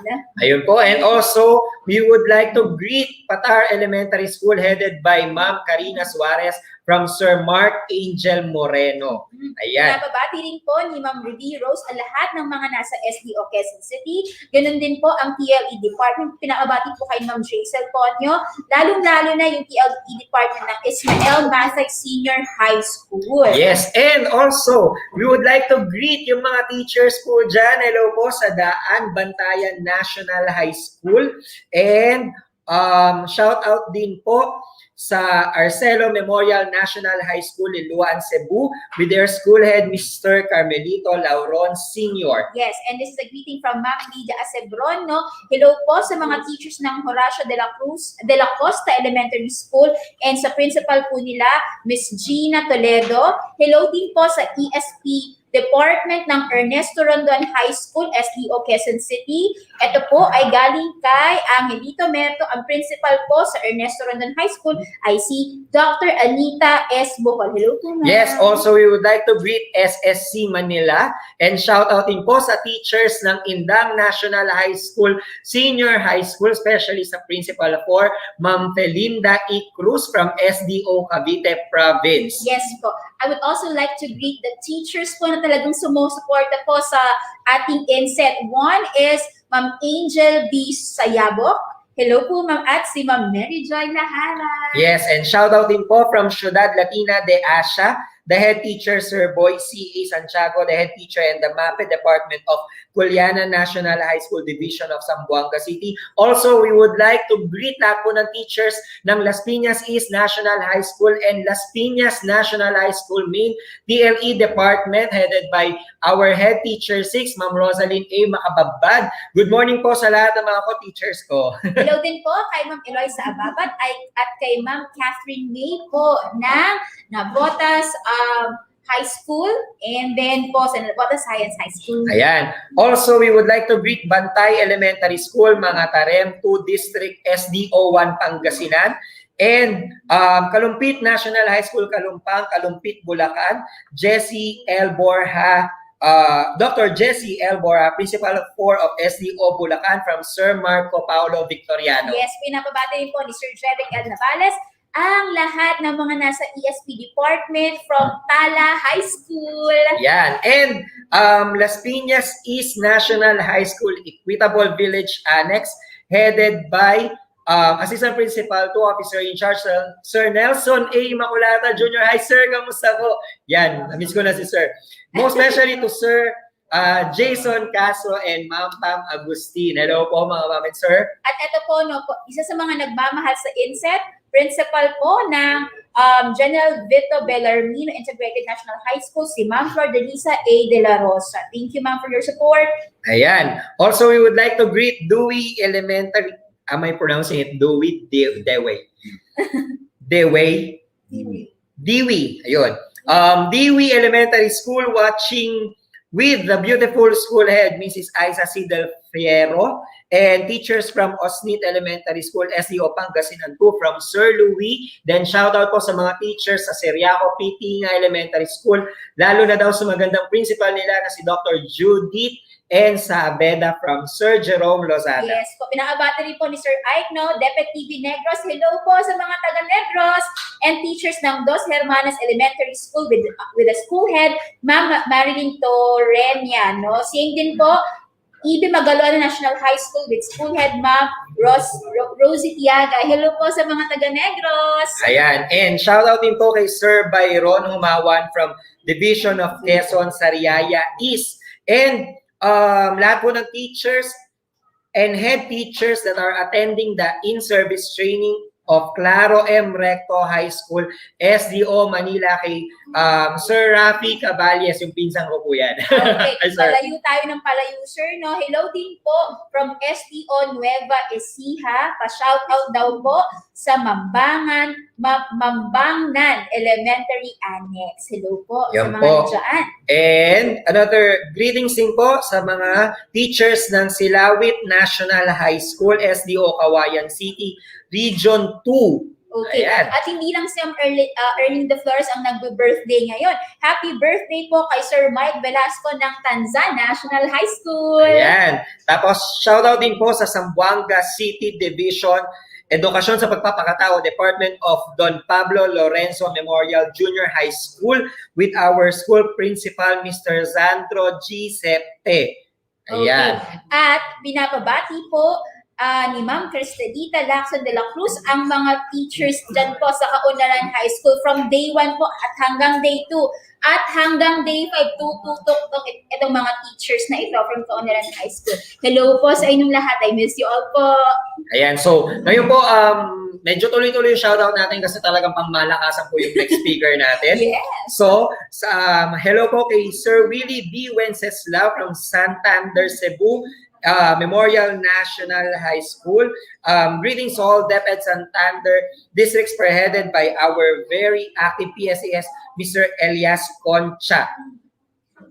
Ayun po. And also, we would like to greet Patar Elementary School headed by Ma'am Karina Suarez from Sir Mark Angel Moreno. Ayan. Pinapabati rin po ni Ma'am Ruby Rose ang lahat ng mga nasa SDO Quezon City. Ganun din po ang TLE Department. Pinapabati po kay Ma'am Joy Salazar, lalong-lalo na yung TLE Department ng Ismael Mathay Senior High School. Yes, and also, we would like to greet yung mga teachers po dyan. Hello po sa Daan Bantayan National High School. And shout out din po sa Arcelo Memorial National High School in Luan, Cebu with their school head, Mr. Carmelito Lauron Sr. Yes, and this is a greeting from Ma'am Lydia Acebron, no? Hello po sa mga teachers ng Horacio de la Costa Elementary School and sa principal po nila, Miss Gina Toledo. Hello din po sa ESP Department ng Ernesto Rondon High School, SDO Quezon City. Ito po ay galing kay Angelito Merto, ang principal po sa Ernesto Rondon High School ay si Dr. Anita S. Bohol. Hello po, ma'am. Yes, also we would like to greet SSC Manila and shout out din po sa teachers ng Indang National High School, Senior High School, especially sa principal for Ma'am Felinda E. Cruz from SDO Cavite Province. Yes po. I would also like to greet the teachers po na talagang sumusuporta po sa ating INSET. One is Ma'am Angel B. Sayabok. Hello po, Ma'am, at si Ma'am Mary Joy Lahara. Yes, and shout out din po from Ciudad Latina de Asia, the head teacher, Sir Boy C.A. Santiago, the head teacher in the MAPE Department of Culiana National High School Division of Zamboanga City. Also, we would like to greet lahat po ng teachers ng Las Piñas East National High School and Las Piñas National High School Main TLE Department headed by our head teacher 6, Ma'am Rosaline A. Macababad. Good morning po sa lahat ng mga co-teachers ko. Hello din po kay Ma'am Eloisa Ababat at kay Ma'am Catherine May po ng Navotas High School and then po sa Navotas Science High School. Ayan. Also, we would like to greet Bantay Elementary School, mga Tarem 2 District SDO 1 Pangasinan. And Kalumpit National High School, Kalumpang, Kalumpit, Bulacan, Jessie L. Borja, Dr. Jessie L. Borja, Principal of 4 of SDO Bulacan from Sir Marco Paulo Victoriano. Yes, pinapabati rin po ni Sir Jeric L. Navales ang lahat ng mga nasa ESP department from Tala High School. Yan. And Las Piñas East National High School Equitable Village Annex, headed by Assistant Principal to Officer in Charge, Sir Nelson A. Maculata Jr. Hi, Sir. Kamusta po? Yan. Namiss ko na si Sir. Most especially to Sir Jason Caso and Ma'am Pam Agustin. Hello po mga ma'am and sir. At ito po, no, isa sa mga nagmamahal sa INSET, principal po ng General Vito Bellarmino Integrated National High School, si Ma'am Flor Delisa A. De La Rosa. Thank you, Ma'am, for your support. Ayan. Also, we would like to greet Dewey Elementary. Am I pronouncing it Dewey? Dewey. Dewey. Dewey. Ayun. Dewey Elementary School, watching with the beautiful school head, Mrs. Isa Sidel Fierro, and teachers from Osnit Elementary School, SDO Pangasinan 2 from Sir Louis. Then shout out po sa mga teachers sa Seriaco Pitinga Elementary School, lalo na daw sa magandang principal nila na si Dr. Judith and sa Abeda from Sir Jerome Lozada. Yes po, pinakabati rin po ni Sir Ike, no? DepEd TV Negros. Hello po sa mga taga Negros and teachers ng Dos Hermanas Elementary School with the school head, Ma'am Marilyn Torrenia, no? Same din po, EB Magaloana National High School with school head, Ma'am Rosie Tiaga. Hello po sa mga taga Negros. Ayan. And shout out din po kay Sir Byron Humawan from Division of Quezon, Sariaya East. And lahat po ng teachers and head teachers that are attending the in-service training of Claro M. Recto High School, SDO Manila, kay Sir Rafi Caballes, yung pinsang ko po yan. Okay, palayo tayo ng palayo, sir, no? Hello din po from SDO Nueva Ecija. Pa-shoutout daw po sa Mambangnan Elementary Annex. Hello po Yan sa mga po. dyan. And another greetings din po sa mga teachers ng Silawit National High School, SDO Kawayan City, Region 2. Okay. Ayan. At hindi lang si Erling De Flores ang nagbe-birthday ngayon. Happy birthday po kay Sir Mike Velasco ng Tanzan National High School. Ayan. Tapos shoutout din po sa Zamboanga City Division Edukasyon sa Pagpapakatao, Department of Don Pablo Lorenzo Memorial Junior High School with our school principal, Mr. Zandro G. Septe. Ayan. Okay. At pinapabati po ni Ma'am Cristelita Lacson de la Cruz ang mga teachers dyan po sa Kaunaran High School from day 1 po at hanggang day 2 at hanggang day 5 tutok itong mga teachers na ito from Kaunaran High School. Hello po sa inyong lahat. I miss you all po. Ayan, so ngayon po medyo tuloy-tuloy yung shoutout natin kasi talagang pangmalakasan po yung next speaker natin. Yes. So, hello po kay Sir Willie B. Wenceslao from Santander, Cebu, Memorial National High School. Greetings all DepEd Santander districts headed by our very active PSES, Mr. Elias Concha.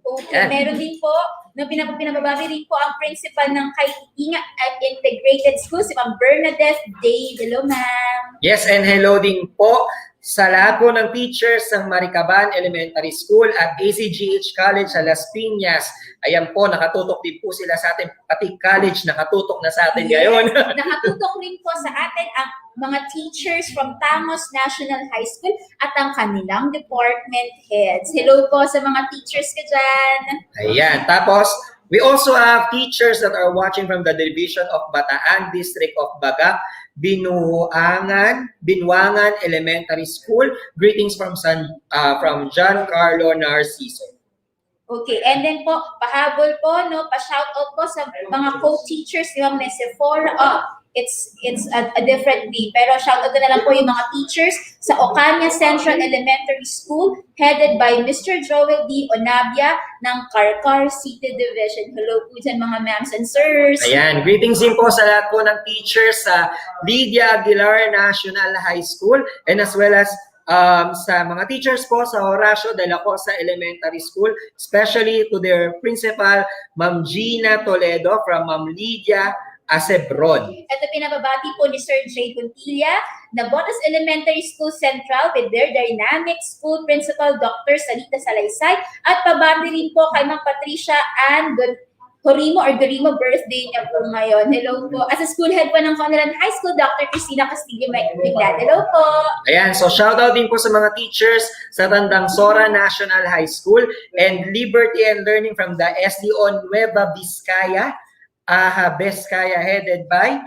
Okay, meron din po, pinababati rin po ang principal ng Kaitinga at Integrated School, si Ma'am Bernadette Day. Hello, ma'am. Yes, and hello din po sa lahat po ng teachers ng Maricaban Elementary School at ACGH College sa Las Piñas. Ayan po, nakatutok din po sila sa atin. Pati college nakatutok na sa atin ngayon. Nakatutok rin po sa atin ang mga teachers from Tamos National High School at ang kanilang department heads. Hello po sa mga teachers ka dyan. Ayan, tapos we also have teachers that are watching from the Division of Bataan, District of Baga, Binuangan Elementary School. Greetings from John Carlo Narciso. Okay, and then po, pahabol po, no, pa-shoutout po sa mga co-teachers, di ba, may Sephora, it's a different day, pero shoutout na lang po yung mga teachers sa Ocaña Central Elementary School, headed by Mr. Joel D. Onabia ng Carcar City Division. Hello po dyan mga ma'ams and sirs. Ayan, greetings din po sa lahat po ng teachers sa Lydia Aguilar National High School and as well as sa mga teachers po sa Horacio de la Cosa Elementary School, especially to their principal, Ma'am Gina Toledo from Ma'am Lydia Acebron. Ito pinababati po ni Sir J. Puntilla, Nabotas Elementary School Central with their dynamic school principal, Dr. Salita Salaysay, at pabati rin po kay Ma'am Patricia Ann Horimo or Dorimo birthday niya po ngayon. Hello po. As a school head po ng Conaran High School, Dr. Christina Castillo Maglad. Hello po. Ayan, so shoutout din po sa mga teachers sa Tandang Sora National High School and Liberty and Learning from the SDO Nueva Vizcaya, Vizcaya, headed by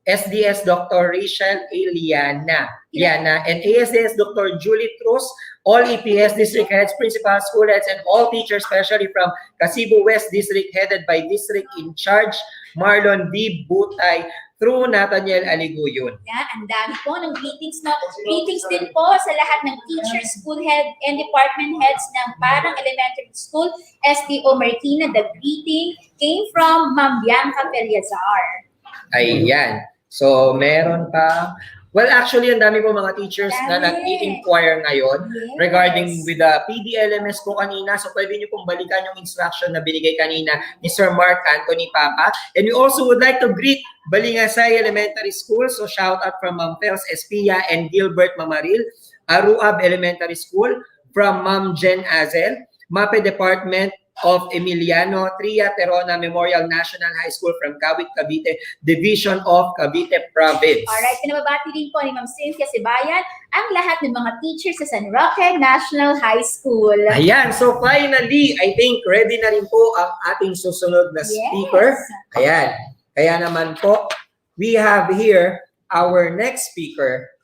SDS Dr. Rachel Eliana, and ASDS Dr. Julie Cruz, all EPS district heads, principals, school heads, and all teachers, especially from Casibo West District, headed by District in Charge Marlon B. Butay, through Nathaniel Aliguyon. Yeah, ang dami po ng greetings. No? Greetings din po sa lahat ng teachers, school head, and department heads ng Parang Elementary School, SDO Marikina. The greeting came from Ma'am Bianca Periazar. Ayan. So, meron pa. Well, actually, ang dami po mga teachers na nag-i-inquire ngayon regarding with the PDLMS po kanina. So, pwede nyo pong balikan yung instruction na binigay kanina ni Sir Mark Anthony Papa. And we also would like to greet Balingasay Elementary School. So, shout out from Ma'am Pels Espia and Gilbert Mamaril. Aruab Elementary School from Ma'am Jen Azel. MAPE Department of Emiliano Tria Terona Memorial National High School from Kawit, Cavite, Division of Cavite Province. Alright, pinababati din po ni Ma'am Cynthia Sibayan ang lahat ng mga teachers sa San Roque National High School. Ayan, so finally, I think ready na rin po ang ating susunod na speaker. Ayan, kaya naman po, we have here our next speaker.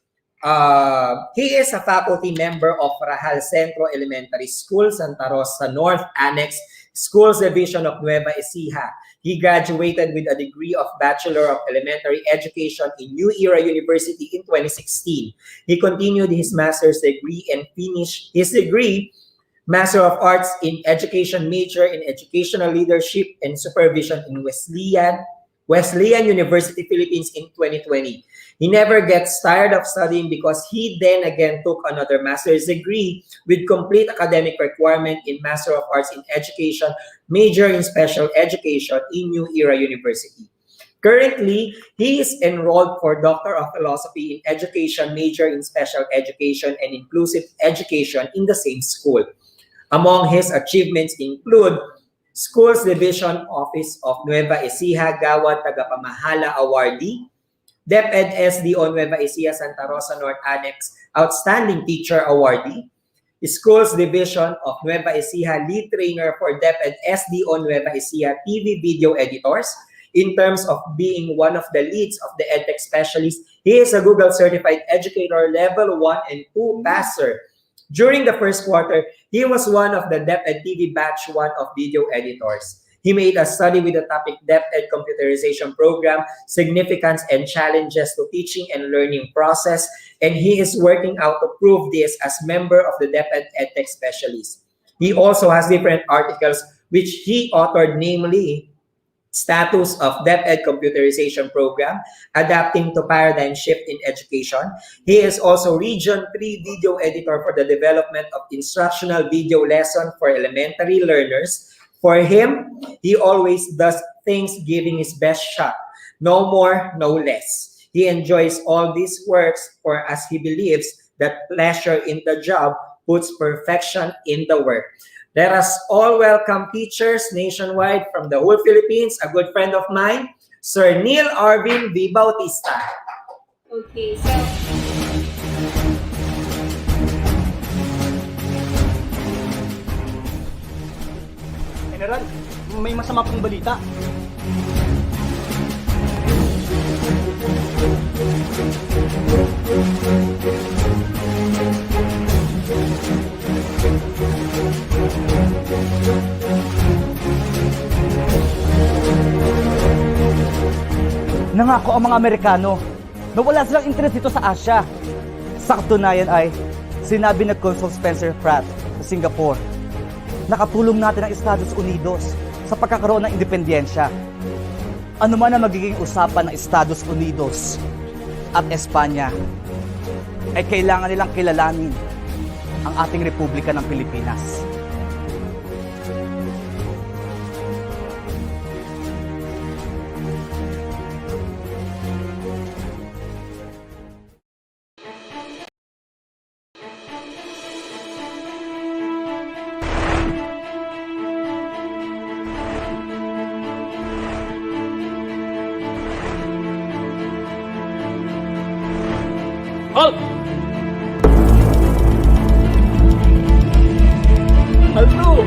He is a faculty member of Rahal Centro Elementary School, Santa Rosa North Annex Schools Division of Nueva Ecija. He graduated with a degree of Bachelor of Elementary Education in New Era University in 2016. He continued his master's degree and finished his degree, Master of Arts in Education major in Educational Leadership and Supervision in Wesleyan University, Philippines in 2020. He never gets tired of studying because he then again took another master's degree with complete academic requirement in Master of Arts in Education, major in Special Education in New Era University. Currently, he is enrolled for Doctor of Philosophy in Education, major in Special Education and Inclusive Education in the same school. Among his achievements include Schools Division Office of Nueva Ecija Gawad Tagapamahala Awardee, DepEd SDO Nueva Ecija Santa Rosa North Annex Outstanding Teacher Awardee, Schools Division of Nueva Ecija Lead Trainer for DepEd SDO Nueva Ecija TV Video Editors. In terms of being one of the leads of the EdTech specialist, he is a Google Certified Educator Level 1 and 2 passer. During the first quarter, he was one of the DepEd TV Batch 1 of Video Editors. He made a study with the topic DepEd Computerization Program, Significance and Challenges to Teaching and Learning Process, and he is working out to prove this as member of the DepEd EdTech Specialist. He also has different articles which he authored, namely Status of DepEd Computerization Program, Adapting to Paradigm Shift in Education. He is also Region 3 Video Editor for the development of instructional video lesson for elementary learners. For him, he always does things giving his best shot. No more, no less. He enjoys all these works for as he believes that pleasure in the job puts perfection in the work. Let us all welcome teachers nationwide from the whole Philippines, a good friend of mine, Sir Neil Arvin V. Bautista. Okay, so General, may masama pong balita. Nangako ang mga Amerikano na wala silang interest dito sa Asia. Sa katunayan ay sinabi ng Consul Spencer Pratt sa Singapore, nakatulong natin ang Estados Unidos sa pagkakaroon ng independensya. Ano man ang magiging usapan ng Estados Unidos at Espanya, ay kailangan nilang kilalanin ang ating Republika ng Pilipinas. Halt! Halto!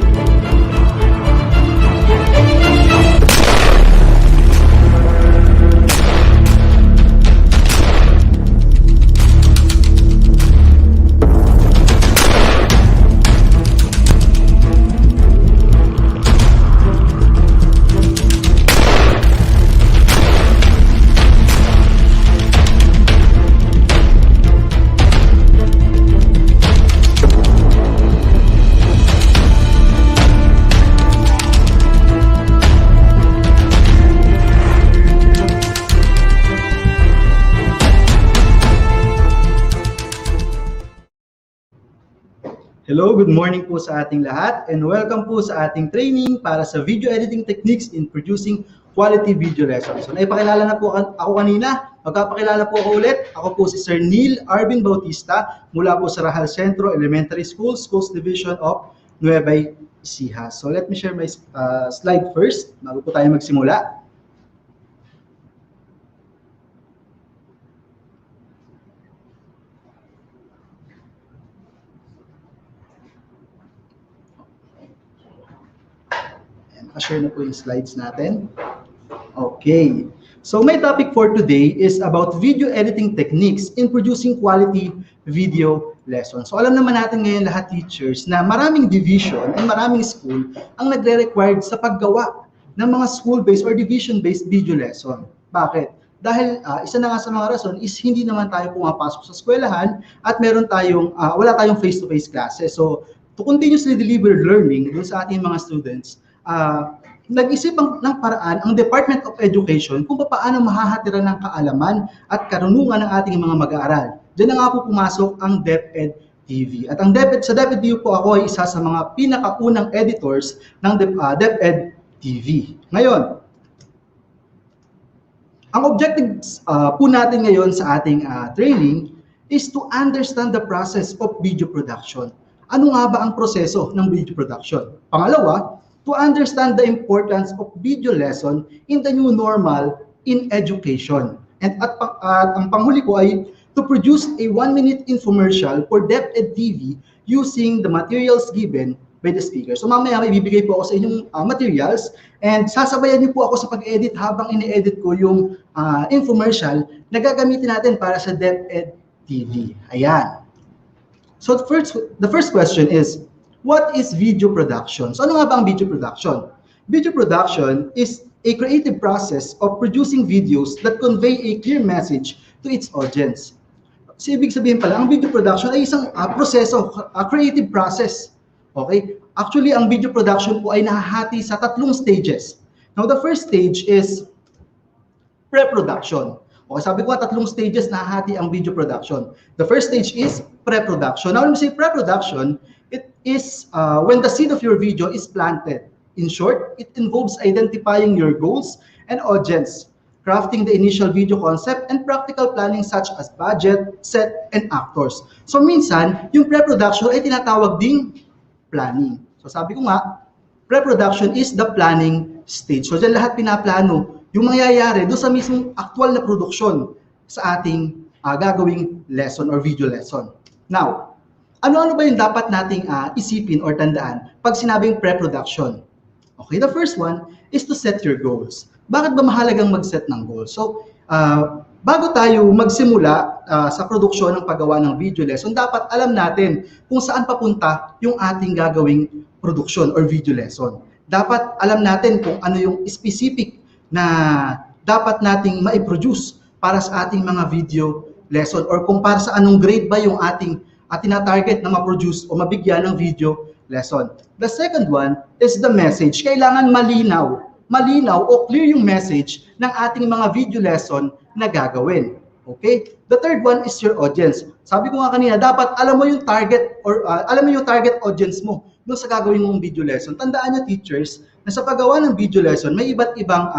Hello, good morning po sa ating lahat and welcome po sa ating training para sa video editing techniques in producing quality video lessons. So naipakilala na po ako kanina, magpapakilala po ako ulit. Ako po si Sir Neil Arvin Bautista mula po sa Rahal Centro Elementary School, Schools Division of Nueva Ecija. So let me share my slide first bago po tayo magsimula. Share na po yung slides natin. Okay. So my topic for today is about video editing techniques in producing quality video lessons. So alam naman natin ngayon lahat teachers na maraming division and maraming school ang nagre-required sa paggawa ng mga school-based or division-based video lesson. Bakit? Dahil isa na nga sa mga rason is hindi naman tayo pumapasok sa eskwelahan at wala tayong face-to-face classes. So to continuously deliver learning dun sa ating mga students, nag-isip ng paraan ang Department of Education kung paano mahahatira ng kaalaman at karunungan ng ating mga mag-aaral. Diyan na nga po pumasok ang DepEd TV. At sa DepEd TV po ako ay isa sa mga pinakaunang editors ng DepEd TV. Ngayon, ang objectives po natin ngayon sa ating training is to understand the process of video production. Ano nga ba ang proseso ng video production? Pangalawa, to understand the importance of video lesson in the new normal in education. And ang panghuli ko ay to produce a 1-minute infomercial for DepEd TV using the materials given by the speaker. So mamaya may bibigay po ako sa inyong materials and sasabayan niyo po ako sa pag-edit habang ine-edit ko yung infomercial na gagamitin natin para sa DepEd TV. Ayan. So the first question is, what is video production? So ano nga ba ang video production? Video production is a creative process of producing videos that convey a clear message to its audience. So ibig sabihin pala, ang video production ay isang proseso, creative process. Okay? Actually, ang video production po ay nahahati sa 3 stages. Now, the first stage is pre-production. Okay, sabi ko 3 stages nahahati ang video production. The first stage is pre-production. Now, when we say pre-production, it is when the seed of your video is planted. In short, it involves identifying your goals and audience, crafting the initial video concept, and practical planning such as budget, set, and actors. So minsan, yung pre-production ay tinatawag ding planning. So sabi ko nga, pre-production is the planning stage. So dyan lahat pinaplano yung mangyayari doon sa mismong actual na produksyon sa ating gagawing lesson or video lesson. Now, ano-ano ba yung dapat nating isipin or tandaan pag sinabing pre-production? Okay, the first one is to set your goals. Bakit ba mahalagang mag-set ng goals? So, bago tayo magsimula sa produksyon ng paggawa ng video lesson, dapat alam natin kung saan papunta yung ating gagawing produksyon or video lesson. Dapat alam natin kung ano yung specific na dapat nating ma-produce para sa ating mga video lesson or kung para sa anong grade ba yung ating tina-target na ma-produce o mabigyan ng video lesson. The second one is the message. Kailangan malinaw o clear yung message ng ating mga video lesson na gagawin. Okay? The third one is your audience. Sabi ko nga kanina, dapat alam mo yung target or alam mo yung target audience mo doon sa gagawin mong video lesson. Tandaan niyo teachers na sa paggawa ng video lesson, may iba't ibang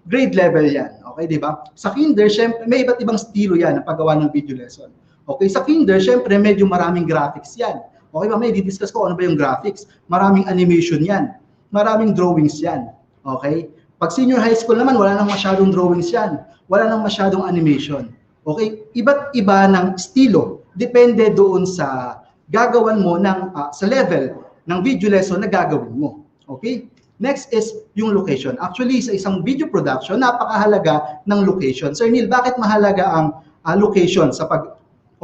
grade level yan. Okay, di ba? Sa kinder, syempre, may iba't ibang estilo yan ng paggawa ng video lesson. Okay, sa kinder, syempre, medyo maraming graphics yan. Okay ba, may di-discuss ko ano ba yung graphics. Maraming animation yan. Maraming drawings yan. Okay? Pag senior high school naman, wala nang masyadong drawings yan. Wala nang masyadong animation. Okay? Iba't iba ng estilo. Depende doon sa gagawan mo ng sa level ng video lesson na gagawin mo. Okay? Next is yung location. Actually, sa isang video production, napakahalaga ng location. Sir Neil, bakit mahalaga ang location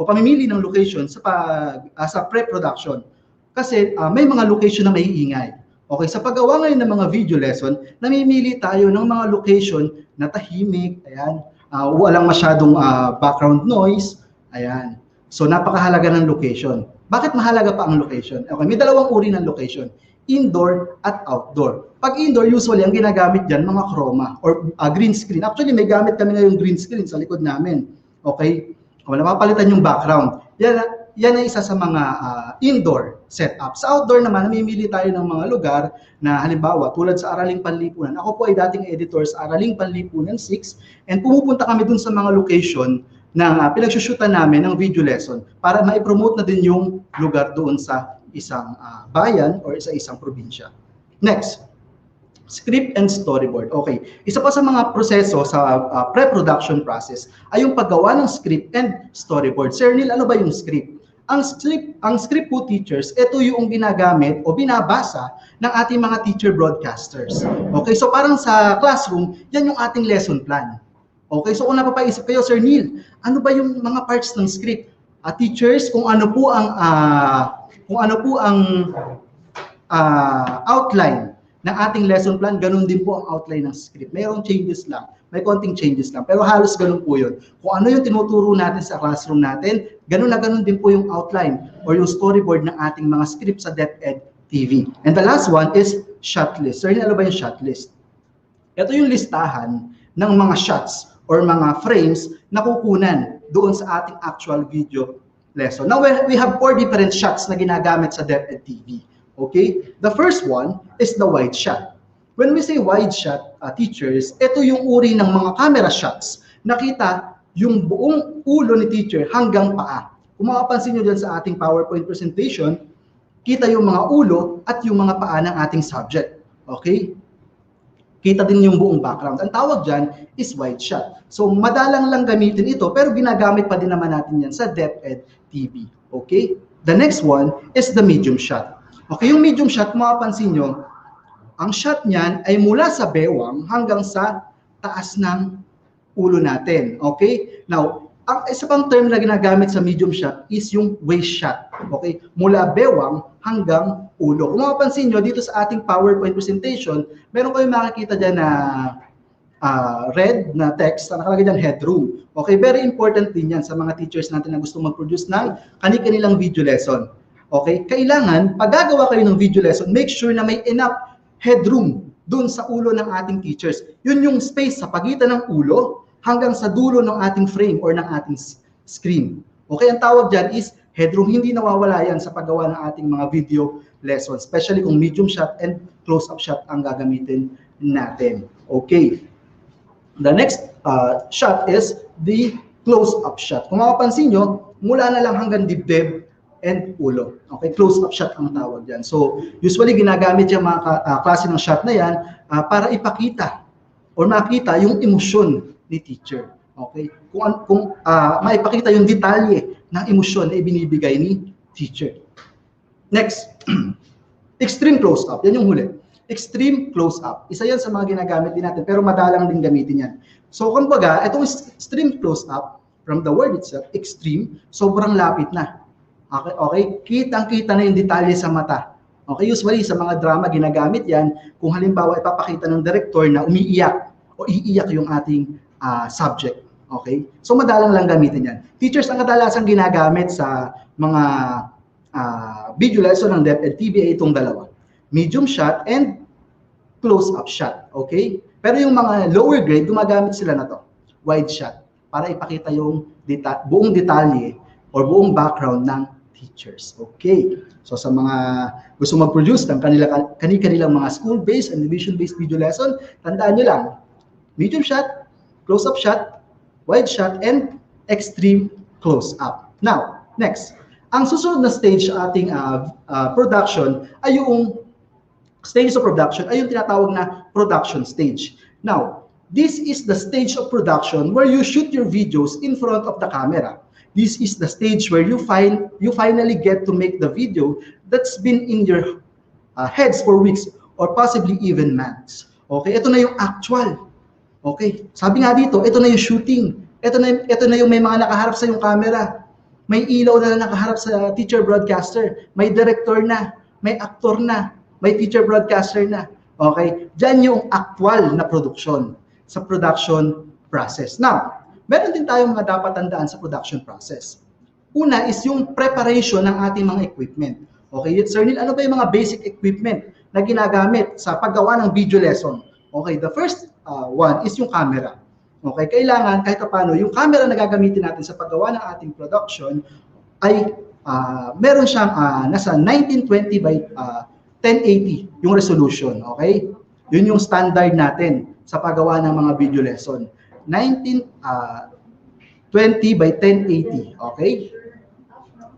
o pamimili ng location sa pre-production? Kasi may mga location na maiingay. Okay, sa paggawa ngayon ng mga video lesson, namimili tayo ng mga location na tahimik, ayan, walang masyadong background noise, ayan. So napakahalaga ng location. Bakit mahalaga pa ang location? Okay, may dalawang uri ng location, indoor at outdoor. Pag indoor, usually ang ginagamit dyan, mga chroma or green screen. Actually, may gamit kami ngayong green screen sa likod namin. Okay, kung napapalitan yung background. Yan ay isa sa mga indoor setup. Sa outdoor naman, namimili tayo ng mga lugar na halimbawa, tulad sa Araling Panlipunan. Ako po ay dating editor sa Araling Panlipunan 6 and pumupunta kami dun sa mga location na pinagsushootan namin ng video lesson para ma-promote na din yung lugar doon sa isang bayan or sa isang probinsya. Next, script and storyboard. Okay, isa pa sa mga proseso sa pre-production process ay yung paggawa ng script and storyboard. Sir Neil, ano ba yung script? Ang script po, teachers, ito yung ginagamit o binabasa ng ating mga teacher broadcasters. Okay, so parang sa classroom, yan yung ating lesson plan. Okay, so kung napapaisip kayo, Sir Neil, ano ba yung mga parts ng script? Teachers, kung ano po ang outline ng ating lesson plan, ganun din po ang outline ng script. Mayroong changes lang, may konting changes lang, pero halos ganun po yun. Kung ano yung tinuturo natin sa classroom natin, ganun na ganun din po yung outline or yung storyboard ng ating mga script sa DepEd TV. And the last one is shot list. Sir, ano ba yung shot list? Ito yung listahan ng mga shots or mga frames na kukunan doon sa ating actual video lesson. Now, we have 4 different shots na ginagamit sa DepEd TV. Okay? The first one is the wide shot. When we say wide shot, teachers, ito yung uri ng mga camera shots. Nakita yung buong ulo ni teacher hanggang paa. Kung makapansin nyo dyan sa ating PowerPoint presentation, kita yung mga ulo at yung mga paa ng ating subject. Okay? Kita din yung buong background. Ang tawag dyan is wide shot. So, madalang lang gamitin ito, pero ginagamit pa din naman natin yan sa DepEd TV. Okay? The next one is the medium shot. Okay, yung medium shot, mapapansin nyo, ang shot niyan ay mula sa bewang hanggang sa taas ng ulo natin. Okay? Now, ang isa pang term na ginagamit sa medium shot is yung waist shot. Okay? Mula bewang hanggang ulo. Kung mapapansin nyo, dito sa ating PowerPoint presentation, meron kayong makikita dyan na red na text na nakalagay dyan, headroom. Okay? Very important din yan sa mga teachers natin na gusto mag-produce ng kanilang video lesson. Okay? Kailangan, pag gagawa kayo ng video lesson, make sure na may enough headroom dun sa ulo ng ating teachers. Yun yung space sa pagitan ng ulo hanggang sa dulo ng ating frame or ng ating screen. Okay? Ang tawag dyan is headroom. Hindi nawawala yan sa paggawa ng ating mga video lesson, especially kung medium shot and close-up shot ang gagamitin natin. Okay? The next shot is the close-up shot. Kung mapapansin nyo, mula na lang hanggang dibdib and ulo. Okay, close-up shot ang tawag dyan. So, usually ginagamit yung mga klase ng shot na yan para ipakita or makita yung emosyon ni teacher. Okay? Kung maipakita yung detalye ng emosyon na ibinibigay ni teacher. Next, extreme close-up. Yan yung huli. Extreme close-up. Isa yan sa mga ginagamit din natin, pero madalang din gamitin yan. So, kumbaga, itong extreme close-up, from the word itself, extreme, sobrang lapit na. Okay? Kitang-kita na yung detalye sa mata. Okay? Usually, sa mga drama, ginagamit yan kung halimbawa ipapakita ng director na umiiyak o iiyak yung ating subject. Okay? So, madalang lang gamitin yan. Teachers, ang kadalasang ginagamit sa mga video lesson ng DepEd TV ay itong dalawa. Medium shot and close-up shot. Okay? Pero yung mga lower grade, gumagamit sila na to. Wide shot. Para ipakita yung buong detalye or buong background ng teachers. Okay. So sa mga gusto mag-produce ng kanilang mga school-based and division-based video lesson, tandaan nyo lang, medium shot, close-up shot, wide shot, and extreme close-up. Now, next. Ang susunod na stage sa ating production ay yung stage of production ay yung tinatawag na production stage. Now, this is the stage of production where you shoot your videos in front of the camera. This is the stage where you finally get to make the video that's been in your heads for weeks or possibly even months. Okay, ito na yung actual. Okay, sabi nga dito, ito na yung shooting. Ito na yung may mga nakaharap sa yung camera. May ilaw na nakaharap sa teacher broadcaster. May director na, may actor na, may teacher broadcaster na. Okay, diyan yung actual na production sa production process. Now, meron din tayong mga dapat tandaan sa production process. Una is yung preparation ng ating mga equipment. Okay, Sir Neil, ano ba yung mga basic equipment na ginagamit sa paggawa ng video lesson? Okay, the first one is yung camera. Okay, kailangan kahit paano yung camera na gagamitin natin sa paggawa ng ating production ay meron siyang nasa 1920 by 1080 yung resolution. Okay, yun yung standard natin sa paggawa ng mga video lesson. 1920 by 1080. Okay,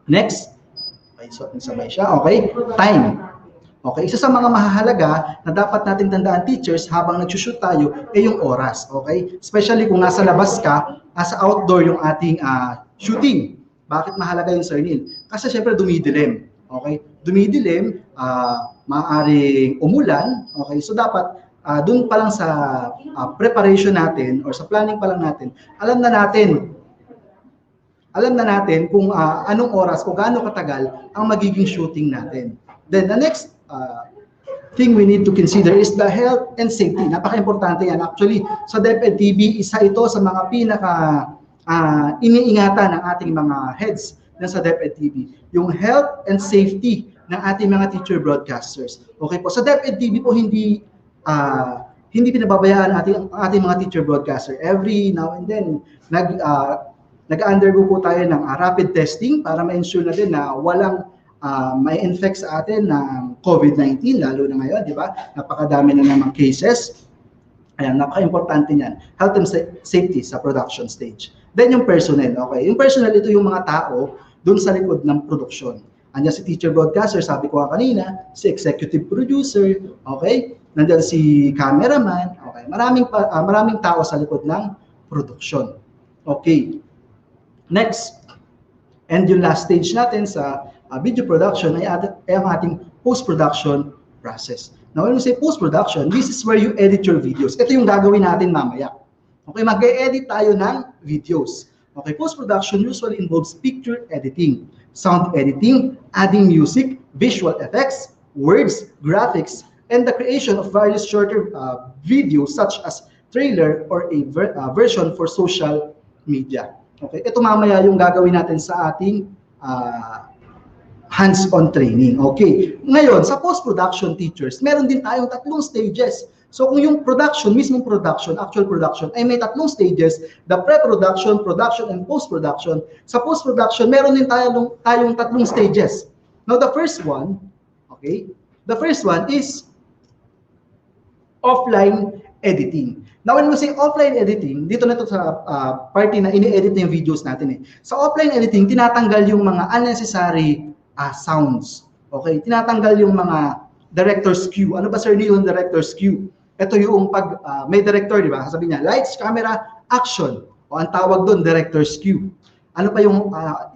next, sabay siya. Okay, time. Okay, isa sa mga mahahalaga na dapat natin tandaan, teachers, habang nagsushoot tayo, ay yung oras. Okay, especially kung nasa labas ka, nasa outdoor yung ating shooting. Bakit mahalaga yung Sir Neil? Kasi syempre dumidilim. Okay, dumidilim, maaaring umulan. Okay, so dapat dun pa lang sa preparation natin or sa planning pa lang natin, alam na natin kung anong oras o gaano katagal ang magiging shooting natin. Then the next thing we need to consider is the health and safety. Napaka-importante yan. Actually, sa DepEd TV, isa ito sa mga pinaka iniingatan ng ating mga heads na sa DepEd TV. Yung health and safety ng ating mga teacher broadcasters. Okay po, sa DepEd TV po hindi pinababayaan ang ating mga teacher broadcaster. Every now and then, nag-undergo po tayo ng rapid testing para ma-ensure na din na walang may infect sa atin ng COVID-19, lalo na ngayon, di ba? Napakadami na namang cases. Ayan, napaka-importante niyan. Health and safety sa production stage. Then yung personnel, okay? Yung personnel, ito yung mga tao dun sa likod ng production. Andiyan si teacher broadcaster, sabi ko kanina, si executive producer, okay? Nandiyan si cameraman, okay? Maraming tao sa likod ng production. Okay. Next, and yung last stage natin sa video production ay ang ating post-production process. Now, when we say post-production, this is where you edit your videos. Ito yung gagawin natin mamaya. Okay, mag-edit tayo ng videos. Okay, post-production usually involves picture editing, sound editing, adding music, visual effects, words, graphics, and the creation of various shorter videos such as trailer or a version for social media. Okay, ito mamaya yung gagawin natin sa ating hands-on training. Okay. Ngayon, sa post-production teachers, meron din tayong 3 stages. So kung yung production, mismong production, actual production, ay may 3 stages, the pre-production, production, and post-production. Sa post-production, meron din tayong 3 stages. Now, the first one, okay, the first one is offline editing. Now, when we say offline editing, dito na ito sa party na ini-edit na yung videos natin. Sa offline editing, tinatanggal yung mga unnecessary sounds. Okay? Tinatanggal yung mga director's cue. Ano ba, Sir Neil, yung director's cue? Ito yung pag may director, di ba? Sabi niya, lights, camera, action. O ang tawag doon, director's cue. Ano pa yung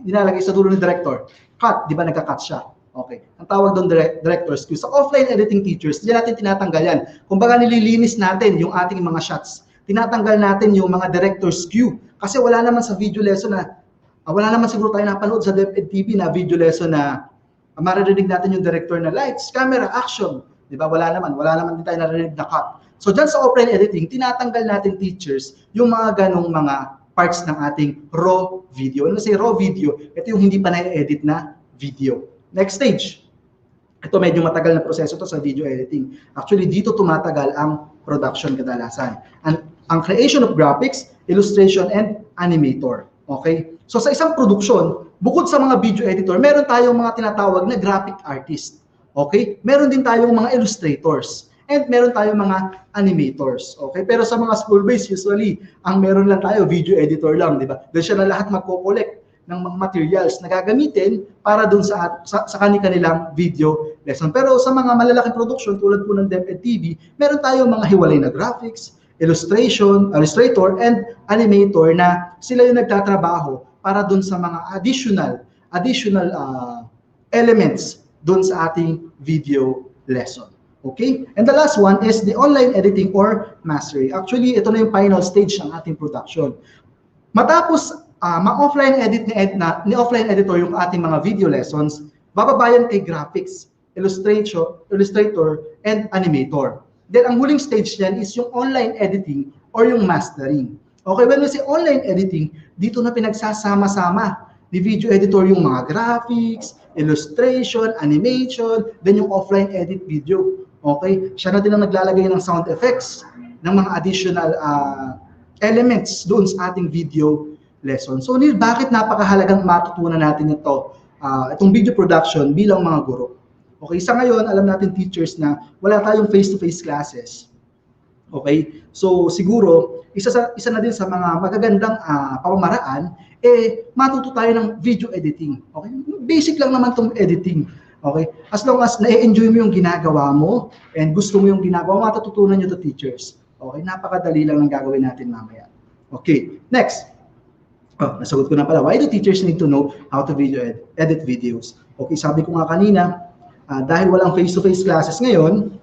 nilalagay sa dulo ng director? Cut, di ba? Nagka-cut siya. Okay. Ang tawag doon, director's cue. Sa offline editing teachers, diyan natin tinatanggal yan. Kumbaga nililinis natin yung ating mga shots. Tinatanggal natin yung mga director's cue. Kasi wala naman sa video lesson na wala naman siguro tayo napanood sa DepEd TV na video lesson na maririnig natin yung director na lights, camera, action. Di ba? Wala naman din tayo narinig na cut. So dyan sa offline editing, tinatanggal natin teachers yung mga ganong mga parts ng ating raw video. Ano say raw video? Ito yung hindi pa na-edit na video. Next stage. Ito medyo matagal na proseso to sa video editing. Actually, dito tumatagal ang production kadalasan. Ang creation of graphics, illustration, and animator. Okay? So sa isang production, bukod sa mga video editor, meron tayong mga tinatawag na graphic artist. Okay? Meron din tayong mga illustrators. And meron tayong mga animators. Okay? Pero sa mga school-based, usually, ang meron lang tayo, video editor lang, di ba? Doon siya na lahat magko-collect ng mga materials na gagamitin para doon sa kanilang video lesson. Pero sa mga malalaking production, tulad po ng DepEd TV, meron tayong mga hiwalay na graphics, Illustrator, and animator na sila yung nagtatrabaho para dun sa mga additional elements dun sa ating video lesson. Okay? And the last one is the online editing or mastering. Actually, ito na yung final stage ng ating production. Matapos ma-offline edit ni offline editor yung ating mga video lessons, bababayan kay graphics, illustrator, and animator. Then, ang huling stage niyan is yung online editing or yung mastering. Okay, when we say online editing, dito na pinagsasama-sama ni video editor yung mga graphics, illustration, animation, then yung offline edit video. Okay, siya na din ang naglalagay ng sound effects, ng mga additional elements doon sa ating video lesson. So, Neil, bakit napakahalagang matutunan natin itong video production bilang mga guro? Okay, sa ngayon, alam natin teachers na wala tayong face-to-face classes. Okay, so siguro, isa na din sa mga magagandang pamamaraan, matuto tayo ng video editing. Okay, basic lang naman itong editing. Okay, as long as na-enjoy mo yung ginagawa mo and gusto mo yung ginagawa, matututunan nyo to teachers. Okay, napakadali lang ng gagawin natin mamaya. Okay, next. Nasagot ko na pala. Why do teachers need to know how to edit videos? Okay, sabi ko nga kanina, dahil walang face-to-face classes ngayon,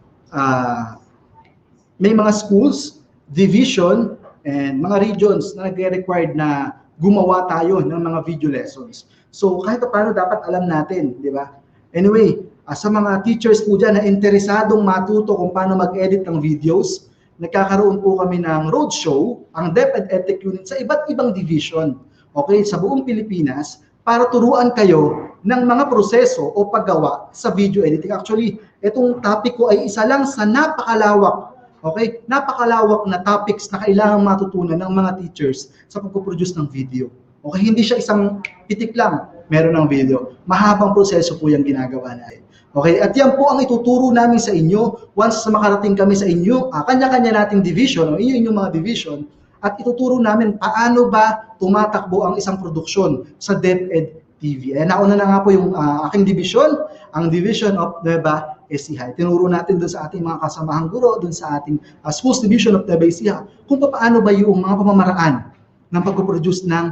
may mga schools, division, and mga regions na nagre-required na gumawa tayo ng mga video lessons. So, kahit paano dapat alam natin, di ba? Anyway, sa mga teachers po dyan na interesadong matuto kung paano mag-edit ng videos, nagkakaroon po kami ng roadshow, ang DepEd EdTech Unit sa iba't ibang division, okay, sa buong Pilipinas, para turuan kayo ng mga proseso o paggawa sa video editing. Actually, itong topic ko ay isa lang sa napakalawak, okay, napakalawak na topics na kailangang matutunan ng mga teachers sa pagpo-produce ng video. Okay, hindi siya isang pitik lang, meron ng video. Mahabang proseso po yung ginagawa natin. Okay, at yan po ang ituturo namin sa inyo once makarating kami sa inyo, kanya-kanya nating division, o inyong mga division, at ituturo namin paano ba tumatakbo ang isang produksyon sa DepEd TV. Nauna na nga po yung aking division, ang Division of Nueva Ecija. Tinuro natin dun sa ating mga kasamahang guro, dun sa ating Schools Division of Nueva Ecija, kung paano ba yung mga pamamaraan ng pag-produce ng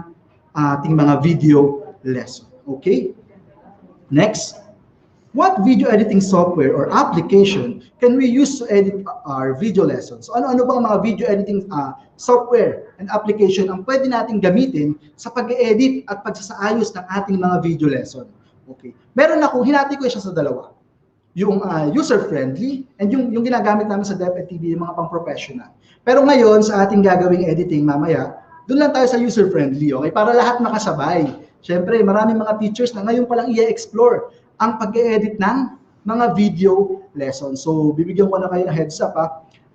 ating mga video lesson. Okay? Next. What video editing software or application can we use to edit our video lessons? So, ano-ano bang mga video editing software and application ang pwede nating gamitin sa pag-edit at pagsasaayos ng ating mga video lesson? Okay. Meron ako, hinati ko siya sa dalawa. Yung user-friendly and yung ginagamit namin sa DepEd TV, yung mga pang-professional. Pero ngayon, sa ating gagawing editing mamaya, doon lang tayo sa user-friendly, okay? Para lahat makasabay. Siyempre, maraming mga teachers na ngayon palang i-explore ang pag-edit ng mga video lessons. So, bibigyan ko na kayo ng heads up.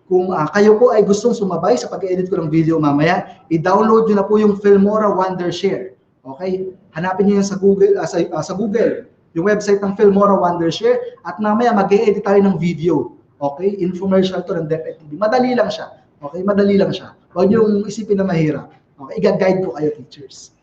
Kung kayo po ay gustong sumabay sa pag-edit ko ng video mamaya, i-download nyo na po yung Filmora Wondershare. Okay? Hanapin nyo yan sa Google, sa Google, yung website ng Filmora Wondershare, at mamaya mag-edit tayo ng video. Okay? Infomercial to ng DepEd TV. Madali lang siya. Okay? Madali lang siya. Huwag nyo isipin na mahirap. Okay? I-guide ko kayo, teachers.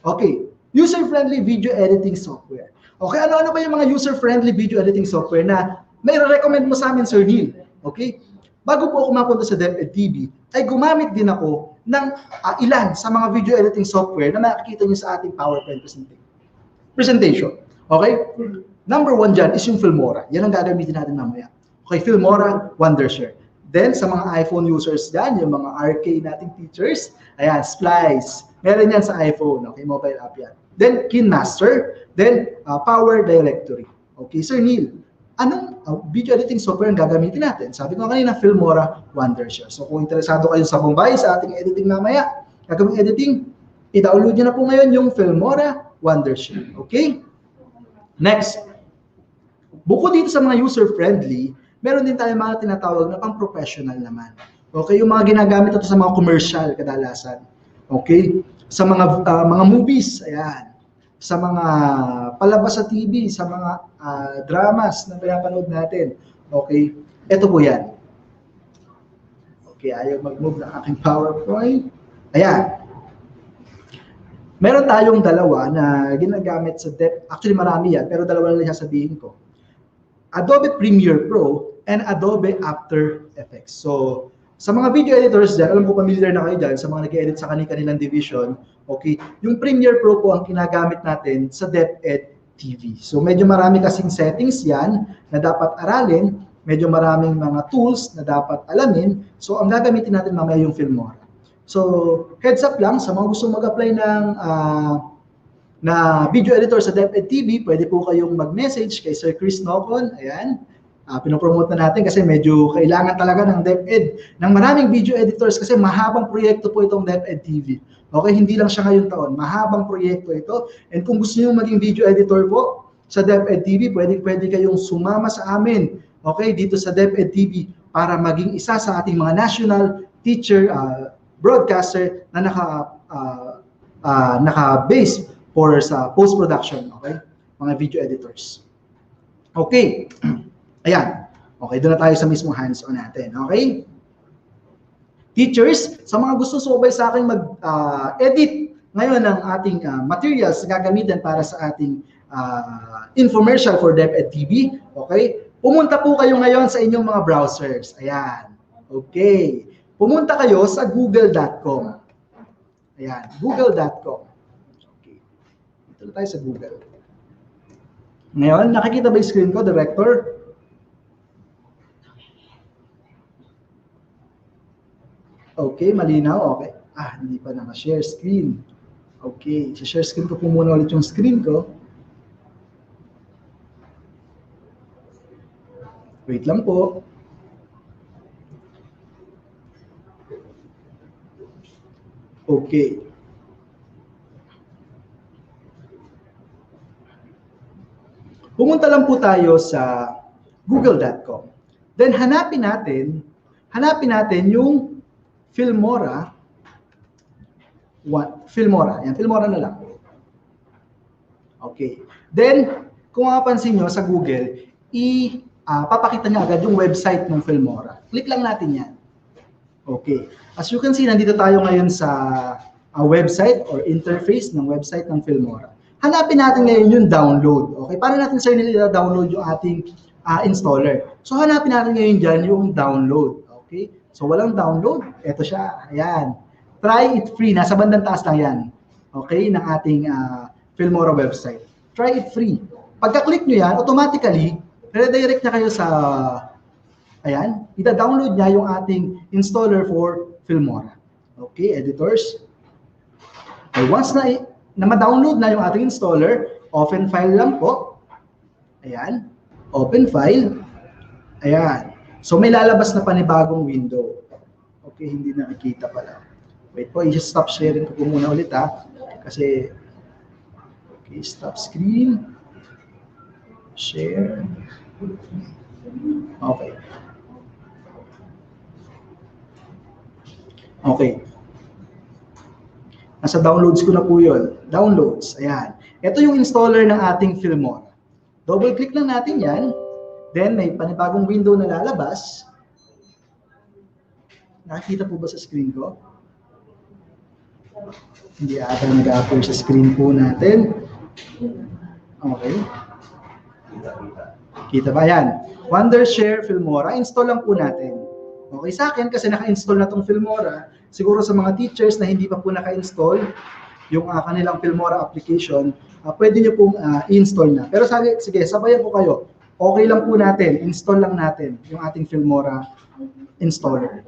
Okay. User-friendly video editing software. Okay, ano-ano ba yung mga user-friendly video editing software na may recommend mo sa amin, Sir Neil? Okay? Bago po ako mapunta sa DepEd TV, ay gumamit din ako ng ilan sa mga video editing software na makikita nyo sa ating PowerPoint presentation. Okay? Number 1 dyan is yung Filmora. Yan ang gagamitin natin mamaya. Okay, Filmora Wondershare. Then, sa mga iPhone users dyan, yung mga RK nating teachers, ayan, Splice. Meron yan sa iPhone. Okay, mobile app yan. Then, KineMaster. Then, Power Directory. Okay, Sir Neil, anong video editing software ang gagamitin natin? Sabi ko kanina, Filmora Wondershare. So, kung interesado kayo sa bumbay sa ating editing mamaya, gagawing editing, i-download nyo na po ngayon yung Filmora Wondershare. Okay? Next. Bukod dito sa mga user-friendly, meron din tayong mga tinatawag na pang-professional naman. Okay, yung mga ginagamit ito sa mga commercial kadalasan. Okay? Sa mga movies, ayan. Sa mga palabas sa TV, sa mga dramas na pinapanood natin. Okay? Ito po yan. Okay, ayaw mag-move ng aking PowerPoint. Ayan. Meron tayong dalawa na ginagamit sa actually marami yan, pero dalawa lang sasabihin ko. Adobe Premiere Pro and Adobe After Effects. So, Sa mga video editors dyan, alam ko familiar na kayo dyan, sa mga nag-edit sa kanilang division, okay, yung Premiere Pro po ang ginagamit natin sa DepEd TV. So medyo marami kasing settings yan na dapat aralin, medyo maraming mga tools na dapat alamin. So ang gagamitin natin mamaya yung Filmora. So heads up lang sa mga gusto mag-apply ng na video editor sa DepEd TV, pwede po kayong mag-message kay Sir Chris Nocon. Ayan. Pinopromote na natin kasi medyo kailangan talaga ng DepEd ng maraming video editors kasi mahabang proyekto po itong DepEd TV. Okay, hindi lang siya ngayong taon. Mahabang proyekto ito. And kung gusto niyo maging video editor po sa DepEd TV, pwede kayong sumama sa amin. Okay, dito sa DepEd TV para maging isa sa ating mga national teacher broadcaster na naka-base for sa post-production, okay? Mga video editors. Okay. Ayan. Okay, doon na tayo sa mismo hands-on natin. Okay? Teachers, sa mga gusto sumabay sa akin mag-edit ngayon ng ating materials na gagamitin para sa ating infomercial for DepEd TV, okay? Pumunta po kayo ngayon sa inyong mga browsers. Ayan. Okay. Pumunta kayo sa google.com. Ayan, google.com. Ito tayo sa Google. Ngayon, nakikita ba yung screen ko, Director? Okay, malinaw. Okay. Hindi pa naka-share screen. Okay, share screen ko po muna ulit yung screen ko. Wait lang po. Okay. Pumunta lang po tayo sa google.com. Then hanapin natin yung Filmora. Filmora. Yan, Filmora na lang. Okay. Then, kung mapapansin nyo sa Google, papakita niya agad yung website ng Filmora. Click lang natin yan. Okay. As you can see, nandito tayo ngayon sa website or interface ng website ng Filmora. Hanapin natin ngayon yung download. Okay, paano natin sir nila-download yung ating installer? So hanapin natin ngayon dyan yung download. Okay, so walang download. Ito siya. Ayan. Try it free. Nasa bandang taas lang yan. Okay, ng ating Filmora website. Try it free. Pagka-click nyo yan, automatically, redirect na kayo sa, ayan, ita-download niya yung ating installer for Filmora. Okay, editors. Okay, once na ma-download na yung ating installer, open file lang po. Ayan. Open file. Ayan. So may lalabas na panibagong window. Okay, hindi nakikita pala. Wait po, i-stop sharing ko po muna ulit Kasi, okay, stop screen. Share. Okay. Okay. Nasa downloads ko na po yun. Downloads. Ayan. Ito yung installer ng ating Filmora. Double-click lang natin yan. Then, may panibagong window na lalabas. Nakikita po ba sa screen ko? Hindi ata nag-appear sa screen po natin. Okay. Kita ba? Ayan. Wondershare Filmora. Install lang po natin. Okay, sa akin, kasi naka-install na itong Filmora, siguro sa mga teachers na hindi pa po naka-install yung kanilang Filmora application, pwede nyo pong i-install na. Pero sige, sabayan ko kayo. Okay lang po natin, install lang natin yung ating Filmora installer.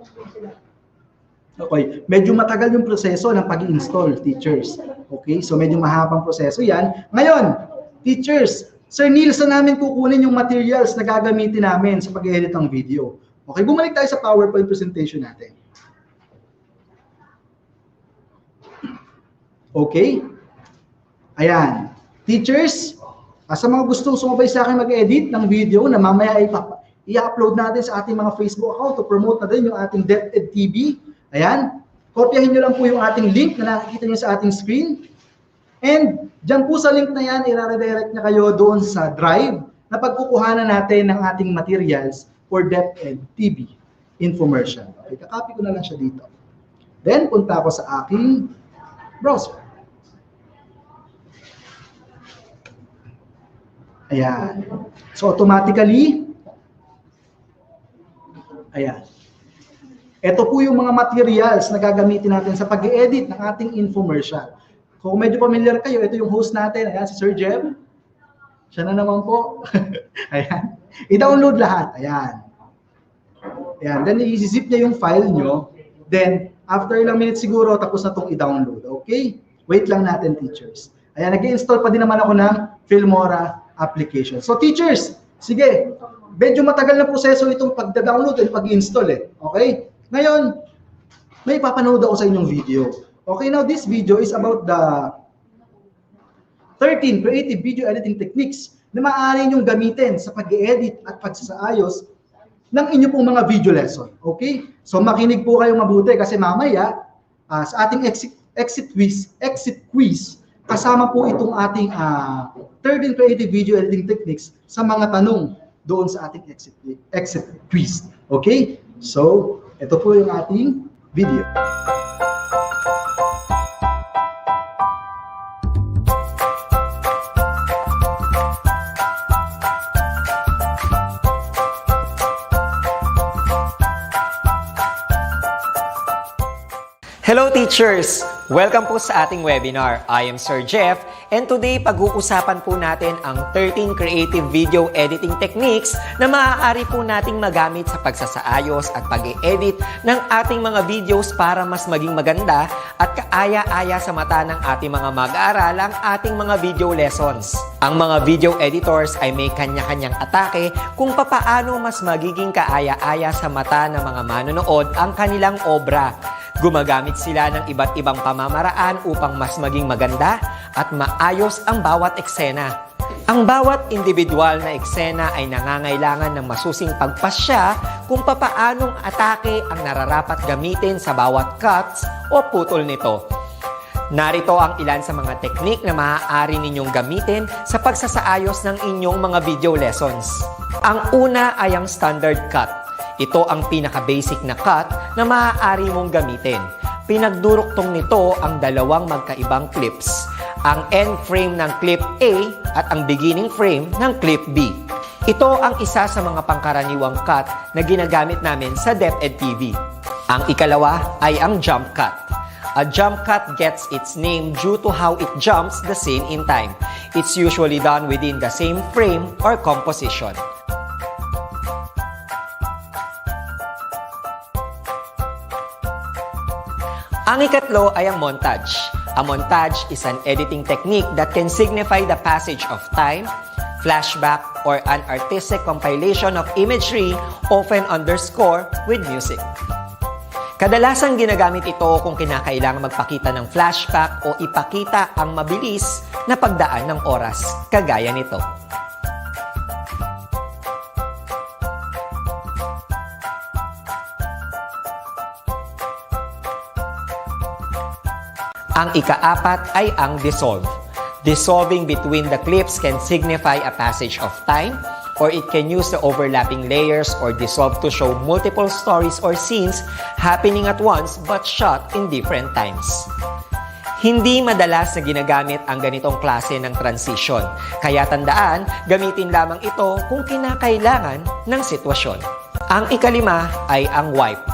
Okay, medyo matagal yung proseso ng pag-install, teachers. Okay, so medyo mahabang proseso yan. Ngayon, teachers, Sir Neil, saan namin kukunin yung materials na gagamitin namin sa pag-edit ng video? Okay, bumalik tayo sa PowerPoint presentation natin. Okay? Ayan. Teachers, sa mga gustong sumabay sa akin mag-edit ng video na mamaya i-upload natin sa ating mga Facebook account to promote na din yung ating DepEd TV. Ayan. Kopyahin nyo lang po yung ating link na nakikita nyo sa ating screen. And dyan po sa link na yan, i-redirect na kayo doon sa drive na pagkukuhanan natin ng ating materials for DepEd TV infomercial. Okay, kakopy ko na lang siya dito. Then, punta ako sa aking browser. Ayan. So, automatically, ayan. Ito po yung mga materials na gagamitin natin sa pag-edit ng ating infomercial. Kung medyo familiar kayo, ito yung host natin. Ayan, si Sir Jem. Siya na naman po. Ayan. I-download lahat. Ayan. Ayan. Then, i-zip niya yung file nyo. Then, after ilang minutes siguro, tapos na itong i-download. Okay? Wait lang natin, teachers. Ayan, nag-i-install pa din naman ako ng Filmora application. So, teachers, sige, medyo matagal na proseso itong pagda-download at pag-install eh. Okay? Ngayon, may papanood ako sa inyong video. Okay, now this video is about the 13 creative video editing techniques na maaari niyong gamitin sa pag-edit at pagsasaayos ng inyo pong mga video lesson. Okay? So, makinig po kayo mabuti kasi mamaya, sa ating exit quiz, kasama po itong ating 13 creative video editing techniques sa mga tanong doon sa ating exit quiz. Okay? So, ito po yung ating video. Hello teachers! Welcome po sa ating webinar. I am Sir Jeff and today pag-uusapan po natin ang 13 creative video editing techniques na maaari po nating magamit sa pagsasaayos at pag-e-edit ng ating mga videos para mas maging maganda at kaaya-aya sa mata ng ating mga mag-aaral ang ating mga video lessons. Ang mga video editors ay may kanya-kanyang atake kung papaano mas magiging kaaya-aya sa mata ng mga manonood ang kanilang obra. Gumagamit sila ng iba't ibang pamamaraan upang mas maging maganda at maayos ang bawat eksena. Ang bawat individual na eksena ay nangangailangan ng masusing pagpasya kung papaanong atake ang nararapat gamitin sa bawat cuts o putol nito. Narito ang ilan sa mga teknik na maaari ninyong gamitin sa pagsasaayos ng inyong mga video lessons. Ang una ay ang standard cut. Ito ang pinaka-basic na cut na maaari mong gamitin. Pinagduruktong nito ang dalawang magkaibang clips, ang end frame ng clip A at ang beginning frame ng clip B. Ito ang isa sa mga pangkaraniwang cut na ginagamit namin sa DepEd TV. Ang ikalawa ay ang jump cut. A jump cut gets its name due to how it jumps the scene in time. It's usually done within the same frame or composition. Ang ikatlo ay ang montage. A montage is an editing technique that can signify the passage of time, flashback, or an artistic compilation of imagery often underscored with music. Kadalasang ginagamit ito kung kinakailangan magpakita ng flashback o ipakita ang mabilis na pagdaan ng oras, kagaya nito. Ang ikaapat ay ang dissolve. Dissolving between the clips can signify a passage of time, or it can use the overlapping layers or dissolve to show multiple stories or scenes happening at once but shot in different times. Hindi madalas na ginagamit ang ganitong klase ng transition, kaya tandaan, gamitin lamang ito kung kinakailangan ng sitwasyon. Ang ikalima ay ang wipe.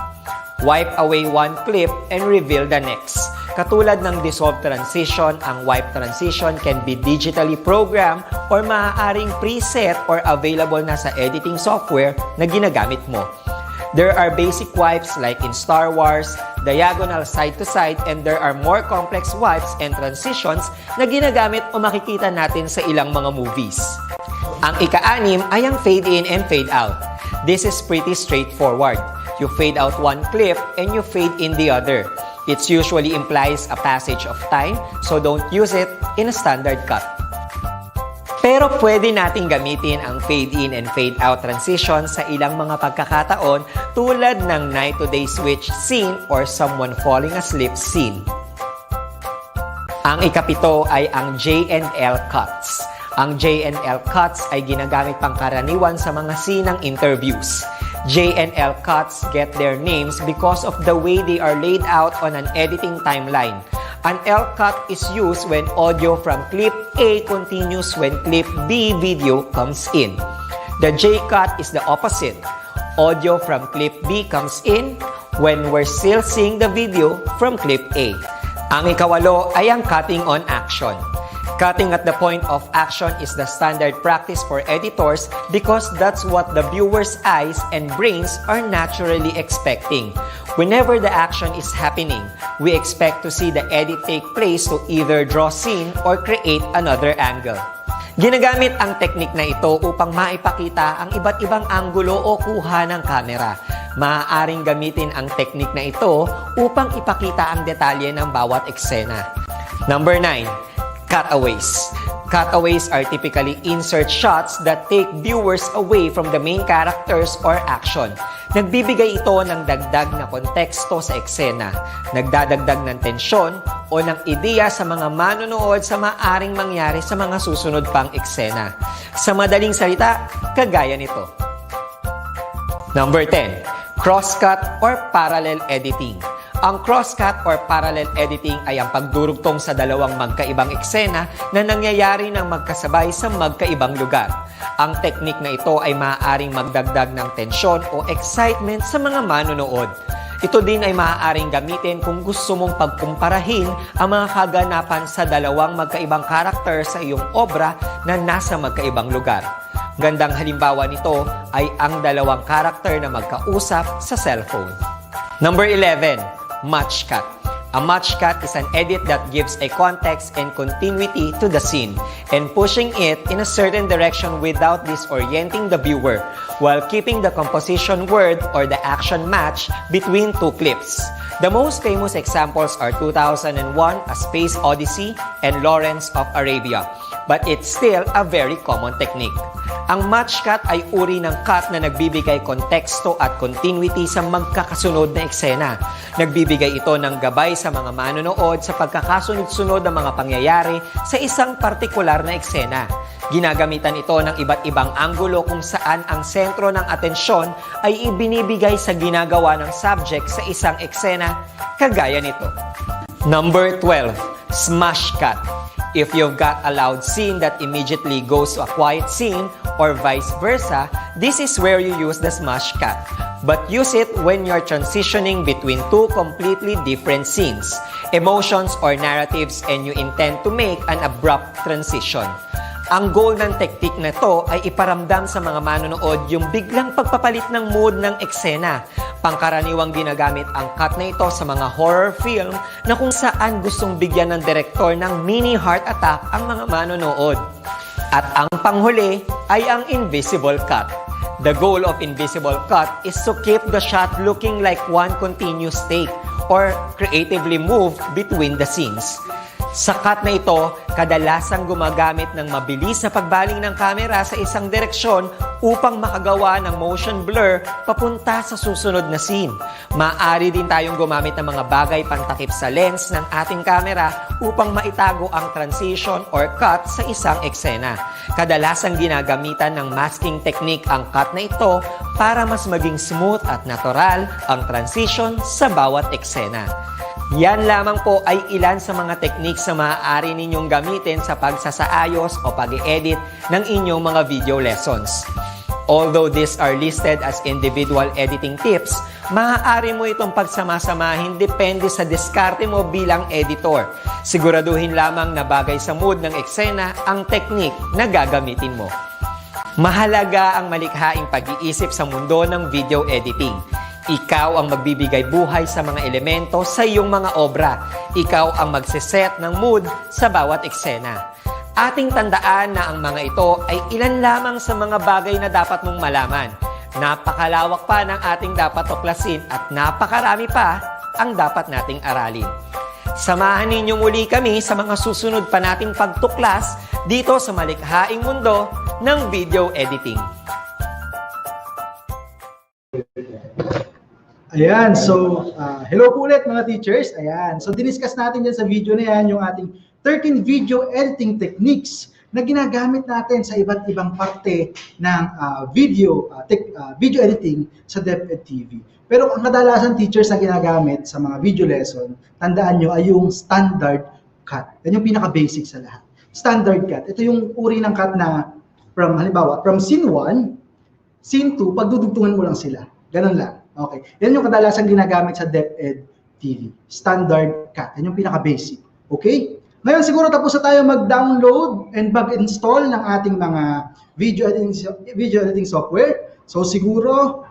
Wipe away one clip and reveal the next. Katulad ng dissolve transition, ang wipe transition can be digitally programmed or maaaring preset or available na sa editing software na ginagamit mo. There are basic wipes like in Star Wars, diagonal side to side, and there are more complex wipes and transitions na ginagamit o makikita natin sa ilang mga movies. Ang ika-anim ay ang fade in and fade out. This is pretty straightforward. You fade out one clip and you fade in the other. It usually implies a passage of time, so don't use it in a standard cut. Pero pwede nating gamitin ang fade in and fade out transition sa ilang mga pagkakataon tulad ng night to day switch scene or someone falling asleep scene. Ang ikapito ay ang J&L cuts. Ang J&L cuts ay ginagamit pangkaraniwan sa mga scene ng interviews. J&L cuts get their names because of the way they are laid out on an editing timeline. An L cut is used when audio from clip A continues when clip B video comes in. The J cut is the opposite. Audio from clip B comes in, when we're still seeing the video from clip A. Ang ikawalo ay ang cutting on action. Cutting at the point of action is the standard practice for editors because that's what the viewer's eyes and brains are naturally expecting. Whenever the action is happening, we expect to see the edit take place to either draw scene or create another angle. Ginagamit ang teknik na ito upang maipakita ang iba't ibang anggulo o kuha ng kamera. Maaaring gamitin ang teknik na ito upang ipakita ang detalye ng bawat eksena. Number 9. Cutaways. Cutaways are typically insert shots that take viewers away from the main characters or action. Nagbibigay ito ng dagdag na konteksto sa eksena, nagdadagdag ng tensyon o ng ideya sa mga manonood sa maaring mangyari sa mga susunod pang eksena. Sa madaling salita, kagaya nito. Number 10. Crosscut or parallel editing. Ang crosscut or parallel editing ay ang pagdurugtong sa dalawang magkaibang eksena na nangyayari ng magkasabay sa magkaibang lugar. Ang teknik na ito ay maaaring magdagdag ng tensyon o excitement sa mga manonood. Ito din ay maaaring gamitin kung gusto mong pagkumparahin ang mga kaganapan sa dalawang magkaibang karakter sa iyong obra na nasa magkaibang lugar. Gandang halimbawa nito ay ang dalawang karakter na magkausap sa cellphone. Number 11. Match cut. A match cut is an edit that gives a context and continuity to the scene and pushing it in a certain direction without disorienting the viewer while keeping the composition word or the action match between two clips. The most famous examples are 2001: A Space Odyssey and Lawrence of Arabia, but it's still a very common technique. Ang match cut ay uri ng cut na nagbibigay konteksto at continuity sa magkakasunod na eksena. Nagbibigay ito ng gabay sa mga manonood sa pagkakasunod-sunod ng mga pangyayari sa isang partikular na eksena. Ginagamitan ito ng iba't ibang anggulo kung saan ang sentro ng atensyon ay ibinibigay sa ginagawa ng subject sa isang eksena, kagaya nito. Number 12. Smash cut. If you've got a loud scene that immediately goes to a quiet scene or vice versa, this is where you use the smash cut. But use it when you're transitioning between two completely different scenes, emotions or narratives, and you intend to make an abrupt transition. Ang goal ng teknik na to ay iparamdam sa mga manonood yung biglang pagpapalit ng mood ng eksena. Pangkaraniwang ginagamit ang cut na ito sa mga horror film na kung saan gustong bigyan ng direktor ng mini heart attack ang mga manonood. At ang panghuli ay ang invisible cut. The goal of invisible cut is to keep the shot looking like one continuous take or creatively move between the scenes. Sa cut na ito, kadalasang gumagamit ng mabilis na pagbaling ng kamera sa isang direksyon upang makagawa ng motion blur papunta sa susunod na scene. Maaari din tayong gumamit ng mga bagay pantakip sa lens ng ating kamera upang maitago ang transition or cut sa isang eksena. Kadalasang ginagamitan ng masking technique ang cut na ito para mas maging smooth at natural ang transition sa bawat eksena. Yan lamang po ay ilan sa mga techniques na maaari ninyong gamitin sa pagsasaayos o pag-edit ng inyong mga video lessons. Although these are listed as individual editing tips, maaari mo itong pagsamasamahin depende sa diskarte mo bilang editor. Siguraduhin lamang na bagay sa mood ng eksena ang technique na gagamitin mo. Mahalaga ang malikhaing pag-iisip sa mundo ng video editing. Ikaw ang magbibigay buhay sa mga elemento sa iyong mga obra. Ikaw ang magsiset ng mood sa bawat eksena. Ating tandaan na ang mga ito ay ilan lamang sa mga bagay na dapat mong malaman. Napakalawak pa ng ating dapat tuklasin at napakarami pa ang dapat nating aralin. Samahan ninyo muli kami sa mga susunod pa nating pagtuklas dito sa malikhaing mundo ng video editing. Ayan, so hello po ulit mga teachers. Ayan, so diniscuss natin dyan sa video na yan yung ating 13 video editing techniques na ginagamit natin sa iba't ibang parte ng video editing sa DepEd TV. Pero ang kadalasan teachers na ginagamit sa mga video lesson, tandaan nyo ay yung standard cut. Yan yung pinaka-basic sa lahat. Standard cut. Ito yung uri ng cut na halimbawa, from scene 1, scene 2, pagdudugtungan mo lang sila. Ganun lang. Okay. Yan yung kadalasan ginagamit sa DepEd TV. Standard cut. Yan yung pinaka-basic. Okay? Ngayon siguro tapos na tayo mag-download and mag-install ng ating mga video editing software. So siguro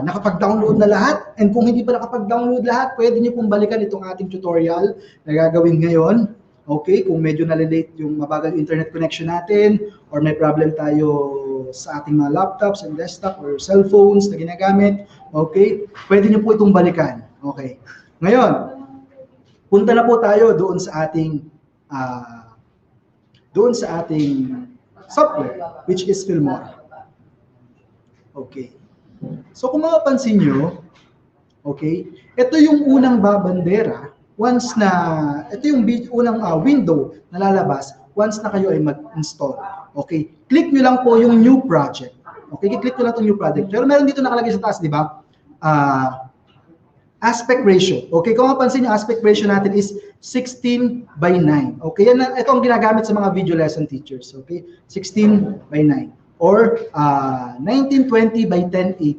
nakapag-download na lahat. And kung hindi pa nakapag-download lahat, pwede niyo pong balikan itong ating tutorial na gagawin ngayon. Okay, kung medyo nalilate yung mabagal internet connection natin or may problem tayo sa ating mga laptops and desktop or cellphones na ginagamit, okay, pwede niyo po itong balikan. Okay. Ngayon, punta na po tayo doon sa ating software, which is Filmora. Okay. So kung mapapansin nyo, okay, ito yung unang babandera once na, ito yung unang window na lalabas once na kayo ay mag-install. Okay, click nyo lang po yung new project. Okay, click nyo lang itong new project. Pero meron dito nakalagay sa taas, di ba? Aspect ratio. Okay, kung mapansin nyo, aspect ratio natin is 16:9. Okay, yan, ito ang ginagamit sa mga video lesson teachers. Okay, 16:9. Or 1920x1080.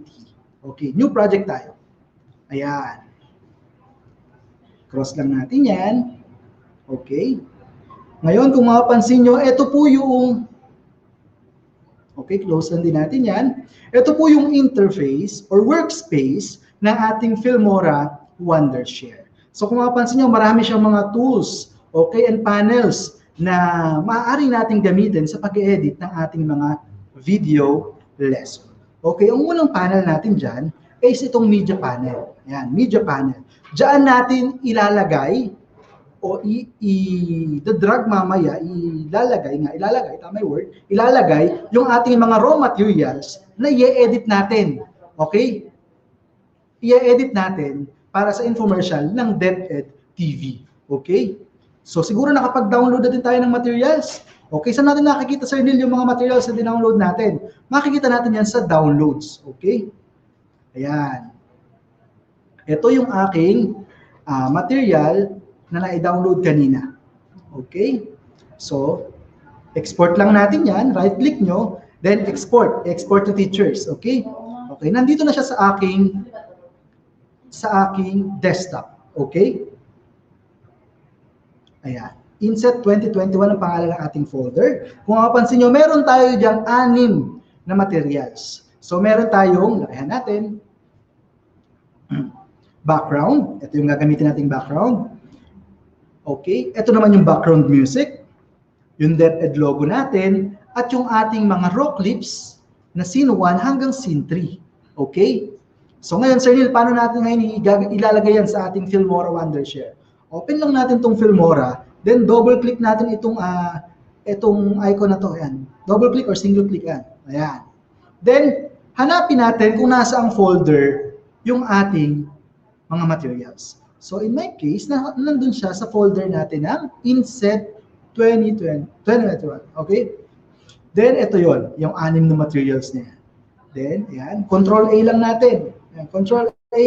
Okay, new project tayo. Ayan. Cross lang natin yan. Okay. Ngayon, kung mapapansin nyo, ito po yung, okay, close lang din natin yan. Ito po yung interface or workspace ng ating Filmora Wondershare. So kung mapapansin nyo, marami siyang mga tools, okay, and panels na maaari nating gamitin sa pag-edit ng ating mga video lesson. Okay, ang unang panel natin dyan is itong media panel. Ayan, media panel. Diyan natin ilalagay o i-drag mamaya, ilalagay, tama yung word, ilalagay yung ating mga raw materials na i-edit natin. Okay? I-edit natin para sa infomercial ng DepEd TV. Okay? So siguro nakapag-download na din tayo ng materials. Okay, saan natin nakikita, Sir Neil, yung mga materials na dinownload natin? Makikita natin yan sa downloads. Okay? Ayan. Ito yung aking material na na-download kanina. Okay? So, export lang natin yan. Right-click nyo. Then, export. Export to teachers. Okay? Okay, nandito na siya sa aking desktop. Okay? Ayan. INSET 2021 ang pangalan ng ating folder. Kung mapapansin nyo, meron tayo diyang 6 na materials. So, meron tayong, lakihan natin, background. Ito yung gagamitin nating background. Okay. Ito naman yung background music, yung DepEd logo natin, at yung ating mga raw clips na scene 1 hanggang scene 3. Okay? So, ngayon, Sir Neil, paano natin ngayon ilalagay yan sa ating Filmora Wondershare? Open lang natin itong Filmora. Then double-click natin itong icon na to. Ayan. Double-click or single-click yan. Ayan. Then, hanapin natin kung nasa ang folder yung ating mga materials. So, in my case, nandun siya sa folder natin ng INSET 2021. Okay? Then, ito yon, yung 6 na materials niya. Then, ayan. Control A lang natin. Ayan. Control A.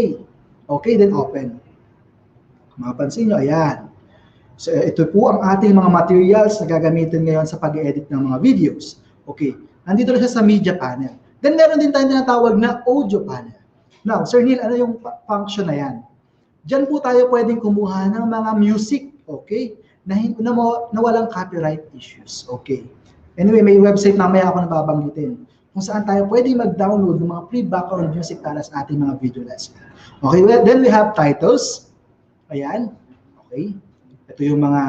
Okay, then open. Mapansin nyo, ayan. So, ito po ang ating mga materials na gagamitin ngayon sa pag-edit ng mga videos. Okay, nandito na siya sa media panel. Then, meron din tayong tinatawag na audio panel. Now, Sir Neil, ano yung function na yan? Diyan po tayo pwedeng kumuha ng mga music, okay, na walang copyright issues. Okay. Anyway, may website mamaya ako nababanggitin kung saan tayo pwedeng mag-download ng mga pre-background music para sa ating mga video lesson. Okay, well, then we have titles. Ayan. Okay. Ito yung mga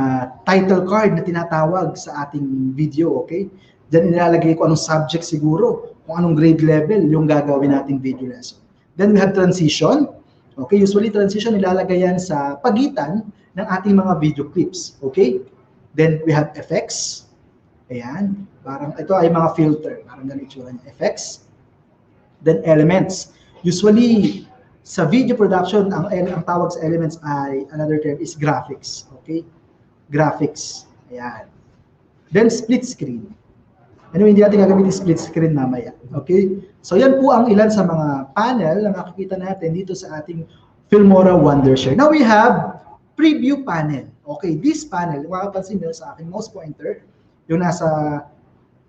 title card na tinatawag sa ating video, okay? Diyan nilalagay ko anong subject siguro, kung anong grade level yung gagawin nating video lesson. Then we have transition. Okay, usually transition nilalagay yan sa pagitan ng ating mga video clips, okay? Then we have effects. Ayan, parang ito ay mga filter, parang ganito yung effects. Then elements. Usually sa video production, ang tawag sa elements ay, another term is graphics. Okay? Graphics. Ayan. Then, split screen. Anyway, hindi natin gagamitin split screen mamaya. Okay? So, yan po ang ilan sa mga panel na makikita natin dito sa ating Filmora Wondershare. Now, we have preview panel. Okay, this panel, makapansin nyo sa aking mouse pointer, yung nasa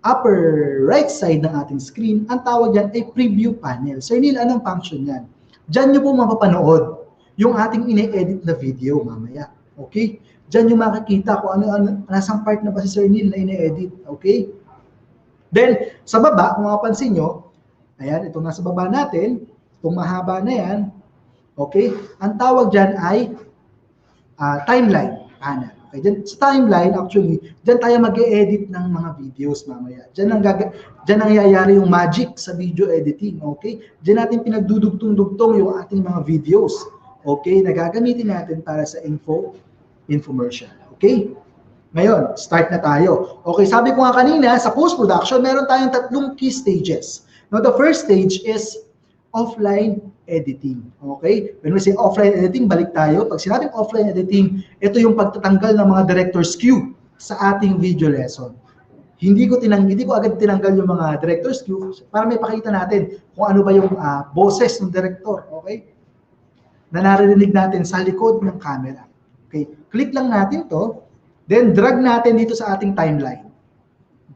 upper right side ng ating screen, ang tawag yan ay preview panel. Sir Neil, anong function yan? Diyan nyo po mapapanood yung ating ine-edit na video mamaya. Okay? Diyan nyo makikita kung ano, nasang part na ba si Sir Neil na ine-edit. Okay? Then, sa baba, kung mapapansin nyo, ayan, itong nasa baba natin, itong mahaba na yan, okay? Ang tawag dyan ay timeline. Okay, dyan, sa timeline, actually, dyan tayo mag-e-edit ng mga videos mamaya. Dyan nangyayari yung magic sa video editing, okay? Dyan natin pinagdudugtong-dugtong yung ating mga videos, okay? Na gagamitin natin para sa infomercial, okay? Ngayon, start na tayo. Okay, sabi ko nga kanina, sa post-production, meron tayong 3 key stages. Now, the first stage is offline editing. Okay? When we say offline editing, balik tayo. Pag sinabing offline editing, ito yung pagtatanggal ng mga director's cue sa ating video lesson. Hindi ko agad tinanggal yung mga director's cue para may pakita natin kung ano ba yung boses ng director. Okay? Na naririnig natin sa likod ng camera. Okay? Click lang natin to. Then, drag natin dito sa ating timeline.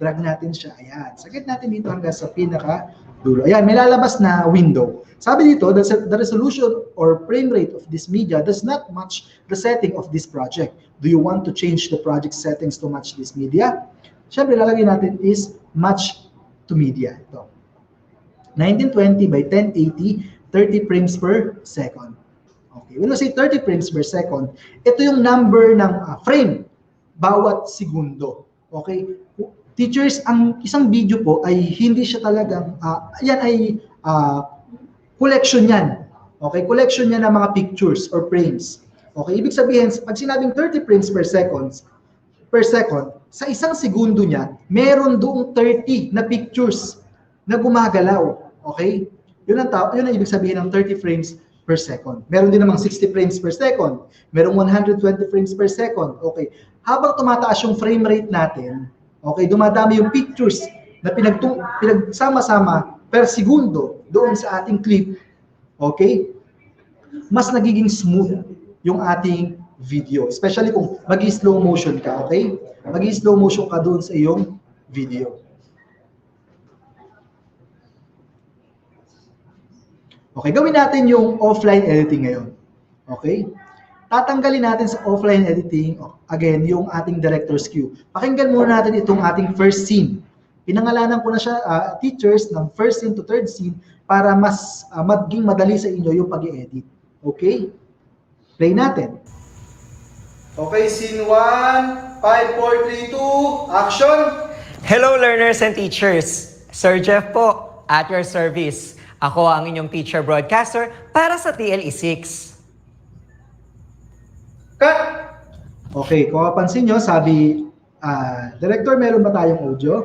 Drag natin siya. Ayan. Sakit natin dito hanggang sa pinaka-dulo. Ayan, may lalabas na window. Sabi dito, the resolution or frame rate of this media does not match the setting of this project. Do you want to change the project settings to match this media? Siyempre, lalagay natin is match to media. Ito. 1920 by 1080, 30 frames per second. Okay. When we say 30 frames per second, ito yung number ng frame bawat segundo. Okay? Teachers, ang isang video po ay hindi siya talagang, yan ay collection yan. Okay? Collection yan ng mga pictures or frames. Okay? Ibig sabihin, pag sinabing 30 frames per second, sa isang segundo niya, meron doong 30 na pictures na gumagalaw. Okay? Yun ang ibig sabihin ng 30 frames per second. Meron din namang 60 frames per second. Merong 120 frames per second. Okay. Habang tumataas yung frame rate natin, okay, dumadami yung pictures na pinagsama-sama per segundo doon sa ating clip, okay, mas nagiging smooth yung ating video. Especially kung mag-slow motion ka, okay? Mag-slow motion ka doon sa iyong video. Okay, gawin natin yung offline editing ngayon. Okay? Tatanggalin natin sa offline editing, again, yung ating director's cue. Pakinggan muna natin itong ating first scene. Pinangalanan ko na siya, teachers, ng first scene to third scene para mas maging madali sa inyo yung pag-i-edit. Okay? Play natin. Okay, scene 1, 5, 4, 3, 2, action! Hello learners and teachers! Sir Jeff po, at your service. Ako ang inyong teacher broadcaster para sa TLE6. Cut! Okay, kung mapansin nyo, sabi, Director, meron ba tayong audio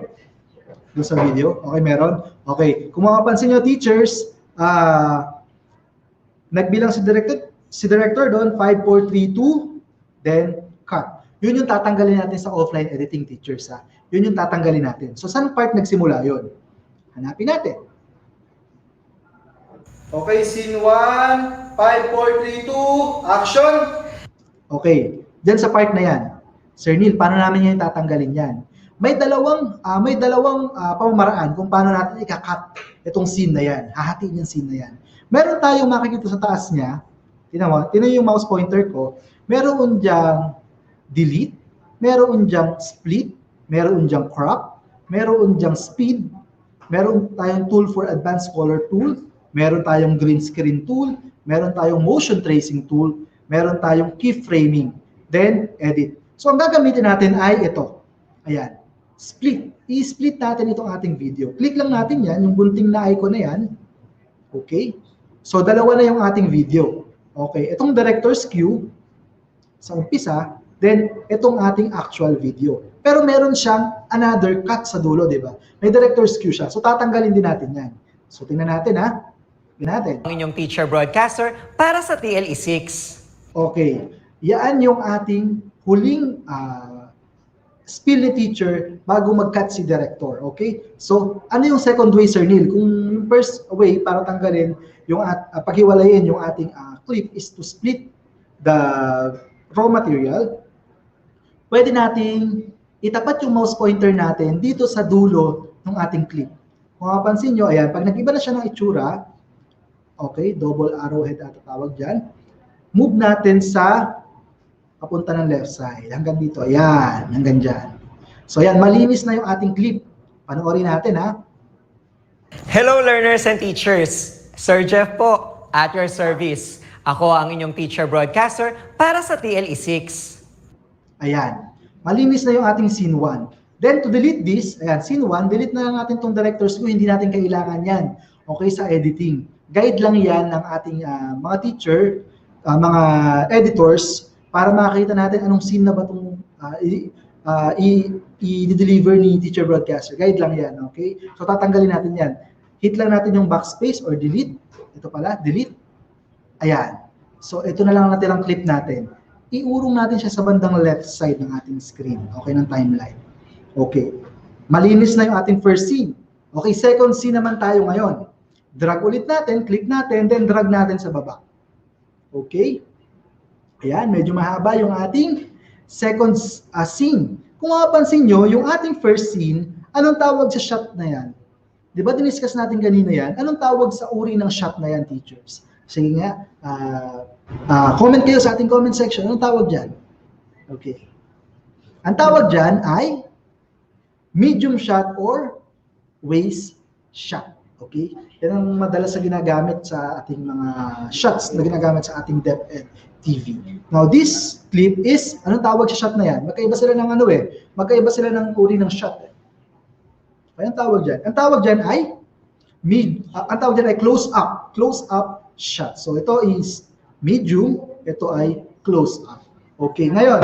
doon sa video? Okay, meron. Okay, kung mapapansin nyo, teachers, nagbilang si director doon, 5, 4, 3, 2, then cut. Yun yung tatanggalin natin sa offline editing, teachers. Yun yung tatanggalin natin. So, saan part nagsimula yun? Hanapin natin. Okay, scene 1, 5, 4, 3, 2, action! Okay, dyan sa part na yan, Sir Neil, paano namin yan tatanggalin yan? May dalawang pamamaraan kung paano natin ika-cut itong scene na yan, hahatiin yung scene na yan. Meron tayong makikita sa taas niya, tinan yung mouse pointer ko, meron diyang delete, meron diyang split, meron diyang crop, meron diyang speed, meron tayong tool for advanced color tool, meron tayong green screen tool, meron tayong motion tracing tool, meron tayong keyframing, then edit. So ang gagamitin natin ay ito. Ayan. Split. I-split natin itong ating video. Click lang natin yan, yung bunting na icon na yan. Okay? So dalawa na yung ating video. Okay, itong director's cue sa umpisa, then itong ating actual video. Pero meron siyang another cut sa dulo, di ba? May director's cue siya. So tatanggalin din natin yan. So tingnan natin ha. Natin. Ang inyong teacher broadcaster para sa TLE6. Okay. Yan yung ating huling spill ni teacher bago mag-cut si director. Okay? So, ano yung second way, Sir Neil? Kung yung first way para tanggalin, yung paghiwalayin yung ating clip is to split the raw material, pwede nating itapat yung mouse pointer natin dito sa dulo ng ating clip. Kung mapansin nyo, ayan, pag nag-iba na siya ng itsura, Okay, double arrowhead ata tawag dyan. Move natin sa papunta ng left side. Hanggang dito. Ayan, hanggang dyan. So ayan, malinis na yung ating clip. Panoorin natin ha. Hello learners and teachers! Sir Jeff po, at your service. Ako ang inyong teacher broadcaster para sa TLE6. Ayan. Malinis na yung ating scene 1. Then to delete this, ayan, scene 1, delete na lang natin itong director's view. Hindi natin kailangan yan. Okay, sa editing. Guide lang yan ng ating mga teacher, mga editors, para makita natin anong scene na ba itong i-deliver ni teacher broadcaster. Guide lang yan, okay? So tatanggalin natin yan. Hit lang natin yung backspace or delete. Ito pala, delete. Ayan. So ito na lang natin ang clip natin. Iurong natin siya sa bandang left side ng ating screen, okay, ng timeline. Okay. Malinis na yung ating first scene. Okay, second scene naman tayo ngayon. Drag ulit natin, click natin, then drag natin sa baba. Okay? Ayan, medyo mahaba yung ating second scene. Kung mapapansin nyo, yung ating first scene, anong tawag sa shot na yan? Di ba diniscuss natin kanina yan? Anong tawag sa uri ng shot na yan, teachers? Sige nga, comment kayo sa ating comment section. Anong tawag dyan? Okay. Ang tawag dyan ay medium shot or waist shot. Okay? Yan ang madalas na ginagamit sa ating mga shots na ginagamit sa ating DepEd TV. Now, this clip is, anong tawag sa shot na yan? Magkaiba sila ng ano eh. Magkaiba sila ng uri ng shot eh. Anong tawag dyan? Ang tawag dyan ay close up. Close up shot. So, ito is medium. Ito ay close up. Okay, ngayon.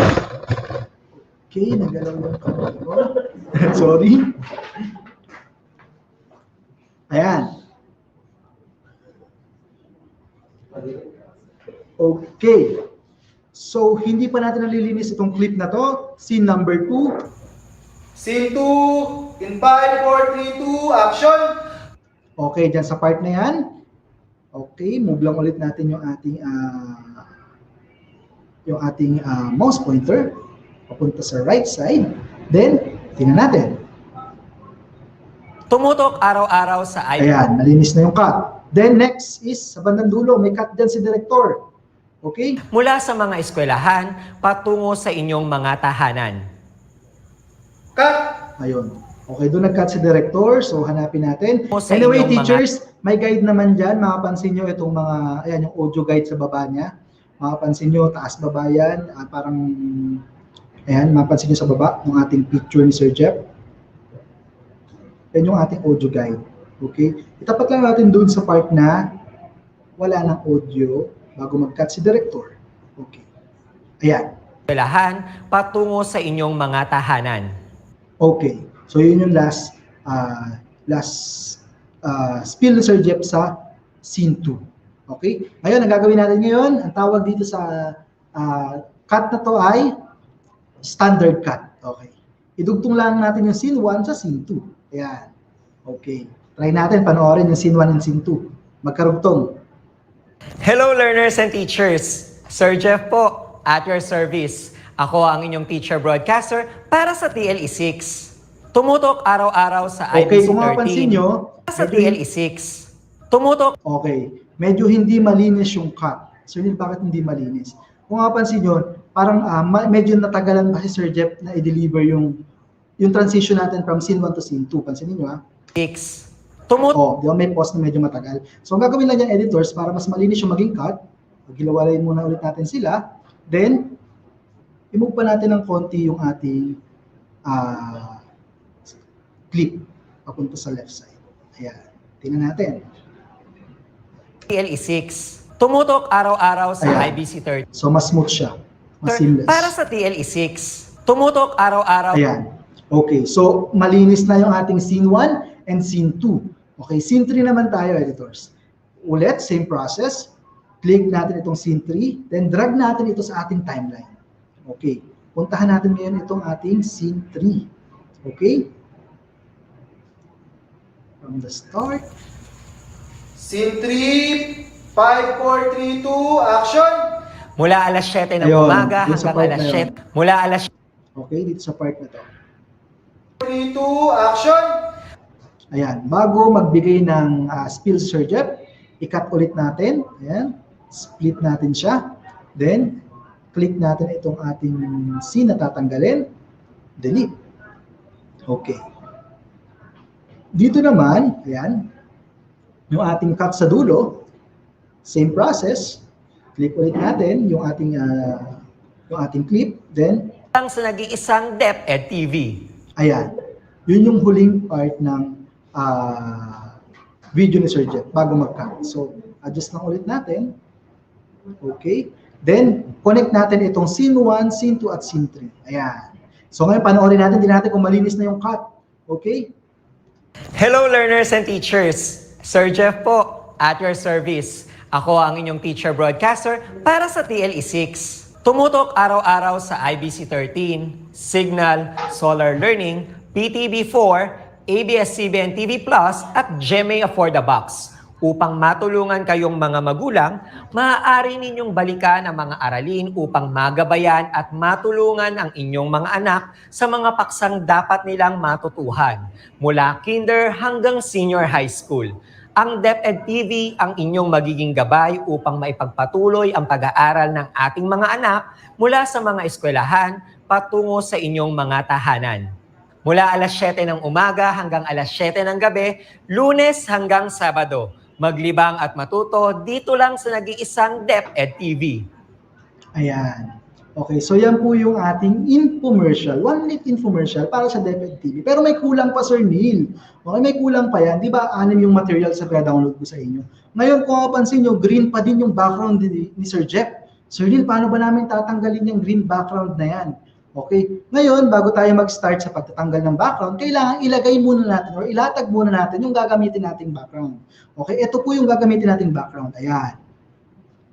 Okay, nagalaw yung kamay ko. Sorry. Ayan. Okay. So, hindi pa natin nalilinis itong clip na to. Scene number 2. Scene 2, in 5, 4, 3, 2, action! Okay, dyan sa part na yan. Okay, move lang ulit natin yung ating mouse pointer papunta sa right side. Then, tingnan natin. Tumutok araw-araw sa iPad. Ayan, nalinis na yung cut. Then next is, sa bandang dulo, may cut dyan si director. Okay? Mula sa mga eskwelahan, patungo sa inyong mga tahanan. Cut! Ayun. Okay, doon nag-cut si director. So, hanapin natin. Sa Anyway, inyong teachers, may guide naman dyan. Makapansin nyo itong mga, ayan, yung audio guide sa baba niya. Makapansin nyo, taas-baba yan. Parang, ayan, mapansin nyo sa baba, yung ating picture ni Sir Jeff. Yan yung ating audio guide. Okay? Itapat lang natin doon sa part na wala ng audio bago mag-cut si director. Okay. Ayan. Eskwelahan, patungo sa inyong mga tahanan. Okay. So, yun yung last spill ni Sir Jeff sa scene 2. Okay? Ngayon, ang gagawin natin ngayon, ang tawag dito sa cut na to ay standard cut. Okay. Idugtong lang natin yung scene 1 sa scene 2. Ayan. Okay. Try natin panoorin yung scene 1 and scene 2. Magkarugtong. Hello learners and teachers! Sir Jeff po, at your service. Ako ang inyong teacher broadcaster para sa TLE6. Tumutok araw-araw sa Okay, IBC kung mapapansin 13. nyo, Sa TLE6. Tumutok. Okay. Medyo hindi malinis yung cut. Sir Neil, bakit hindi malinis? Kung mapapansin nyo, parang medyo natagalan pa si Sir Jeff na i-deliver yung transition natin from scene 1 to scene 2. Pansinin nyo ha. 6. Tumutok. Di ba may pause na medyo matagal. So, ang gagawin lang yan, editors, para mas malinis yung maging cut, maghiwalayin muna ulit natin sila. Then, i-move pa natin ng konti yung ating clip papunta sa left side. Ayan. Tingnan natin. TLE6. Tumutok araw-araw sa Ayan. IBC 13. So, mas smooth siya. Mas seamless. Para sa TLE6. Tumutok araw-araw. Ayan. Okay. So, malinis na yung ating scene 1 and scene 2. Okay. Scene 3 naman tayo, editors. Ulit, same process. Click natin itong scene 3. Then, drag natin ito sa ating timeline. Okay. Puntahan natin ngayon itong ating scene 3. Okay. From the start. Scene 3, 5, 4, 3, 2, action! Mula alas 7 ng Ayun, umaga dito sa hanggang part alas na yun. 7. Mula alas Okay, dito sa part na to. 3, 2, action! Ayan, bago magbigay ng spill si Sir Jeff, I-cut ulit natin. Ayan. Split natin siya. Then, click natin itong ating C na tatanggalin. Delete. Okay. Dito naman, ayan, yung ating cut sa dulo, same process. Click ulit natin yung ating clip. Then, Lang sa nag-iisang DepEd TV. ayan. Yun yung huling part ng video ni Sir Jeff bago mag-cut. So, adjust lang ulit natin. Okay. Then, connect natin itong scene 1, scene 2, at scene 3. Ayan. So, ngayon, panoorin natin din natin kung malinis na yung cut. Okay? Hello learners and teachers! Sir Jeff po, at your service. Ako ang inyong teacher broadcaster para sa TLE6. Tumutok araw-araw sa IBC 13, Signal, Solar Learning, PTV4, ABS-CBN TV Plus at GMA For the Box. Upang matulungan kayong mga magulang, maaari ninyong balikan ang mga aralin upang magabayan at matulungan ang inyong mga anak sa mga paksang dapat nilang matutuhan mula kinder hanggang senior high school. Ang DepEd TV ang inyong magiging gabay upang maipagpatuloy ang pag-aaral ng ating mga anak mula sa mga eskwelahan patungo sa inyong mga tahanan. Mula alas 7 ng umaga hanggang alas 7 ng gabi, Lunes hanggang Sabado. Maglibang at matuto dito lang sa nag-iisang DepEd TV. Ayan. Okay, so yan po yung ating infomercial. 1-minute infomercial para sa DepEd TV. Pero may kulang pa, Sir Neil. Okay, may kulang pa yan. Di ba, 6 yung materials na download ko sa inyo. Ngayon, kung mapansin nyo, green pa din yung background ni Sir Jeff. Sir Neil, paano ba namin tatanggalin yung green background na yan? Okay, ngayon, bago tayo mag-start sa pagtatanggal ng background, kailangan ilagay muna natin or ilatag muna natin yung gagamitin nating background. Okay, ito po yung gagamitin nating background. Ayan.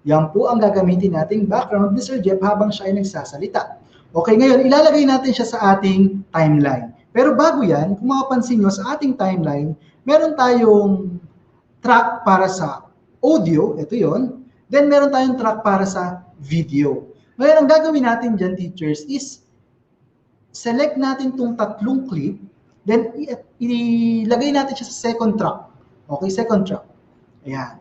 Yan po ang gagamitin nating background ni Sir Jeff habang siya ay nagsasalita. Okay, ngayon, ilalagay natin siya sa ating timeline. Pero bago yan, kung mapapansin nyo, sa ating timeline, meron tayong track para sa audio, ito yon. Then meron tayong track para sa video. Ngayon, ang gagawin natin dyan, teachers, is select natin itong tatlong clip, then ilagay natin siya sa second track. Okay, second track. Ayan.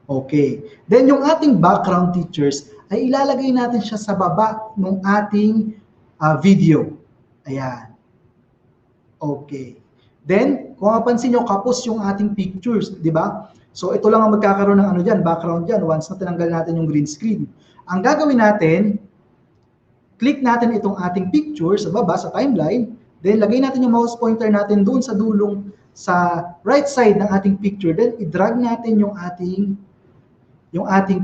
Okay. Then yung ating background, teachers, ay ilalagay natin siya sa baba ng ating video. Ayan. Okay. Then, kung mapansin nyo, kapos yung ating pictures, di ba? So, ito lang ang magkakaroon ng ano dyan, background dyan, once na tinanggal natin yung green screen. Ang gagawin natin, click natin itong ating picture sa baba, sa timeline, then lagay natin yung mouse pointer natin doon sa dulong, sa right side ng ating picture, then i-drag natin yung ating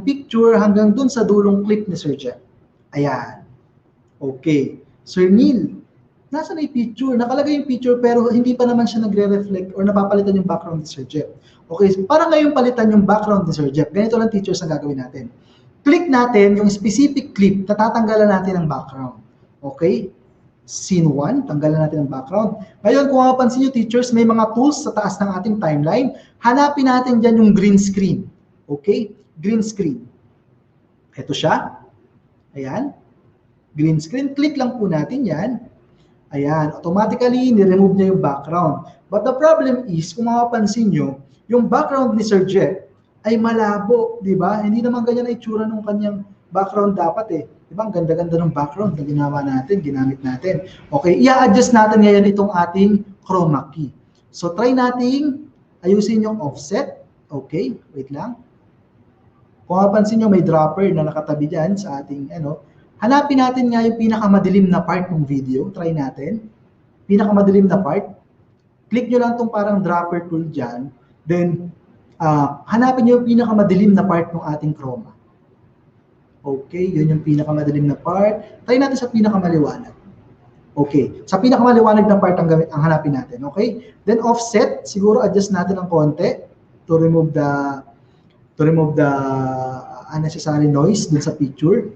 picture hanggang doon sa dulong clip ni Sir Jeff. Ayan. Okay. Sir Neil, nasa na yung picture? Nakalagay yung picture pero hindi pa naman siya nagre-reflect or napapalitan yung background ni Sir Jeff. Okay, para ngayon palitan yung background ni Sir Jeff, ganito lang, teachers, ang gagawin natin. Click natin yung specific clip na tatanggalan natin ng background. Okay? Scene 1, tanggalan natin ang background. Ngayon, kung mapapansin nyo, teachers, may mga tools sa taas ng ating timeline. Hanapin natin dyan yung green screen. Okay? Green screen. Ito siya. Ayan. Green screen. Click lang po natin yan. Ayan. Automatically, ni-remove niya yung background. But the problem is, kung mapapansin nyo, yung background ni Sir Jeff ay malabo, di ba? Hindi naman ganyan na itsura ng kanyang background dapat eh. Di ba? Ang ganda-ganda ng background na ginawa natin, ginamit natin. Okay, i-adjust natin ngayon itong ating chroma key. So, try nating ayusin yung offset. Okay, wait lang. Kung mapansin nyo, may dropper na nakatabi dyan sa ating, hanapin natin nga yung pinakamadilim na part ng video. Try natin. Pinakamadilim na part. Click nyo lang itong parang dropper tool dyan. Then, hanapin nyo yung pinakamadilim na part ng ating chroma. Okay, yun yung pinakamadilim na part. Try natin sa pinakamaliwanag. Okay, sa pinakamaliwanag na part ang hanapin natin. Okay, then offset, siguro adjust natin ng konti to remove the unnecessary noise dun sa picture.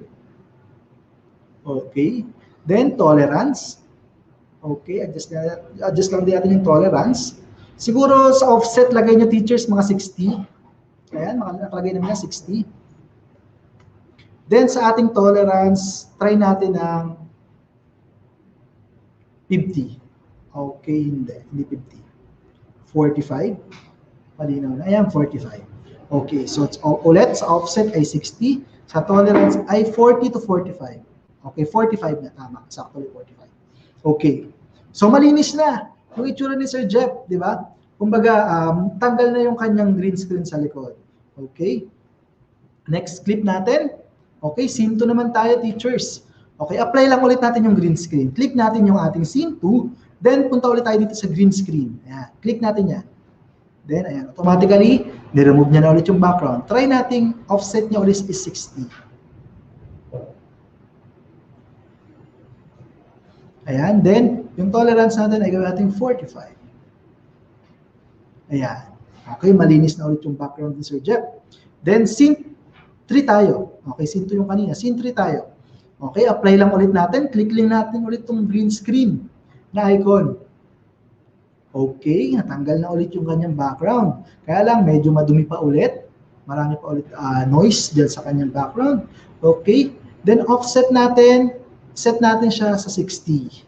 Okay, then tolerance. Okay, adjust lang din natin yung tolerance. Siguro sa offset, lagay nyo, teachers, mga 60. Ayan, nakalagay namin na 60. Then sa ating tolerance, try natin ng 50. Okay, hindi 50. 45. Malinaw na. Ayan, 45. Okay, so ulit sa offset ay 60, sa tolerance ay 40 to 45. Okay, 45 na tama. Exactly 45. Okay. So malinis na yung itsura ni Sir Jeff, di ba? Kumbaga, tanggal na yung kanyang green screen sa likod. Okay? Next clip natin. Okay, scene 2 naman tayo, teachers. Okay, apply lang ulit natin yung green screen. Click natin yung ating scene 2, then punta ulit tayo dito sa green screen. Ayan, click natin yan. Then, ayan, automatically, ni-remove niya na ulit yung background. Try nating offset niya ulit is 60. Ayan, then, yung tolerance natin ay gawin natin 45. Ayan. Okay, malinis na ulit yung background ni Sir Jeff. Then, scene 3 tayo. Okay, scene 2 yung kanina. Scene 3 tayo. Okay, apply lang ulit natin. Click lang natin ulit yung green screen na icon. Okay, natanggal na ulit yung kanyang background. Kaya lang, medyo madumi pa ulit. Marami pa ulit noise dyan sa kanyang background. Okay, then offset natin. Set natin siya sa 60.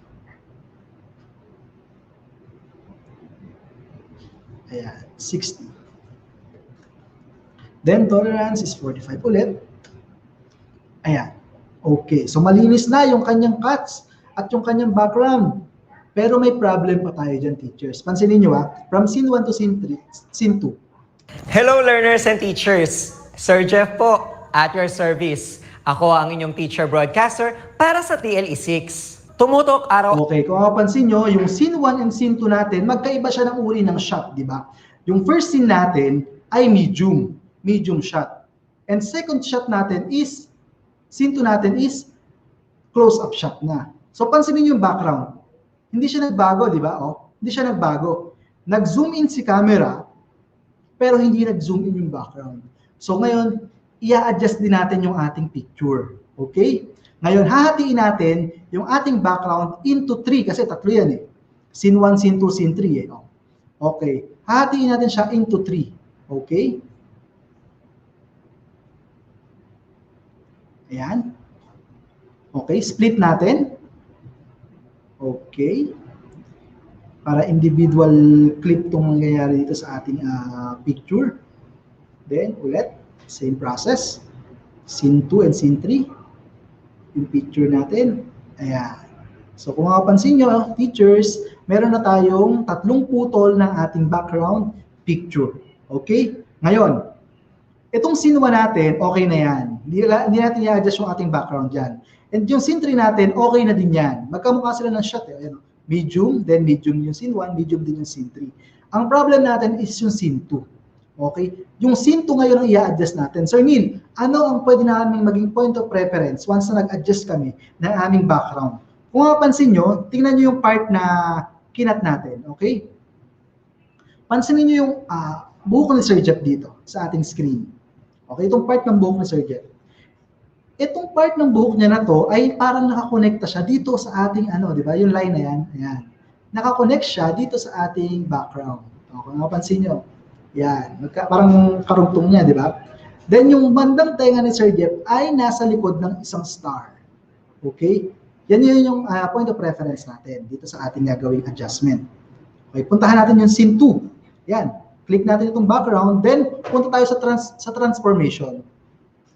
Ayan, 60. Then tolerance is 45 ulit. Ayan. Okay, so malinis na yung kanyang cuts at yung kanyang background. Pero may problem pa tayo dyan, teachers. Pansinin nyo from scene 1 to scene 3, scene 2. Hello learners and teachers! Sir Jeff po, at your service. Ako ang inyong teacher broadcaster para sa TLE6. Tumutok araw. Okay, kung mapansin nyo, yung scene 1 and scene 2 natin, magkaiba siya ng uri ng shot, di ba? Yung first scene natin ay medium shot. And second shot natin is, scene 2 natin is close-up shot na. So pansinin yung background. Hindi siya nagbago, di ba? Oh, hindi siya nagbago. Nag-zoom in si camera, pero hindi nag-zoom in yung background. So ngayon, i-adjust din natin yung ating picture. Okay? Ngayon, hahatiin natin yung ating background into 3 kasi tatlo yan eh. Scene 1, scene 2, scene 3 eh. Okay. Hahatiin natin siya into 3. Okay? Ayan. Okay, split natin. Okay. Para individual clip itong mangyayari dito sa ating picture. Then, ulit, same process. Scene 2 and scene 3. Yung picture natin. Ayan. So, kung makapansin nyo, teachers, meron na tayong 3 putol ng ating background picture. Okay? Ngayon, itong scene 1 natin, okay na yan. Hindi natin i-adjust yung ating background dyan. And yung scene 3 natin, okay na din yan. Magkamukha sila ng shot. Ayan. Medium, then medium yung scene 1, medium din yung scene 3. Ang problem natin is yung scene 2. Okay? Yung scene 2 ngayon ang i-adjust natin. Sir Neil, ano ang pwede namin maging point of preference once na nag-adjust kami ng aming background? Kung mapansin nyo, tingnan nyo yung part na kinat natin. Okay? Pansinin nyo yung buhok ni Sir Jeff dito sa ating screen. Okay? Itong part ng buhok ni Sir Jeff. Itong part ng buhok niya na to ay parang nakakonekta siya dito sa ating di ba? Yung line na yan. Ayan. Nakakonect siya dito sa ating background. Okay, kung mapansin nyo. Yan. Parang karugtong niya, di ba? Then yung bandang tenga ni Sir Jeff ay nasa likod ng isang star. Okay? Yan yung point of reference natin dito sa ating gagawing adjustment. Okay, puntahan natin yung scene 2. Yan. Click natin itong background, then punta tayo sa transformation.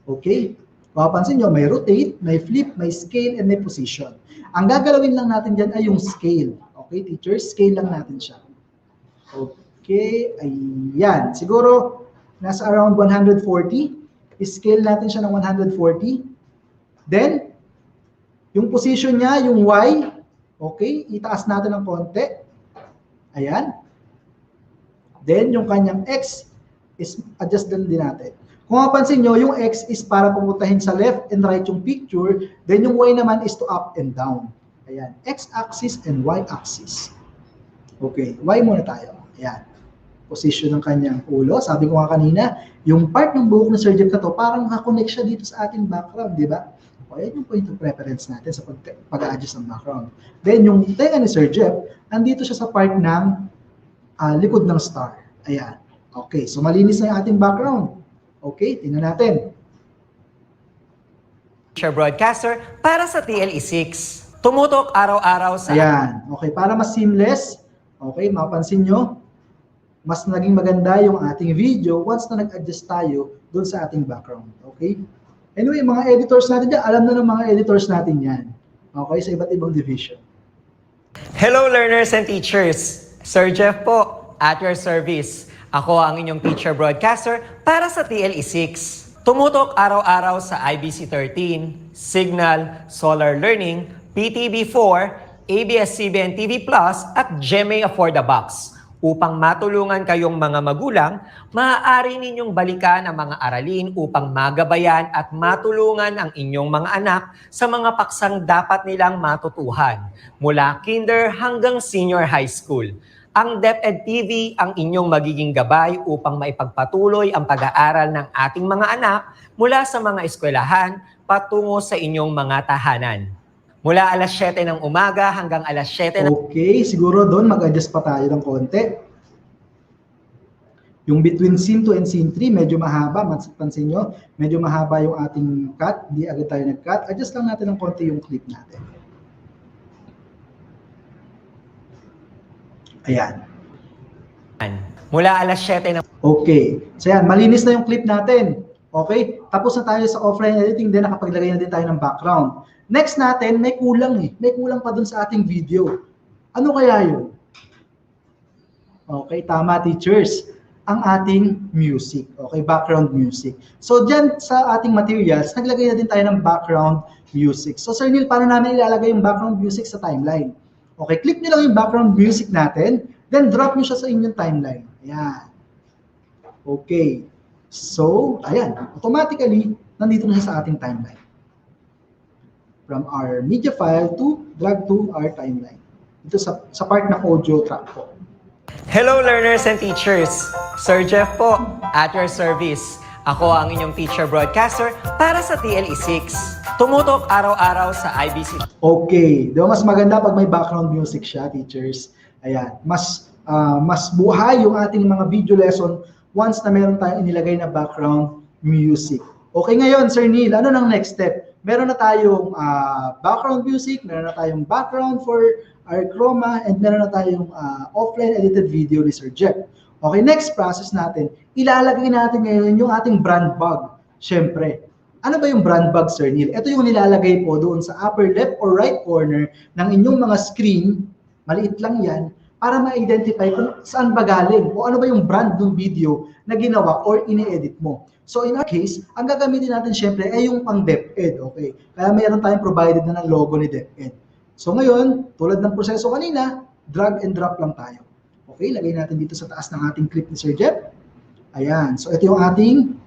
Okay? Mapapansin nyo, may rotate, may flip, may scale, and may position. Ang gagalawin lang natin dyan ay yung scale. Okay, teachers? Scale lang natin siya. Okay, ayan. Siguro, nasa around 140. Scale natin siya ng 140. Then, yung position niya, yung Y, okay, itaas natin ng konti. Ayan. Then, yung kanyang X, is adjust din natin. Kung mapansin nyo, yung X is para pumuntahin sa left and right yung picture. Then yung Y naman is to up and down. Ayan. X-axis and Y-axis. Okay. Y muna tayo. Ayan. Position ng kanyang ulo. Sabi ko nga kanina, yung part ng buhok ni Sir Jeff na to, parang nakakonect siya dito sa ating background. Di ba? O, ayan yung point of preference natin sa pag-adjust ng background. Then yung tenga ni Sir Jeff, nandito siya sa part ng likod ng star. Ayan. Okay. So malinis na yung ating background. Okay, tingnan natin. Teacher broadcaster para sa TLE6. Tumutok araw-araw sa... Ayan. Okay, para mas seamless. Okay, mapapansin nyo. mas naging maganda yung ating video once na nag-adjust tayo doon sa ating background. Okay? Anyway, mga editors natin dyan, alam na ng mga editors natin yan. Okay? Sa iba't ibang division. Hello learners and teachers! Sir Jeff po, at your service. Ako ang inyong teacher broadcaster para sa TLE6. Tumutok araw-araw sa IBC 13, Signal, Solar Learning, PTV4, ABS-CBN TV Plus at GMA For the Box. Upang matulungan kayong mga magulang, maaari ninyong balikan ang mga aralin upang magabayan at matulungan ang inyong mga anak sa mga paksang dapat nilang matutuhan mula kinder hanggang senior high school. Ang DepEd TV ang inyong magiging gabay upang maipagpatuloy ang pag-aaral ng ating mga anak mula sa mga eskwelahan patungo sa inyong mga tahanan. Mula alas 7 ng umaga hanggang alas 7 ng... Okay, siguro doon mag-adjust pa tayo ng konti. Yung between scene 2 and scene 3, medyo mahaba. Pansin nyo, medyo mahaba yung ating cut. Di agad tayo nag-cut. Adjust lang natin ng konti yung clip natin. Ayan. Mula alas 7 ng... Okay. So yan, malinis na yung clip natin. Okay? Tapos na tayo sa offline editing, then nakapaglagay na din tayo ng background. Next natin, may kulang eh. May kulang pa dun sa ating video. Ano kaya yun? Okay, tama teachers. Ang ating music. Okay, background music. So dyan sa ating materials, naglagay na din tayo ng background music. So Sir Neil, paano namin ilalagay yung background music sa timeline? Okay, click nyo lang yung background music natin, then drop nyo siya sa inyong timeline. Ayan. Okay. So, ayan. Automatically, nandito na siya sa ating timeline. From our media file to drag to our timeline. Ito sa part ng audio track po. Hello learners and teachers! Sir Jeff po, at your service. Ako ang inyong teacher broadcaster para sa TLE6. Tumutok araw-araw sa IBC. Okay. Diba mas maganda pag may background music siya, teachers? Ayan. Mas buhay yung ating mga video lesson once na meron tayong inilagay na background music. Okay, ngayon, Sir Neil, ano nang next step? Meron na tayong background music, meron na tayong background for our chroma, and meron na tayong offline edited video ni Sir Jeff. Okay, next process natin, ilalagay natin ngayon yung ating brand bug. Siyempre, ano ba yung brand bug, Sir Neil? Ito yung nilalagay po doon sa upper left or right corner ng inyong mga screen, maliit lang yan, para ma-identify kung saan ba galing o ano ba yung brand ng video na ginawa or ini-edit mo. So in our case, ang gagamitin natin syempre ay yung pang DepEd, okay? Kaya mayroon tayong provided na ng logo ni DepEd. So ngayon, tulad ng proseso kanina, drag and drop lang tayo. Okay, lagay natin dito sa taas ng ating clip ni Sir Jeff. Ayan, so ito yung ating,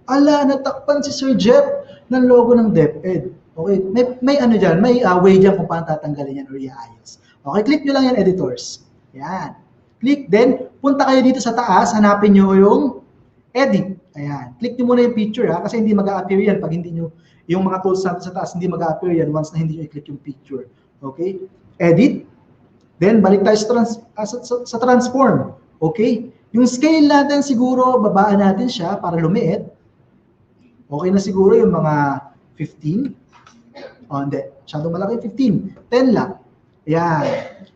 natakpan si Sir Jeff ng logo ng DepEd. Okay, may ano dyan, may way dyan kung paano tatanggalin yan or iayos. Okay, click nyo lang yan, editors. Ayan. Click, then punta kayo dito sa taas, hanapin nyo yung edit. Ayan. Click nyo muna yung picture kasi hindi mag-a-appear yan pag hindi nyo, yung mga tools natin sa taas, hindi mag-a-appear yan once na hindi nyo i-click yung picture. Okay? Edit. Then, balik tayo sa transform. Okay? Yung scale natin siguro, babaan natin siya para lumiit. Okay na siguro yung mga 15. Hindi. Masyadong malaki 15. 10 lang. Ayan.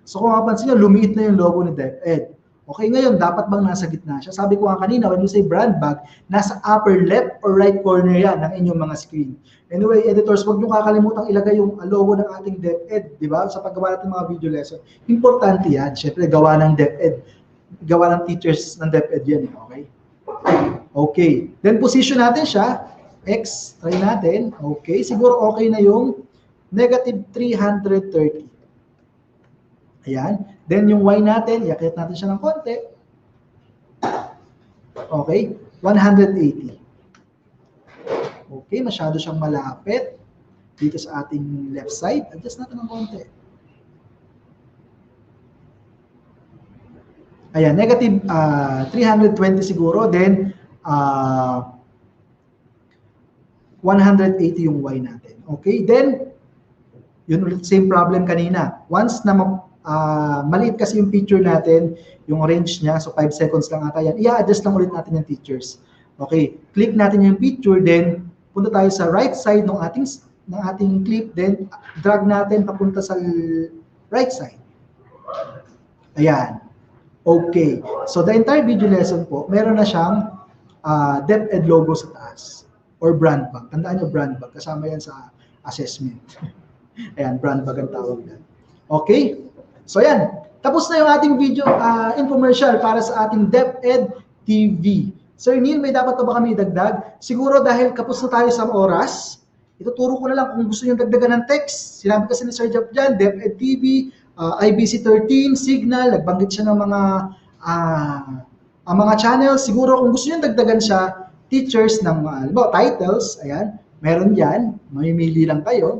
So kung mapansin nyo, lumiit na yung logo ni DepEd. Okay, ngayon, dapat bang nasa gitna siya? Sabi ko nga kanina, when you say brand bag, nasa upper left or right corner yan ng inyong mga screen. Anyway, editors, huwag nyo kakalimutang ilagay yung logo ng ating DepEd, di ba? Sa paggawa natin mga video lesson. Importante yan. Siyempre, gawa ng DepEd. Gawa ng teachers ng DepEd yan. Okay? Okay. Then, position natin siya. X, try natin. Okay. Siguro okay na yung negative 330. Ayan. Then yung Y natin, iakit natin siya ng konti. Okay. 180. Okay. Masyado siyang malapit dito sa ating left side. Adjust natin ng konti. Ayan. Negative 320 siguro. Then 180 yung Y natin. Okay. Then yun ulit, same problem kanina. Once na maliit kasi yung picture natin, yung range niya, so 5 seconds lang ata yan, i-adjust lang ulit natin yung pictures. Okay, click natin yung picture, then punta tayo sa right side ng ating clip, then drag natin papunta sa right side. Ayan. Okay. So the entire video lesson po, meron na siyang DepEd logo sa taas or brand bag. Tandaan nyo, brand bag. Kasama yan sa assessment. Ayan, brand bag ang tawag yan. Okay? So yan. Tapos na yung ating video infomercial para sa ating DepEd TV. Sir Neil, may dapat pa ba kami idagdag? Siguro dahil kapos na tayo sa oras, ituturo ko na lang kung gusto nyo dagdagan ng text. Sinabi kasi ni Sir Jeff dyan, DepEd TV, IBC 13, Signal, nagbanggit siya ng mga channels. Siguro kung gusto nyo dagdagan siya, teachers ng titles, ayan, meron yan, mamimili lang kayo.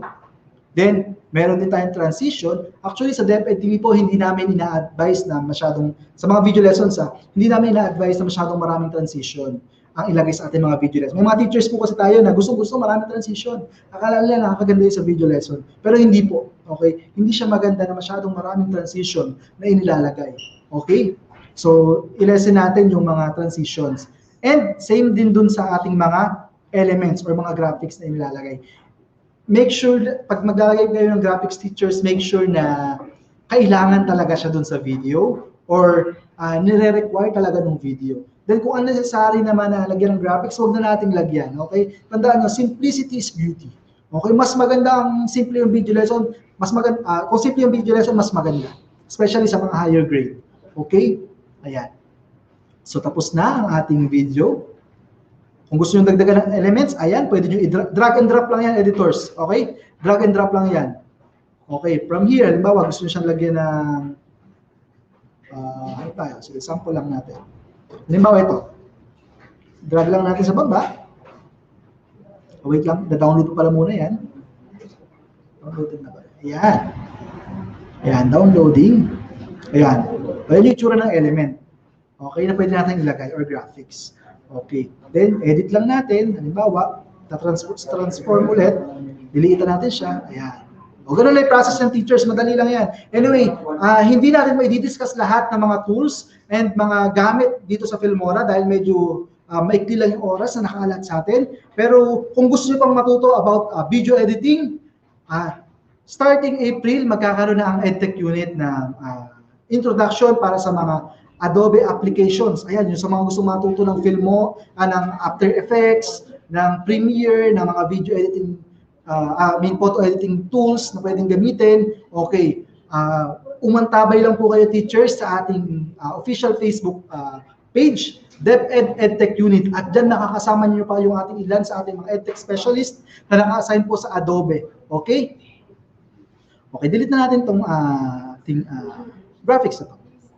Then, meron din tayong transition. Actually, sa DepEd TV po, hindi namin ina-advise na masyadong, sa mga video lessons, hindi namin ina-advise na masyadong maraming transition ang ilagay sa ating mga video lessons. May mga teachers po kasi tayo na gusto maraming transition. Akala nila nakakaganda yun sa video lesson. Pero hindi po. Okay? Hindi siya maganda na masyadong maraming transition na inilalagay. Okay? So, i-lesson natin yung mga transitions. And same din dun sa ating mga elements or mga graphics na inilalagay. Make sure, pag maglalagay kayo ng graphics teachers, make sure na kailangan talaga siya dun sa video or nire-require talaga ng video. Then kung unnecessary naman na lagyan ng graphics, huwag na nating lagyan. Okay? Tandaan nyo, simplicity is beauty. Okay? Mas maganda ang simple yung video lesson, mas maganda, kung simple yung video lesson, mas maganda. Especially sa mga higher grade. Okay? Ayan. So tapos na ang ating video. Kung gusto nyo dagdagan ng elements, ayan, pwede nyo drag and drop lang yan, editors. Okay? Drag and drop lang yan. Okay, from here, halimbawa, gusto nyo siyang lagyan ng, ano tayo? Sige, sample lang natin. Halimbawa ito. Drag lang natin sa baba. Wait lang, da-download ko pala muna yan. Downloaded na ba? Ayan. Ayan, downloading. Ayan. Ayan yung itsura ng element. Okay, na pwede natin ilagay or graphics. Okay. Then, edit lang natin. Halimbawa, transform ulit. Diliitan natin siya. Ayan. O, ganun lang yung process ng teachers. Madali lang yan. Anyway, hindi natin mai-discuss lahat ng mga tools and mga gamit dito sa Filmora dahil medyo maikli lang yung oras na nakaalat sa atin. Pero kung gusto nyo pang matuto about video editing, starting April, magkakaroon na ang EdTech unit na introduction para sa mga Adobe applications. Ayan, yung sa mga gusto matuto ng Filmo, ng After Effects, ng Premiere, ng mga video editing, photo editing tools na pwedeng gamitin. Okay, umantabay lang po kayo teachers sa ating official Facebook page, DepEd EdTech Unit. At dyan nakakasama niyo pa yung ating ilan sa ating mga EdTech specialist na naka-assign po sa Adobe. Okay? Okay, delete na natin itong graphics na ito.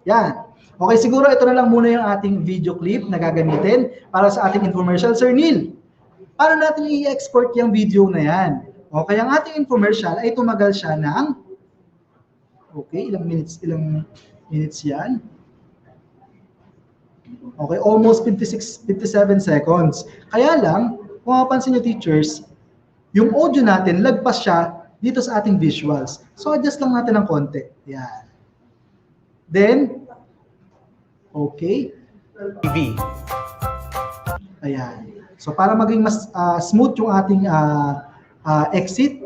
Yan. Okay, siguro ito na lang muna yung ating video clip na gagamitin para sa ating infomercial. Sir Neil, paano natin i-export yung video na yan? Okay, ang ating infomercial ay tumagal siya ng, okay, ilang minutes yan? Okay, almost 57 seconds. Kaya lang, kung mapansin nyo teachers, yung audio natin, lagpas siya dito sa ating visuals. So, adjust lang natin ng konti. Yan. Then, okay. TV. Ayan. So para maging mas smooth yung ating exit,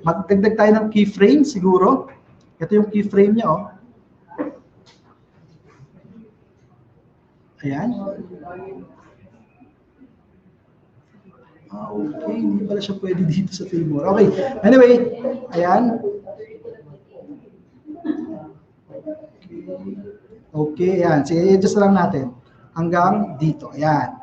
magdagdag tayo ng keyframe siguro. Ito yung keyframe niya, oh. Ayan. Okay, hindi pala siya pwede dito sa Filmora. Okay, anyway, ayan. Okay, ayan. Sige, adjust lang natin. Hanggang dito. Ayan.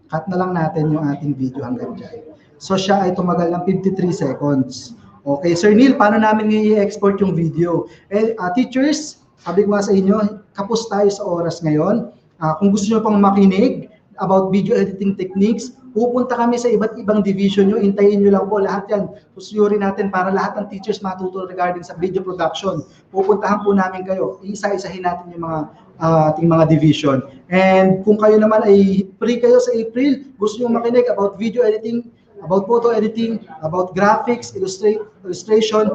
Cut na lang natin yung ating video hanggang dyan. So, siya ay tumagal ng 53 seconds. Okay, Sir Neil, paano namin i-export yung video? Teachers, sabi ko sa inyo, kapos tayo sa oras ngayon. Kung gusto nyo pang makinig about video editing techniques, pupunta kami sa iba't ibang division nyo. Hintayin nyo lang po lahat yan. Susuyorin natin para lahat ng teachers matuto regarding sa video production. Pupuntahan po namin kayo. Isa-isahin natin yung mga ating mga division. And kung kayo naman ay free kayo sa April, gusto nyo makinig about video editing, about photo editing, about graphics, illustration,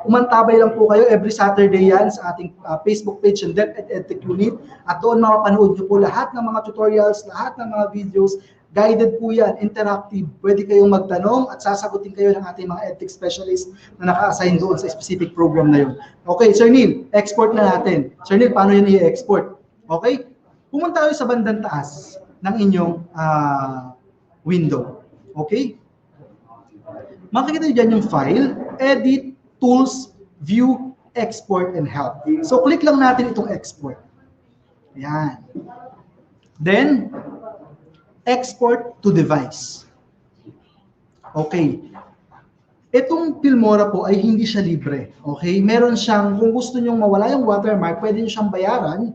umantabay lang po kayo every Saturday yan sa ating Facebook page ng DepEd EdTech Unit. At doon mapapanood nyo po lahat ng mga tutorials, lahat ng mga videos Guided po yan, interactive. Pwede kayong magtanong at sasagutin kayo ng ating mga edtech specialist na naka-assign doon sa specific program na yun. Okay, Sir Neil, export na natin. Sir Neil, paano yun i-export? Okay, pumunta kayo sa bandang taas ng inyong window. Okay? Makikita nyo dyan yung file, edit, tools, view, export, and help. So, click lang natin itong export. Ayan. Then, export to device. Okay. Itong Filmora po ay hindi siya libre. Okay? Meron siyang, kung gusto nyong mawala yung watermark, pwede nyo siyang bayaran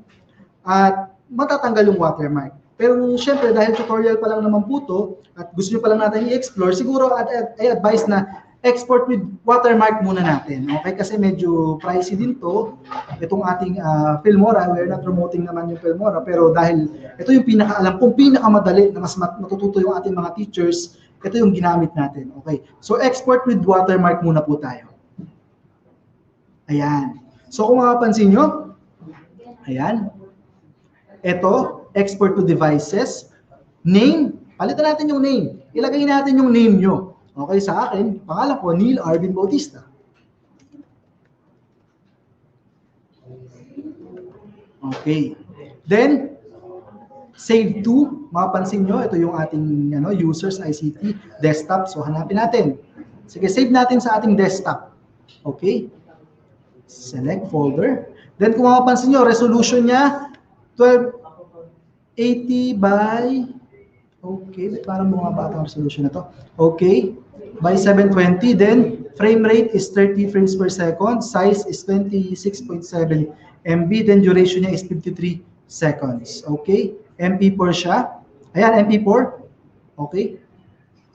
at matatanggal yung watermark. Pero syempre, dahil tutorial pa lang naman po to, at gusto nyo pa lang natin i-explore, siguro ay advice na export with watermark muna natin. Okay? Kasi medyo pricey din to. Itong ating Filmora, we're not promoting naman yung Filmora, pero dahil ito yung pinakaalam kung pinakamadali na mas matututo yung ating mga teachers, ito yung ginamit natin. Okay? So, export with watermark muna po tayo. Ayan. So, kung makapansin nyo, ayan. Ito, export to devices. Name, palitan natin yung name. Ilagay natin yung name nyo. Okay, sa akin, pangalan ko, Neil Arvin Bautista. Okay. Then, save to. Mapapansin nyo, ito yung ating users ICT desktop. So, hanapin natin. Sige, save natin sa ating desktop. Okay. Select folder. Then, kung mapapansin nyo, resolution niya, 1280 by, okay, parang bumaba ang resolution na to. Okay, by 720. Then, frame rate is 30 frames per second. Size is 26.7 MB. Then, duration niya is 53 seconds. Okay, MP4 siya. Ayan, MP4. Okay.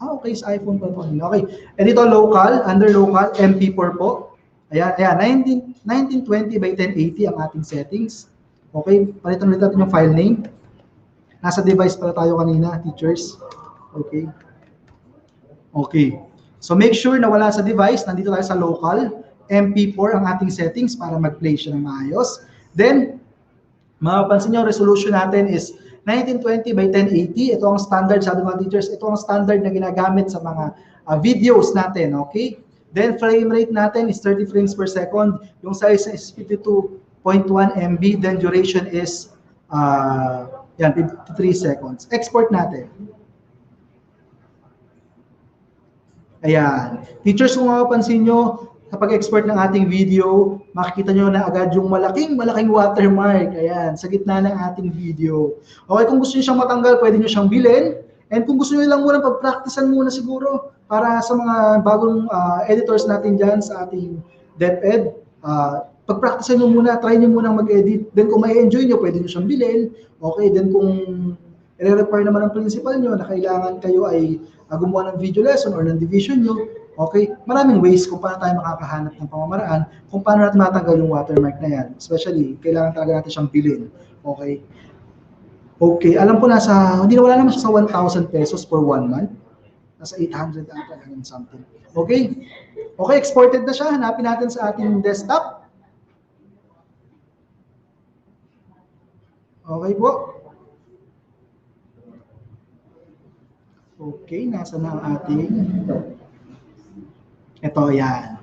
Okay, sa iPhone pa po. Okay, and ito local, under local, MP4 po. Ayan, ayan, 1920 by 1080 ang ating settings. Okay, palitan ulit natin yung file name. Nasa device pala tayo kanina, teachers. Okay. Okay. So make sure na wala sa device, nandito tayo sa local, MP4 ang ating settings para mag-play siya ng maayos. Then, mapapansin nyo, resolution natin is 1920 by 1080. Ito ang standard, sabi mga teachers, ito ang standard na ginagamit sa mga videos natin, okay? Then, frame rate natin is 30 frames per second. Yung size is 52.1 MB. Then, duration is 53 seconds. Export natin. Ayan. Teachers, kung mapapansin nyo, kapag export ng ating video, makikita nyo na agad yung malaking watermark. Ayan, sa gitna ng ating video. Okay, kung gusto nyo siyang matanggal, pwede nyo siyang bilhin. And kung gusto nyo lang muna, pag-practicean muna siguro para sa mga bagong editors natin dyan sa ating DepEd, pag-practicean nyo muna, try nyo muna mag-edit. Then kung may enjoy nyo, pwede nyo siyang bilhin. Okay, then kung i-require naman ng principal nyo na kailangan kayo ay gumawa ng video lesson or ng division nyo, okay, maraming ways kung paano tayo makakahanap ng pamamaraan, kung paano natin matanggal yung watermark na yan. Especially, kailangan talaga natin siyang bilhin. Okay. Okay, alam ko hindi na wala naman siya sa 1,000 pesos for 1 month. Nasa 800 ata and something. Okay. Okay, exported na siya. Hanapin natin sa ating desktop. Okay po. Okay, nasa na ang ating... Ito, yan.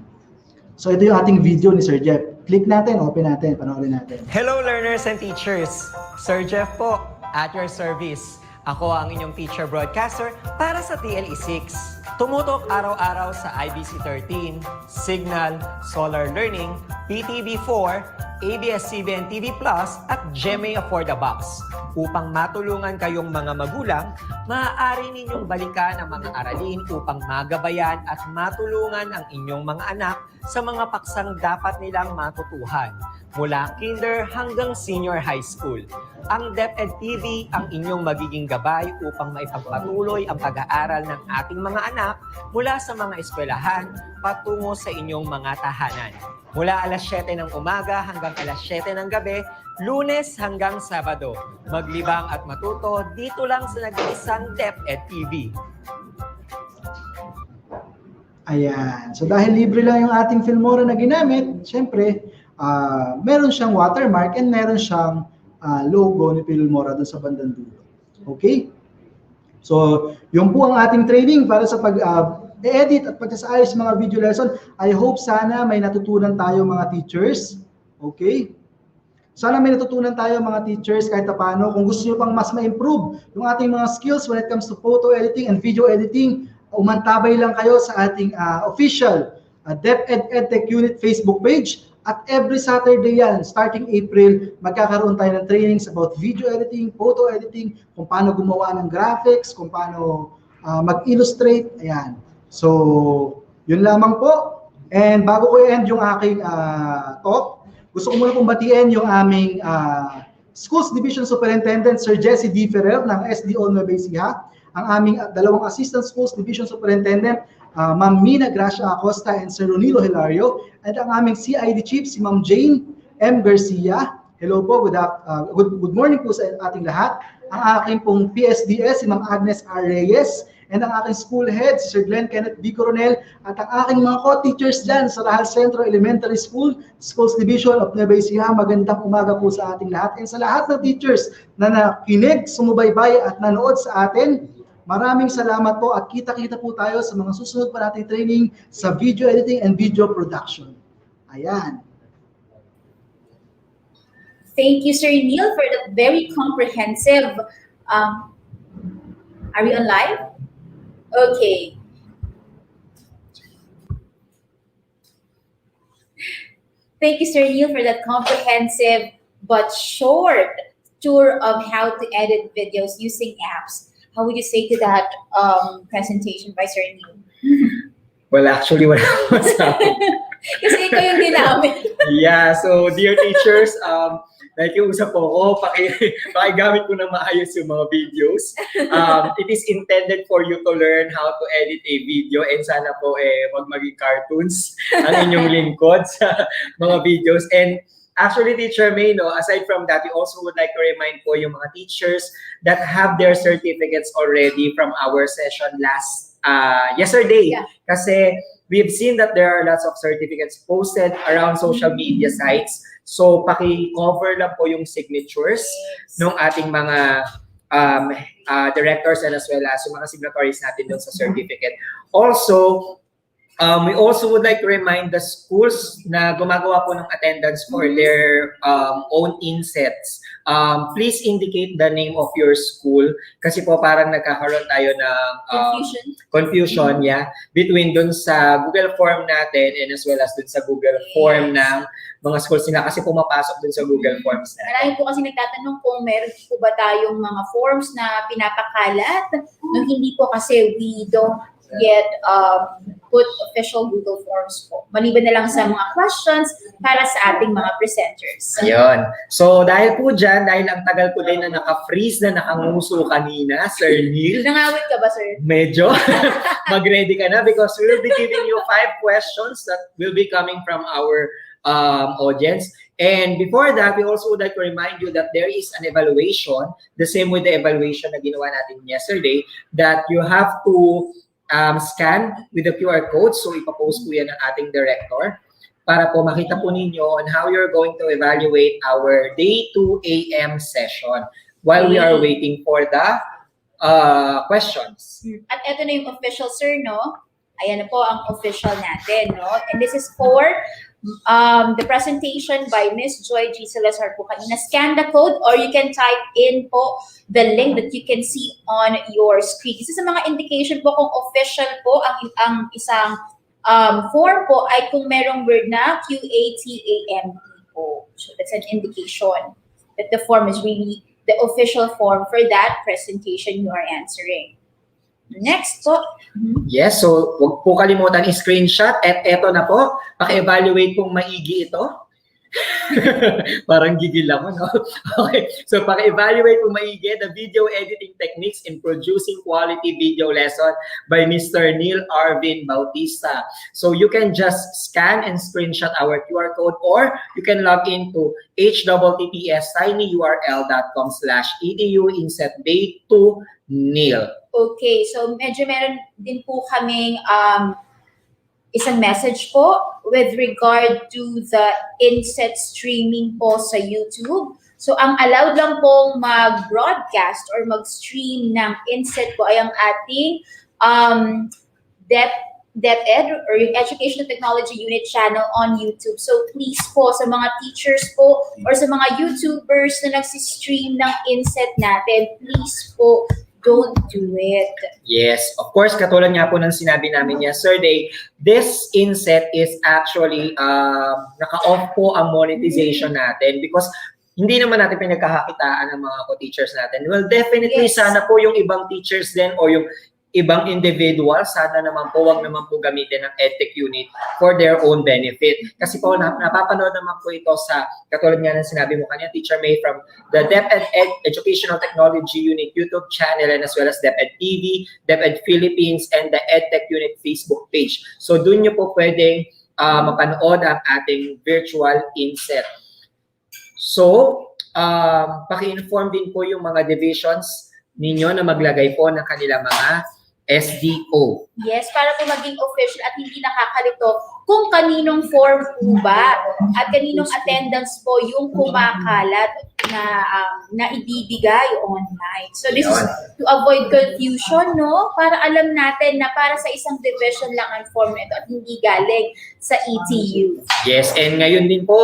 So, ito yung ating video ni Sir Jeff. Click natin, open natin, panoorin natin. Hello learners and teachers! Sir Jeff po, at your service. Ako ang inyong teacher broadcaster para sa TLE6. Tumutok araw-araw sa IBC 13, Signal, Solar Learning, PTV4, ABS-CBN TV Plus at GMA Afford the Box. Upang matulungan kayong mga magulang, maaari ninyong balikan ang mga aralin upang magabayan at matulungan ang inyong mga anak sa mga paksang dapat nilang matutuhan mula kinder hanggang senior high school. Ang DepEd TV ang inyong magiging gabay upang maipagpatuloy ang pag-aaral ng ating mga anak mula sa mga eskwelahan patungo sa inyong mga tahanan. Mula alas 7 ng umaga hanggang alas 7 ng gabi, Lunes hanggang Sabado. Maglibang at matuto dito lang sa nag-iisang DepEd TV. Ayan. So dahil libre lang yung ating Filmora na ginamit, syempre, meron siyang watermark and meron siyang logo ni Filmora doon sa bandang dulo. Okay? So, yun po ang ating training para sa pag-edit at pagsasaayos mga video lesson. I hope sana may natutunan tayo mga teachers. Okay? Sana may natutunan tayo mga teachers kahit paano. Kung gusto nyo pang mas ma-improve yung ating mga skills when it comes to photo editing and video editing, umantabay lang kayo sa ating official DepEd EdTech Unit Facebook page. At every Saturday yan, starting April, magkakaroon tayo ng trainings about video editing, photo editing, kung paano gumawa ng graphics, kung paano mag-illustrate. Ayan. So, yun lamang po. And bago ko i-end yung aking talk, gusto ko muna pong batiin yung aming Schools Division Superintendent, Sir Jesse D. Ferrer ng SDO Nueva Ecija, ang aming dalawang Assistant Schools Division Superintendent, Ma'am Mina Gracia Acosta and Sir Ronilo Hilario, at ang aming CID Chief, si Ma'am Jane M. Garcia. Hello po, good morning po sa ating lahat. Ang aking pong PSDS, si Ma'am Agnes R. Reyes, and ang aking school head, si Sir Glenn Kenneth B. Coronel, at ang aking mga co-teachers dyan sa Rahal Centro Elementary School, Schools Division of Nueva Ecija. Magandang umaga po sa ating lahat. And sa lahat ng teachers na nakinig, sumubaybay at nanood sa atin, maraming salamat po at kita-kita po tayo sa mga susunod pa nating training sa video editing and video production. Ayan. Thank you, Sir Neil, for that very comprehensive. Are we on live? Okay. Thank you, Sir Neil, for that comprehensive but short tour of how to edit videos using apps. How would you say to that presentation by Sir Neil? Well, actually, wala akong masabi. Kasi ikaw yung ginamit. Yeah, so dear teachers, nakikiusap po ako, pakigamit ko na maayos yung mga videos. It is intended for you to learn how to edit a video, and sana po wag maging cartoons ang inyong lingkod sa mga videos. And actually, Teacher May, no, aside from that, we also would like to remind po yung mga teachers that have their certificates already from our session yesterday. Yeah. Kasi we've seen that there are lots of certificates posted around social media sites. So, paki-cover lang po yung signatures ng ating mga directors and as well as yung mga signatories natin dun sa certificate. Also, we also would like to remind the schools na gumagawa po ng attendance for their own INSETs. Please indicate the name of your school kasi po parang nagkakaroon tayo ng confusion between dun sa Google form natin and as well as dun sa Google form ng mga schools nila kasi pumapasok dun sa Google Forms natin. Marami po kasi nagtatanong kung meron po ba tayong mga forms na pinapakalat. No, hindi po kasi we don't yet put official Google Forms po. Maliban na lang sa mga questions para sa ating mga presenters. Ayun. So dahil po dyan, dahil ang tagal ko din na naka-freeze na nakanguso kanina, Sir Neil. Nangawit ka ba, sir? Medyo. Mag-ready ka na because we will be giving you 5 questions that will be coming from our audience. And before that, we also would like to remind you that there is an evaluation, the same with the evaluation na ginawa natin yesterday, that you have to scan with the QR code. So ipapost po yan ng ating director para po makita po ninyo on how you're going to evaluate our day 2 AM session while we are waiting for the questions. At ito na yung official, sir, no? Ayan na po ang official natin, no? And this is for the presentation by Miss Joy Salazar po kanina. Scan the code or you can type in po the link that you can see on your screen. Isa sa mga indication po kung official po ang isang form po ay kung merong word na QATAME po. So that's an indication that the form is really the official form for that presentation you are answering. Next po. Yes, so huwag po kalimutan i-screenshot at eto na po, paki-evaluate pong maigi ito. Parang gigil ako, no? Okay, so paki-evaluate pong maigi the video editing techniques in producing quality video lesson by Mr. Neil Arvin Bautista. So you can just scan and screenshot our QR code or you can log into https://tinyurl.com/ETUinsetday2Neil. Okay, so medyo meron din po kaming isang message po with regard to the INSET streaming po sa YouTube. So ang allowed lang pong mag-broadcast or mag-stream ng INSET po ay ang ating DepEd or yung Educational Technology Unit channel on YouTube. So please po sa mga teachers po or sa mga YouTubers na nagsistream ng INSET natin, please po, don't do it. Yes, of course, katulad nga po ng sinabi namin yesterday, this INSET is actually naka-off po ang monetization natin because hindi naman natin pinagkakakitaan ng mga co-teachers natin. Well, definitely, Yes. sana po yung ibang teachers din o yung ibang individual, sana naman po, wag naman po gamitin ng EdTech unit for their own benefit. Kasi po, napapanood naman po ito sa, katulad nga ng sinabi mo kanya, Teacher May, from the DepEd Educational Technology Unit YouTube channel and as well as DepEd TV, DepEd Philippines, and the EdTech Unit Facebook page. So, dun nyo po pwedeng mapanood ang ating virtual INSET. So, paki-inform din po yung mga divisions ninyo na maglagay po ng kanilang mga SDO. Yes, para po maging official at hindi nakakalito kung kaninong form po ba at kaninong attendance po yung kumakalat na ibibigay online. So this is to avoid confusion, no? Para alam natin na para sa isang division lang ang form nito at hindi galing sa ETU. Yes, and ngayon din po,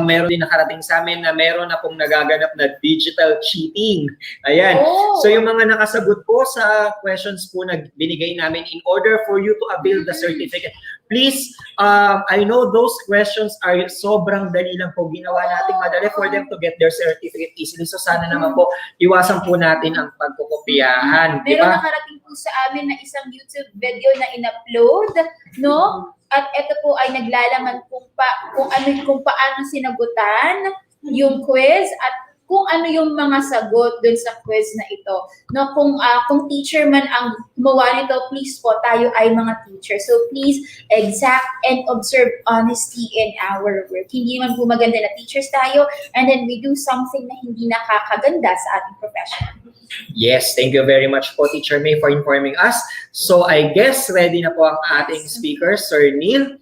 meron din nakarating sa amin na meron na pong nagaganap na digital cheating. Ayan. Oh. So yung mga nakasagot po sa questions po na binigay namin in order for you to avail the certificate, please, I know those questions are sobrang dali lang po. Ginawa natin madali for them to get their certificate easily. So sana naman po, iwasan po natin ang pagkukopyahan. Di Meron ba? nakarating po sa amin na isang YouTube video na in-upload, no? At ito po ay naglalaman kung paano sinagutan yung quiz at kung ano yung mga sagot dun sa quiz na ito. No, kung teacher man ang gumawa nito, please po, tayo ay mga teacher. So please, exact and observe honesty in our work. Hindi man po maganda na teachers tayo and then we do something na hindi nakakaganda sa ating profession. Yes, thank you very much po, Teacher May, for informing us. So I guess ready na po ang ating speaker, Sir Neil.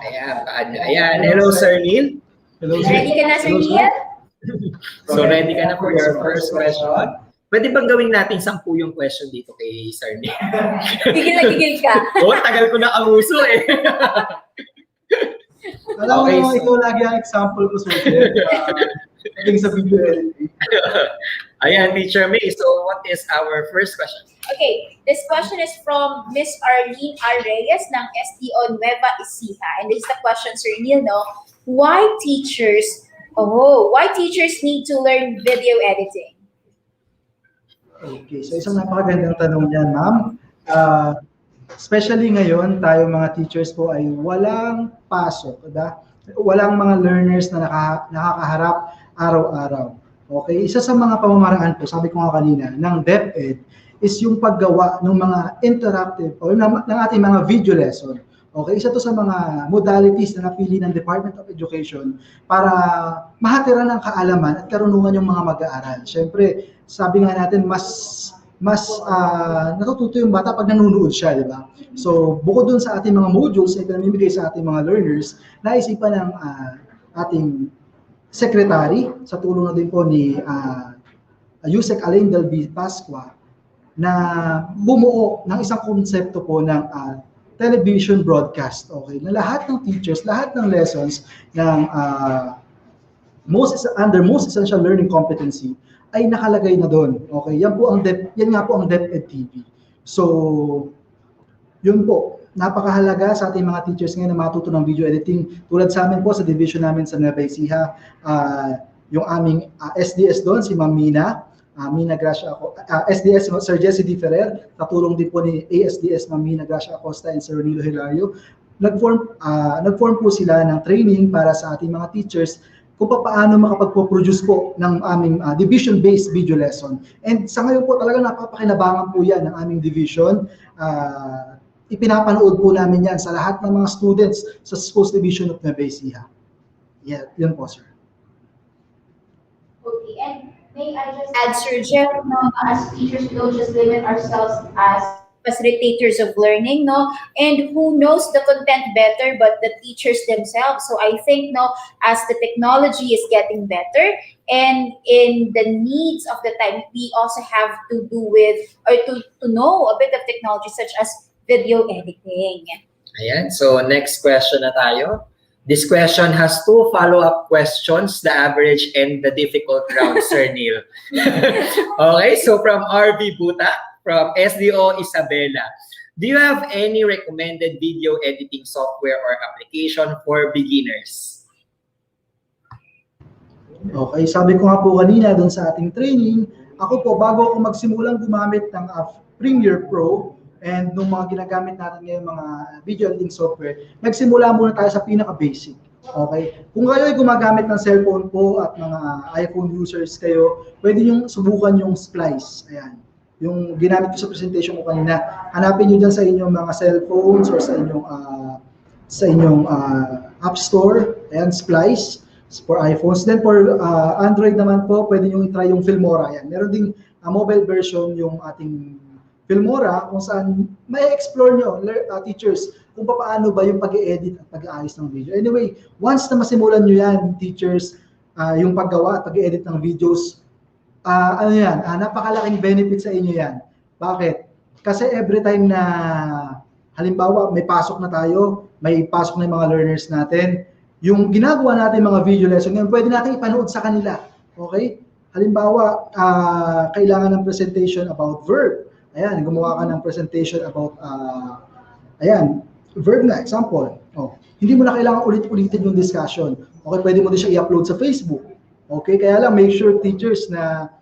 Ayan. Hello, Sir Neil. Hello, Ready ka na, Sir Neil? So ready ka na for your first question? Pwede bang gawin natin 10 yung question dito kay Sir Neil? Gigil na gigil ka. Tagal ko na ang uso eh. Alam Okay, mo, so- ikaw lagi ang example ko, Sir. Pagdating sa video editing. Ayan, Teacher May. So what is our first question? Okay, this question is from Miss Arlene R. Reyes ng SDO Nueva Ecija. And this is the question, Sir Neil, no? Why teachers need to learn video editing? Okay, so isang napakagandang tanong yan, ma'am. Especially ngayon, tayo mga teachers po ay walang pasok, walang mga learners na nakakaharap araw-araw. Okay, isa sa mga pamamaraan po, sabi ko nga kanina, ng DepEd is yung paggawa ng mga interactive o ng ating mga video lesson. Okay, isa to sa mga modalities na napili ng Department of Education para mahatiran ng kaalaman at karunungan yung mga mag-aaral. Siyempre, sabi nga natin, mas natututo yung bata pag nanonood siya, di ba? So, bukod dun sa ating mga modules na pinamimigay sa ating mga learners, naisipan ng ating secretary, sa tulong na din po ni Yusek Alain Del Pasqua, na bumuo ng isang konsepto po ng television broadcast, okay? Na lahat ng teachers, lahat ng lessons ng under most essential learning competency ay nakalagay na doon. Okay? Yan nga po ang DepEd TV. So, yun po, napakahalaga sa ating mga teachers ngayon na matuto ng video editing. Tulad sa amin po sa division namin sa Nueva Ecija, yung aming SDS doon, si Ma'am Mina Gracia SDS Sir Jesse D. Ferrer, katulong din po ni ASDS Ma'am Mina Gracia Acosta and Sir Ronilo Hilario. Nag-form po sila ng training para sa ating mga teachers kung paano makapagpo-produce po ng aming division-based video lesson. And sa ngayon po talaga napapakinabangan po yan ng aming division. Ipinapanood po namin yan sa lahat ng mga students sa Schools Division of Nueva Ecija. Yeah, yun po, sir. Okay, and may I just add, Sir Jeff, as teachers, we don't just limit ourselves as facilitators of learning, no? And who knows the content better but the teachers themselves. So I think, no, as the technology is getting better and in the needs of the time, we also have to do with or to know a bit of technology such as video editing. Ayan, so next question na tayo. This question has two follow-up questions, the average and the difficult round, Sir Neil. Okay, so from RV Buta, from SDO Isabela, do you have any recommended video editing software or application for beginners? Okay, sabi ko nga po kanina doon sa ating training, ako po bago ako magsimulang gumamit ng Premiere Pro and nung mga ginagamit natin ngayon mga video editing software, nagsimula muna tayo sa pinaka-basic. Okay? Kung kayo ay gumagamit ng cellphone po at mga iPhone users kayo, pwede nyo subukan yung Splice. Ayan. Yung ginamit ko sa presentation ko kanina, hanapin nyo dyan sa inyong mga cellphones or sa inyong App Store. Ayan, Splice for iPhones. Then for Android naman po, pwede nyo i-try yung Filmora. Ayan. Meron ding mobile version yung ating Filmora kung saan may explore nyo, teachers, kung paano ba yung pag-edit at pag-aayos ng video. Anyway, once na masimulan nyo yan, teachers, yung paggawa at pag-edit ng videos, napakalaking benefit sa inyo yan. Bakit? Kasi every time na, halimbawa, may pasok na tayo, may pasok na yung mga learners natin, yung ginagawa natin mga video lesson, ngayon, pwede natin ipanood sa kanila. Okay? Halimbawa, kailangan ng presentation about verb. Ayan, gumawa ka ng presentation about, verb na, example. Oh, hindi mo na kailangan ulit-ulitin yung discussion. Okay, pwede mo din siya i-upload sa Facebook. Okay, kaya lang make sure teachers na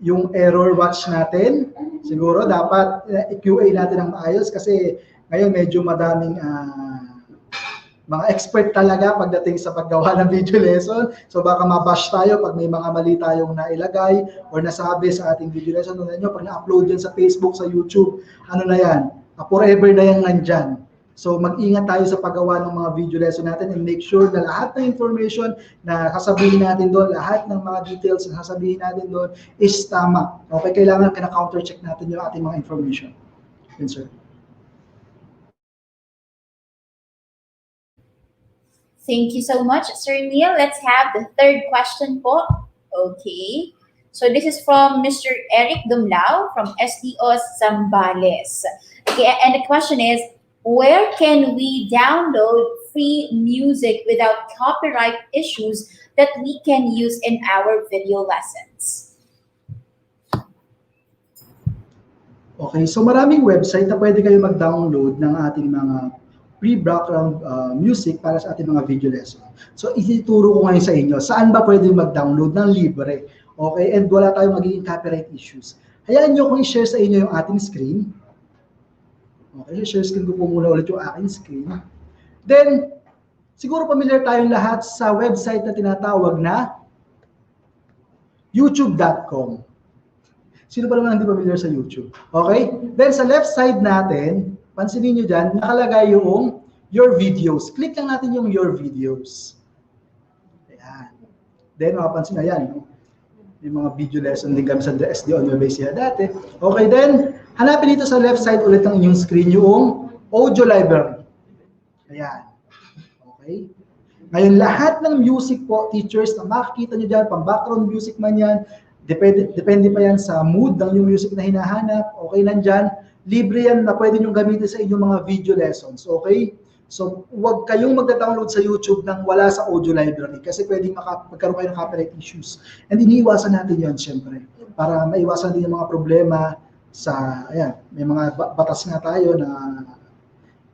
yung error watch natin, siguro dapat i-QA natin ng maayos kasi ngayon medyo madaming mga expert talaga pagdating sa paggawa ng video lesson. So baka mabash tayo pag may mga mali tayong nailagay or nasabi sa ating video lesson. Ano nyo, pag na-upload yan sa Facebook, sa YouTube, ano na yan, forever na yan nandyan. So mag-ingat tayo sa paggawa ng mga video lesson natin and make sure na lahat ng information na sasabihin natin doon, lahat ng mga details na sasabihin natin doon is tama. Okay, kailangan kina-counter check natin yung ating mga information. Yes, sir. Thank you so much, Sir Neil. Let's have the third question po. Okay. So this is from Mr. Eric Dumlao from SDO Zambales. Okay, and the question is, where can we download free music without copyright issues that we can use in our video lessons? Okay, so maraming website na pwede kayo mag-download ng ating mga free background music para sa ating mga video lesson. So ituturo ko ngayon sa inyo, saan ba pwede mag-download ng libre? Okay, and wala tayong magiging copyright issues. Hayaan nyo kung i-share sa inyo yung ating screen. Okay, share screen ko po muna ulit yung aking screen. Then, siguro familiar tayong lahat sa website na tinatawag na youtube.com. Sino pa naman hindi familiar sa YouTube? Okay? Then sa left side natin, pansinin nyo dyan, nakalagay yung your videos. Click lang natin yung your videos. Ayan. Then makapansin na yan. Yung mga video lesson din kami sa SDO Nueva Ecija dati. Okay, then hanapin dito sa left side ulit ng inyong screen yung audio library. Ayan. Okay. Ngayon, lahat ng music po, teachers, na makikita nyo dyan, pang background music man yan, depende pa yan sa mood ng yung music na hinahanap. Okay, nandyan. Libre yan na pwede nyo gamitin sa inyong mga video lessons. Okay? So, huwag kayong magda-download sa YouTube nang wala sa audio library kasi pwedeng magkaroon kayo ng copyright issues. And iniiwasan natin yan, syempre. Para maiwasan din yung mga problema sa, ayan, may mga batas nga tayo na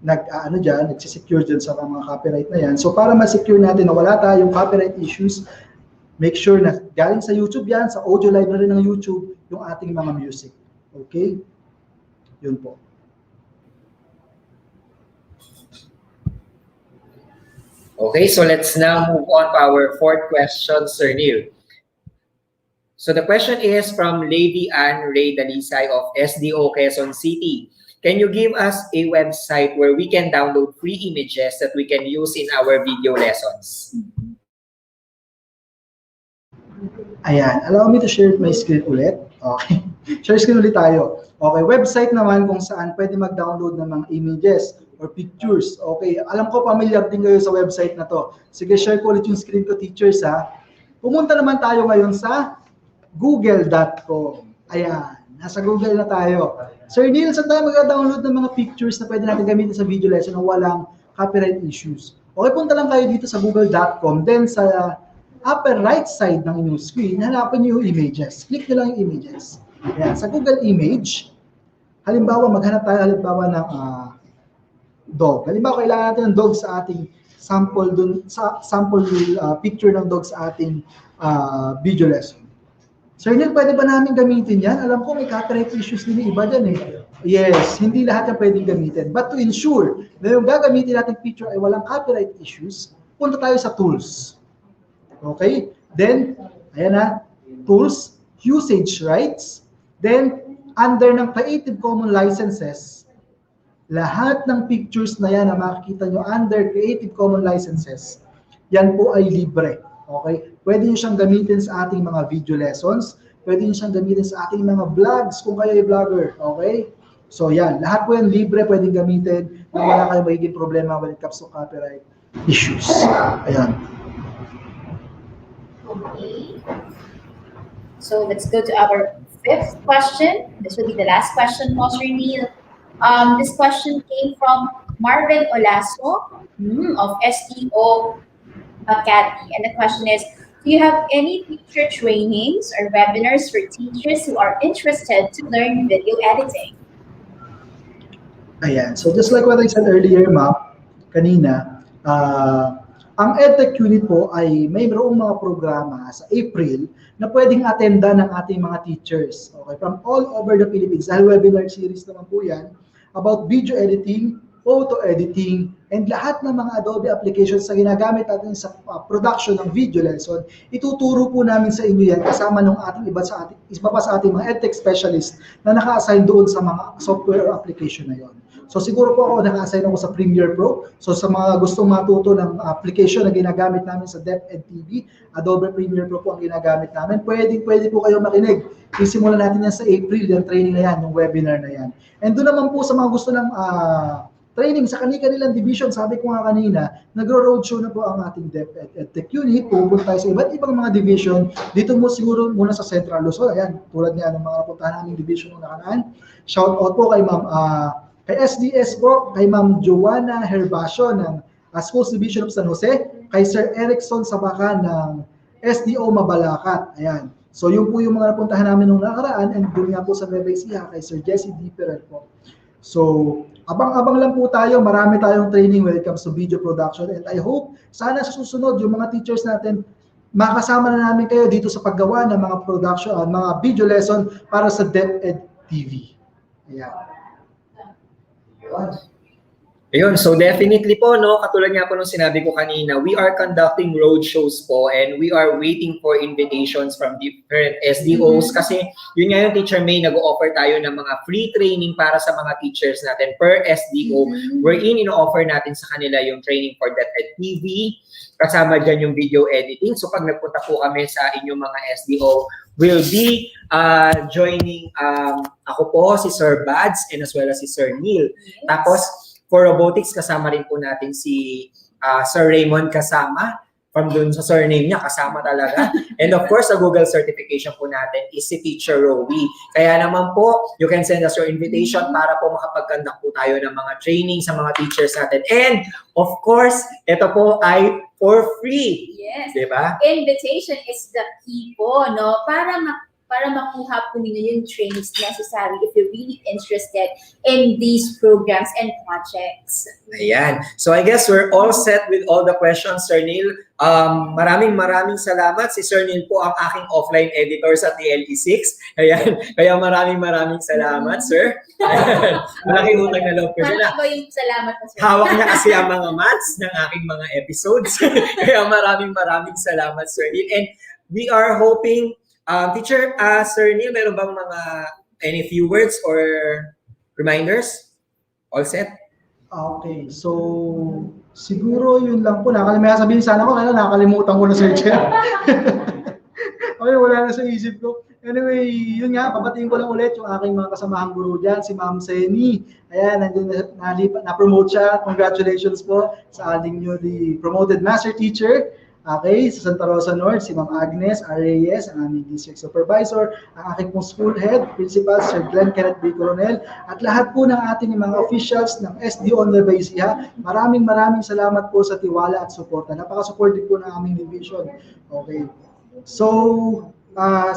nagsisecure dyan sa mga copyright na yan. So, para ma-secure natin na wala tayong copyright issues, make sure na galing sa YouTube yan, sa audio library ng YouTube, yung ating mga music. Okay? Yun po. Okay, so let's now move on to our fourth question, Sir Neil. So the question is from Lady Ann Ray Dalisay of SDO Quezon City. Can you give us a website where we can download free images that we can use in our video lessons? Ayan, allow me to share my screen ulit. Okay. Share screen ulit tayo. Okay, website naman kung saan pwede mag-download ng mga images or pictures. Okay, alam ko familiar din kayo sa website na to. Sige, share ko ulit yung screen ko, teachers ha. Pumunta naman tayo ngayon sa google.com. Ayan, nasa Google na tayo. Sir Neil, saan tayo mag-download ng mga pictures na pwede natin gamitin sa video lesson na walang copyright issues? Okay, punta lang kayo dito sa google.com. Then sa upper right side ng inyong screen, hanapin niyo yung images. Click nyo lang yung images. Ayan, sa Google Image, halimbawa, maghanap tayo halimbawa ng dog. Halimbawa, kailangan natin ng dog sa ating sample picture ng dog sa ating video lesson. Sir Neil, pwede ba namin gamitin yan? Alam ko may copyright issues din yung iba dyan eh. Yes, hindi lahat yung pwedeng gamitin. But to ensure na yung gagamitin natin picture ay walang copyright issues, punta tayo sa tools. Okay? Then, ayan na, tools, usage rights. Then, under ng Creative Commons licenses, lahat ng pictures na yan na makikita nyo under Creative Commons licenses, yan po ay libre. Okay? Pwede nyo siyang gamitin sa ating mga video lessons, pwede nyo siyang gamitin sa ating mga vlogs kung kayo ay vlogger. Okay? So yan, lahat po yan libre, pwedeng gamitin na wala kayong magiging problema when it comes to copyright issues. Ayan. Okay. So let's go to our fifth question. This will be the last question, Sir Neil. This question came from Marvin Olaso of SEO Academy. And the question is, do you have any teacher trainings or webinars for teachers who are interested to learn video editing? Ayan. So just like what I said earlier, ma'am, kanina, ang EdTech unit po ay mayroong mga programa sa April na pwedeng attenda ng ating mga teachers. Okay, from all over the Philippines. Dahil webinar series naman po yan about video editing, photo editing, and lahat ng mga Adobe applications na ginagamit natin sa production ng video lesson, ituturo po namin sa inyo yan kasama ng ating iba pa sa ating mga EdTech specialist na naka-assign doon sa mga software application na yon. So siguro po ako naka-assign ako sa Premiere Pro. So sa mga gustong matuto ng application na ginagamit namin sa DepEd TV, Adobe Premiere Pro po ang ginagamit namin. Pwede po kayo makinig. Isimulan natin yan sa April, yung training na yan, yung webinar na yan. And doon naman po sa mga gusto ng training sa kanilang division, sabi ko nga kanina, nagro-roadshow na po ang ating DepEd EdTech unit. Pupunta tayo sa iba't ibang mga division. Dito mo siguro muna sa Central Luzon. Ayan, tulad niya ng mga napuntahan naming division ng nakaraan. Shout out po kay Ma'am kay SDS po, kay Ma'am Joanna Herbacio ng Schools Division of San Jose, kay Sir Erickson Sabakan ng SDO Mabalacat. Ayan. So yun po yung mga napuntahan namin nung nakaraan, and doon nga po sa Nueva Ecija kay Sir Jesse D. Perel po. So, abang-abang lang po tayo. Marami tayong training when it comes to video production, and I hope sana sa susunod yung mga teachers natin makasama na namin kayo dito sa paggawa ng mga production, mga video lesson para sa DepEd TV. Ayan. Ayun, so definitely po, no, katulad nga po nung sinabi ko kanina, we are conducting road shows po and we are waiting for invitations from different SDOs kasi yun nga yung Teacher May, nag-offer tayo ng mga free training para sa mga teachers natin per SDO, wherein ino-offer natin sa kanila yung training for DepEd TV, kasama dyan yung video editing. So pag nagpunta po kami sa inyong mga SDO, will be joining ako po, si Sir Bads, and as well as si Sir Neil. Yes. Tapos, for robotics, kasama rin po natin si Sir Raymond kasama. From dun sa surname niya, kasama talaga. And of course, sa Google certification po natin is si Teacher Rowie. Kaya naman po, you can send us your invitation para po makapag-conduct po tayo ng mga training sa mga teachers natin. And of course, ito po ay for free. Yes. Diba? Invitation is the key po, no? Para makuha po ninyo yung trainings necessary if you're really interested in these programs and projects. Ayan. So I guess we're all set with all the questions, Sir Neil. Maraming salamat. Si Sir Neil po ang aking offline editor sa TLE6. Ayan. Kaya maraming salamat, Sir. Malaking utang na loob ko dyan. Parang yung salamat mo, Sir. Hawak niya kasi ang mga maths ng aking mga episodes. Kaya maraming salamat, Sir Neil. And we are hoping, Teacher, Sir Neil, meron bang any few words or reminders? All set? Okay, so siguro yun lang po. May sabihin sana ko, kaya nakakalimutan ko na, Sir Chair. Okay, Okay, wala na sa isip ko. Anyway, yun nga, papatingin ko lang ulit yung aking mga kasamahang guru dyan, si Ma'am Seni. Ayan, na-promote siya. Congratulations po sa ating newly promoted master teacher. Okay, sa Santa Rosa North, si Ma'am Agnes Reyes, ang aming district supervisor, ang aking pong school head, principal, Sir Glenn Kenneth B. Coronel, at lahat po ng ating mga officials ng SDO Nueva Ecija. Maraming salamat po sa tiwala at suporta. Napaka-supportive po ng aming division. Okay. So,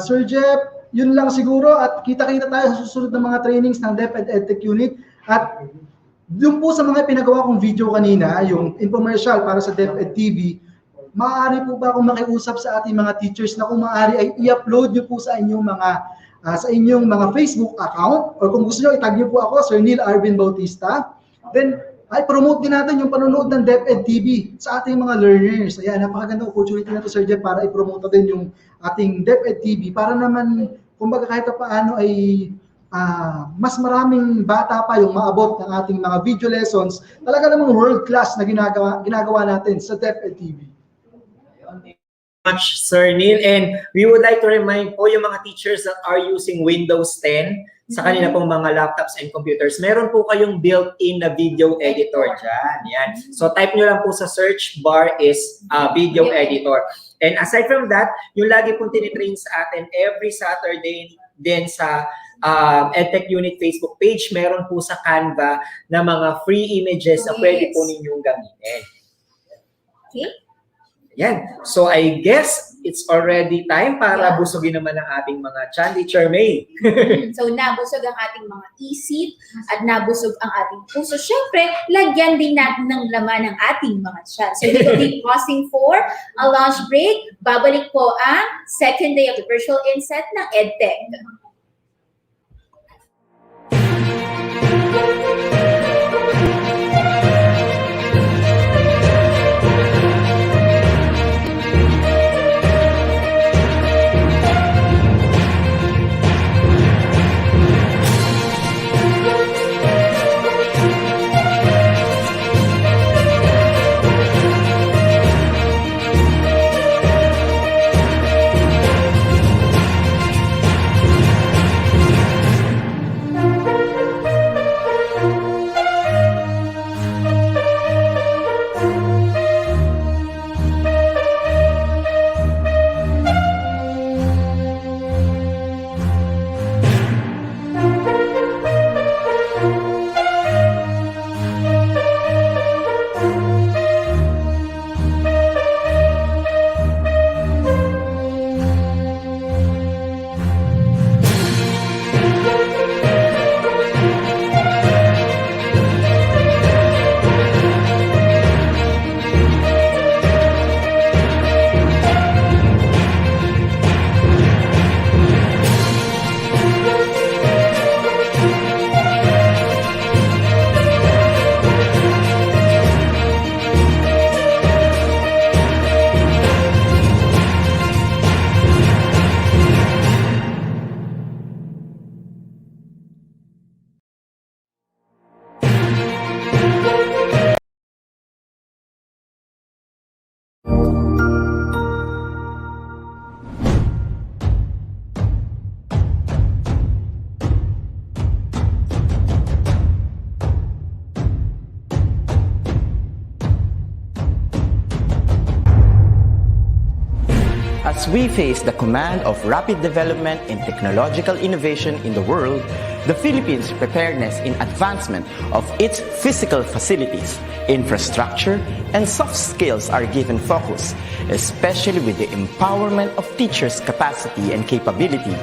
Sir Jeff, yun lang siguro at kita-kita tayo sa susunod ng mga trainings ng DepEd EdTech Unit at doon po sa mga pinagawa kong video kanina, yung infomercial para sa DepEd TV, maaari po ba akong makiusap sa ating mga teachers na kung maaari ay i-upload nyo po sa inyong mga Facebook account or kung gusto nyo itag nyo po ako, Sir Neil Arvin Bautista, then ay promote din natin yung panonood ng DepEd TV sa ating mga learners. Ayan, napakaganda opportunity na to, Sir Jeff, para i-promote din yung ating DepEd TV para naman, kumbaga kahit paano ay mas maraming bata pa yung maabot ng ating mga video lessons, talaga namang world class na ginagawa natin sa DepEd TV. Much, Sir Neil, and we would like to remind po yung mga teachers that are using Windows 10 sa kanila pong mga laptops and computers, meron po kayong built-in na video editor dyan. Yan. So type nyo lang po sa search bar is video editor. And aside from that, yung lagi pong tinitrain sa atin every Saturday din sa EdTech Unit Facebook page, meron po sa Canva na mga free images na pwede po ninyong gamitin. Okay. Yan. So I guess it's already time para busugin naman ang ating mga Chan Teacher May. So nabusog ang ating mga isip at nabusog ang ating puso. Siyempre, lagyan din natin ng laman ang ating mga chan. So we will be pausing for a lunch break. Babalik po ang second day of the virtual INSET ng EdTech. As we face the command of rapid development and technological innovation in the world, the Philippines' preparedness in advancement of its physical facilities, infrastructure, and soft skills are given focus, especially with the empowerment of teachers' capacity and capability,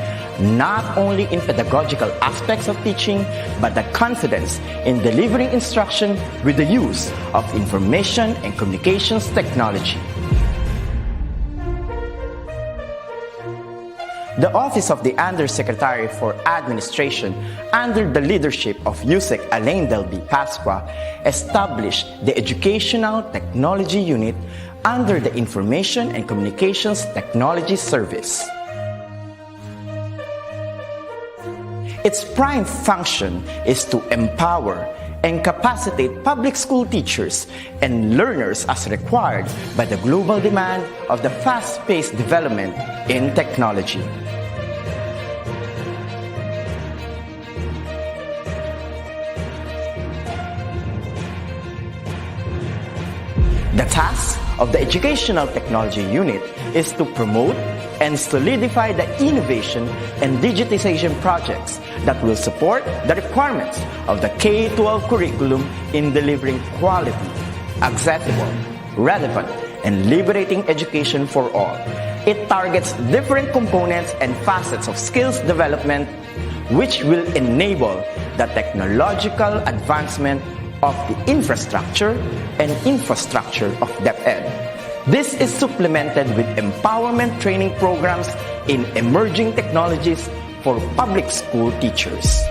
not only in pedagogical aspects of teaching, but the confidence in delivering instruction with the use of information and communications technology. The Office of the Undersecretary for Administration, under the leadership of USEC Alain Delby Pasqua, established the Educational Technology Unit under the Information and Communications Technology Service. Its prime function is to empower and capacitate public school teachers and learners as required by the global demand of the fast-paced development in technology. The task of the Educational Technology Unit is to promote and solidify the innovation and digitization projects that will support the requirements of the K-12 curriculum in delivering quality, accessible, relevant, and liberating education for all. It targets different components and facets of skills development which will enable the technological advancement of the infrastructure of DepEd. This is supplemented with empowerment training programs in emerging technologies for public school teachers.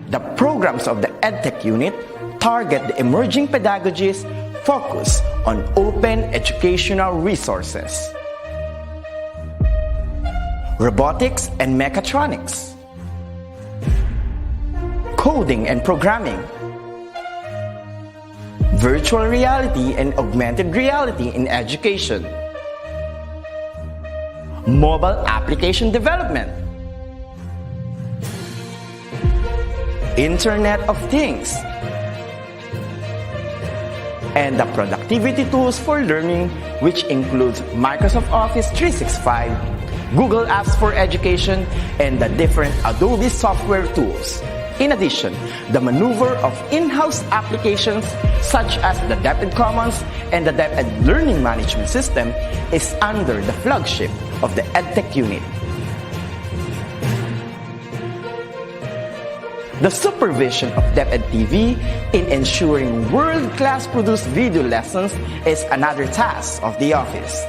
The programs of the EdTech unit target the emerging pedagogies focused on open educational resources, robotics and mechatronics, coding and programming, virtual reality and augmented reality in education, mobile application development, Internet of Things, and the productivity tools for learning, which includes Microsoft Office 365, Google Apps for Education, and the different Adobe software tools. In addition, the maneuver of in-house applications such as the DepEd Commons and the DepEd Learning Management System is under the flagship of the EdTech unit. The supervision of DepEd TV in ensuring world-class produced video lessons is another task of the office.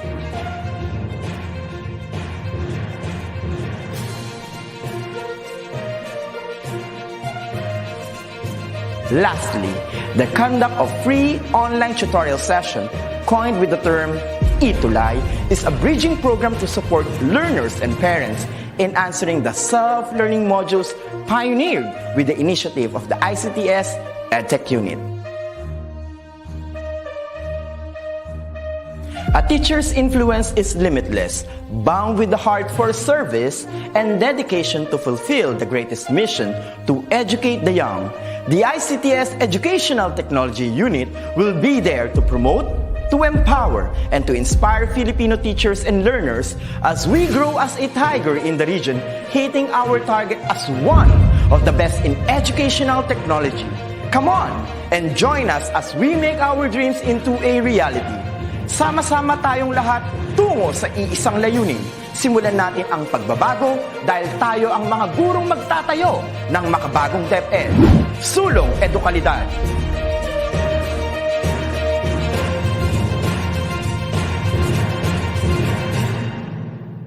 Lastly, the conduct of free online tutorial session, coined with the term ETUlay, is a bridging program to support learners and parents in answering the self-learning modules pioneered with the initiative of the ICTS EdTech unit. A teacher's influence is limitless, bound with the heart for service and dedication to fulfill the greatest mission to educate the young. The ICTS Educational Technology Unit will be there to promote, to empower, and to inspire Filipino teachers and learners as we grow as a tiger in the region, hitting our target as one of the best in educational technology. Come on and join us as we make our dreams into a reality. Sama-sama tayong lahat tungo sa iisang layunin. Simulan natin ang pagbabago dahil tayo ang mga gurong magtatayo ng makabagong DepEd. Sulong Edukalidad.